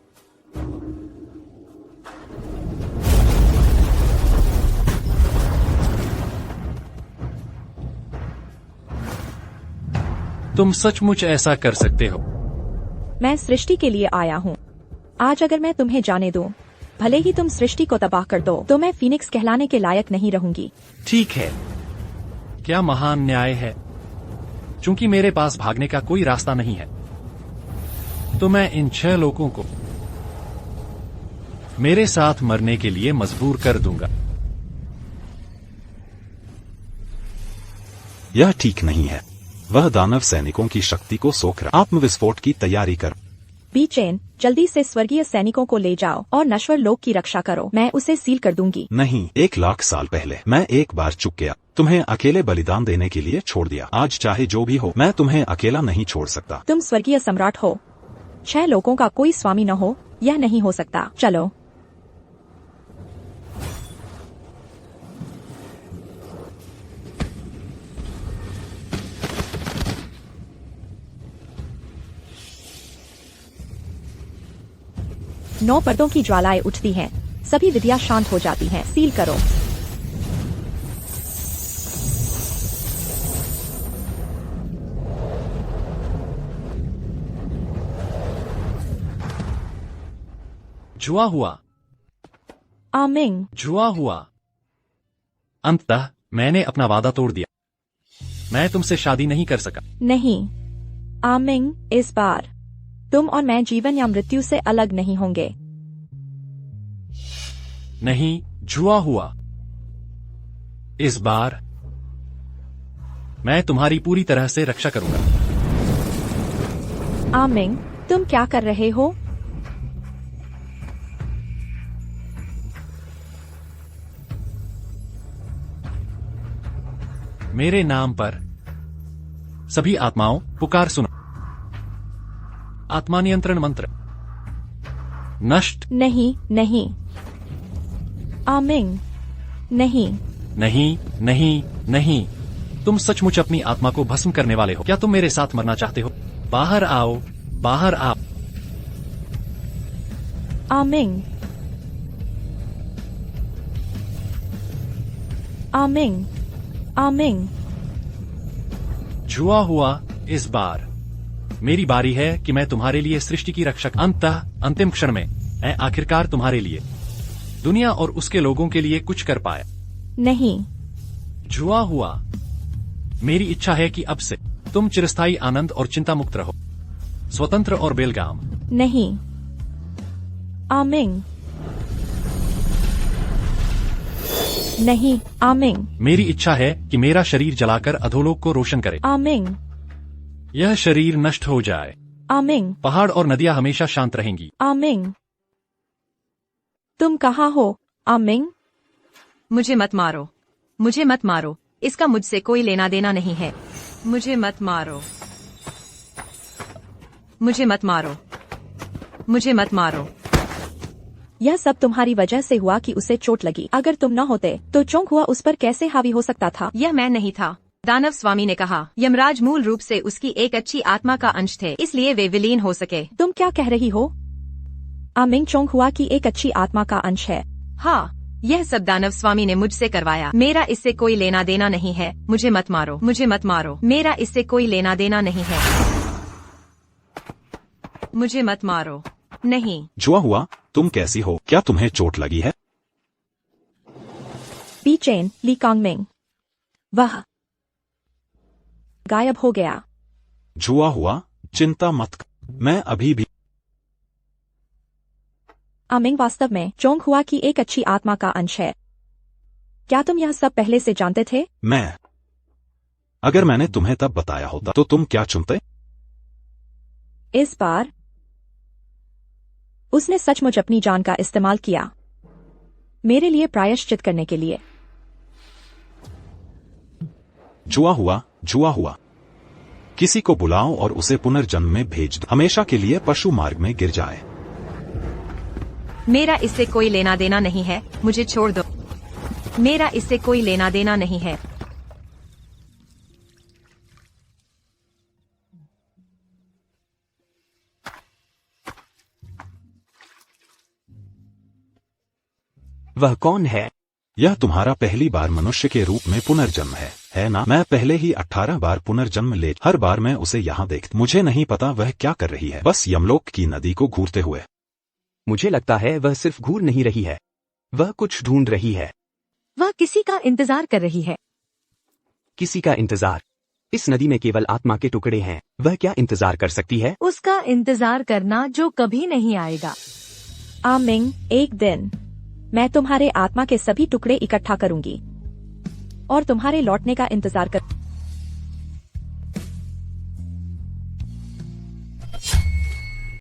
तुम सचमुच ऐसा कर सकते हो। मैं सृष्टि के लिए आया हूँ। आज अगर मैं तुम्हें जाने दूं, भले ही तुम सृष्टि को तबाह कर दो, तो मैं फीनिक्स कहलाने के लायक नहीं रहूंगी। ठीक है, क्या महान न्याय है। चूंकि मेरे पास भागने का कोई रास्ता नहीं है, तो मैं इन 6 लोगों को मेरे साथ मरने के लिए मजबूर कर दूंगा। यह ठीक नहीं है। वह दानव सैनिकों की शक्ति को सोख रहा। आत्मविस्फोट की तैयारी कर। बीचेन, जल्दी से स्वर्गीय सैनिकों को ले जाओ और नश्वर लोक की रक्षा करो। मैं उसे सील कर दूंगी। नहीं, 1,00,000 साल पहले मैं एक बार चुक गया, तुम्हें अकेले बलिदान देने के लिए छोड़ दिया। आज चाहे जो भी हो, मैं तुम्हें अकेला नहीं छोड़ सकता। तुम स्वर्गीय सम्राट हो, 6 लोगों का कोई स्वामी न हो, यह नहीं हो सकता। चलो। नौ पर्दों की ज्वालाएं उठती हैं, सभी विधियां शांत हो जाती हैं। सील करो। जुआ हुआ। आमिंग। जुआ हुआ। अंततः मैंने अपना वादा तोड़ दिया। मैं तुमसे शादी नहीं कर सका। नहीं आमिंग, इस बार तुम और मैं जीवन या मृत्यु से अलग नहीं होंगे। नहीं, जुआ हुआ। इस बार मैं तुम्हारी पूरी तरह से रक्षा करूंगा। आमिंग, तुम क्या कर रहे हो? मेरे नाम पर सभी आत्माओं पुकार सुनो। आत्मा नियंत्रण मंत्र नष्ट। नहीं नहीं आमिंग, नहीं। नहीं नहीं नहीं, तुम सचमुच अपनी आत्मा को भस्म करने वाले हो। क्या तुम मेरे साथ मरना चाहते हो? बाहर आओ, बाहर आओ। आमिंग, आमिंग, आमिंग। जुआ हुआ इस बार मेरी बारी है कि मैं तुम्हारे लिए सृष्टि की रक्षक। अंतिम क्षण में मैं आखिरकार तुम्हारे लिए, दुनिया और उसके लोगों के लिए कुछ कर पाया। नहीं। जुआ हुआ। मेरी इच्छा है कि अब से तुम चिरस्थायी आनंद और चिंता मुक्त रहो, स्वतंत्र और बेलगाम। नहीं। आमिंग, नहीं। आमिंग, मेरी इच्छा है कि मेरा शरीर जलाकर अधोलोक को रोशन करे। आमिंग, यह शरीर नष्ट हो जाए। आमिंग, पहाड़ और नदियां हमेशा शांत रहेंगी। आमिंग। तुम कहाँ हो? आमिंग, मुझे मत मारो, मुझे मत मारो, इसका मुझसे कोई लेना देना नहीं है। मुझे मत मारो, मुझे मत मारो, मुझे मत मारो। यह सब तुम्हारी वजह से हुआ कि उसे चोट लगी। अगर तुम न होते तो चोंग हुआ उस पर कैसे हावी हो सकता था? यह मैं नहीं था, दानव स्वामी ने कहा। यमराज मूल रूप से उसकी एक अच्छी आत्मा का अंश थे, इसलिए वे विलीन हो सके। तुम क्या कह रही हो? आमिंग चोंग हुआ की एक अच्छी आत्मा का अंश है। हाँ, यह सब दानव स्वामी ने मुझसे करवाया। मेरा इससे कोई लेना देना नहीं है। मुझे मत मारो, मुझे मत मारो, मेरा इससे कोई लेना देना नहीं है। मुझे मत मारो। नहीं। जुआ हुआ, तुम कैसी हो? क्या तुम्हें चोट लगी है? बी चेन ली कांगमिंग, वह गायब हो गया। जुआ हुआ, चिंता मत कर, मैं अभी भी। आमिंग वास्तव में चोंग हुआ की एक अच्छी आत्मा का अंश है। क्या तुम यह सब पहले से जानते थे? अगर मैंने तुम्हें तब बताया होता तो तुम क्या चुनते? इस बार उसने सचमुच अपनी जान का इस्तेमाल किया, मेरे लिए प्रायश्चित करने के लिए। जुआ हुआ, जुआ हुआ। किसी को बुलाओ और उसे पुनर्जन्म में भेज दो, हमेशा के लिए पशु मार्ग में गिर जाए। मेरा इससे कोई लेना देना नहीं है, मुझे छोड़ दो। मेरा इससे कोई लेना देना नहीं है। वह कौन है? यह तुम्हारा पहली बार मनुष्य के रूप में पुनर्जन्म है ना? मैं पहले ही 18 बार पुनर्जन्म ले, हर बार मैं उसे यहाँ देखता। मुझे नहीं पता वह क्या कर रही है, बस यमलोक की नदी को घूरते हुए। मुझे लगता है वह सिर्फ घूर नहीं रही है, वह कुछ ढूंढ रही है। वह किसी का इंतजार कर रही है। किसी का इंतजार? इस नदी में केवल आत्मा के टुकड़े हैं, वह क्या इंतजार कर सकती है? उसका इंतजार करना जो कभी नहीं आएगा। आमिंग, एक दिन मैं तुम्हारे आत्मा के सभी टुकड़े इकट्ठा करूंगी और तुम्हारे लौटने का इंतजार कर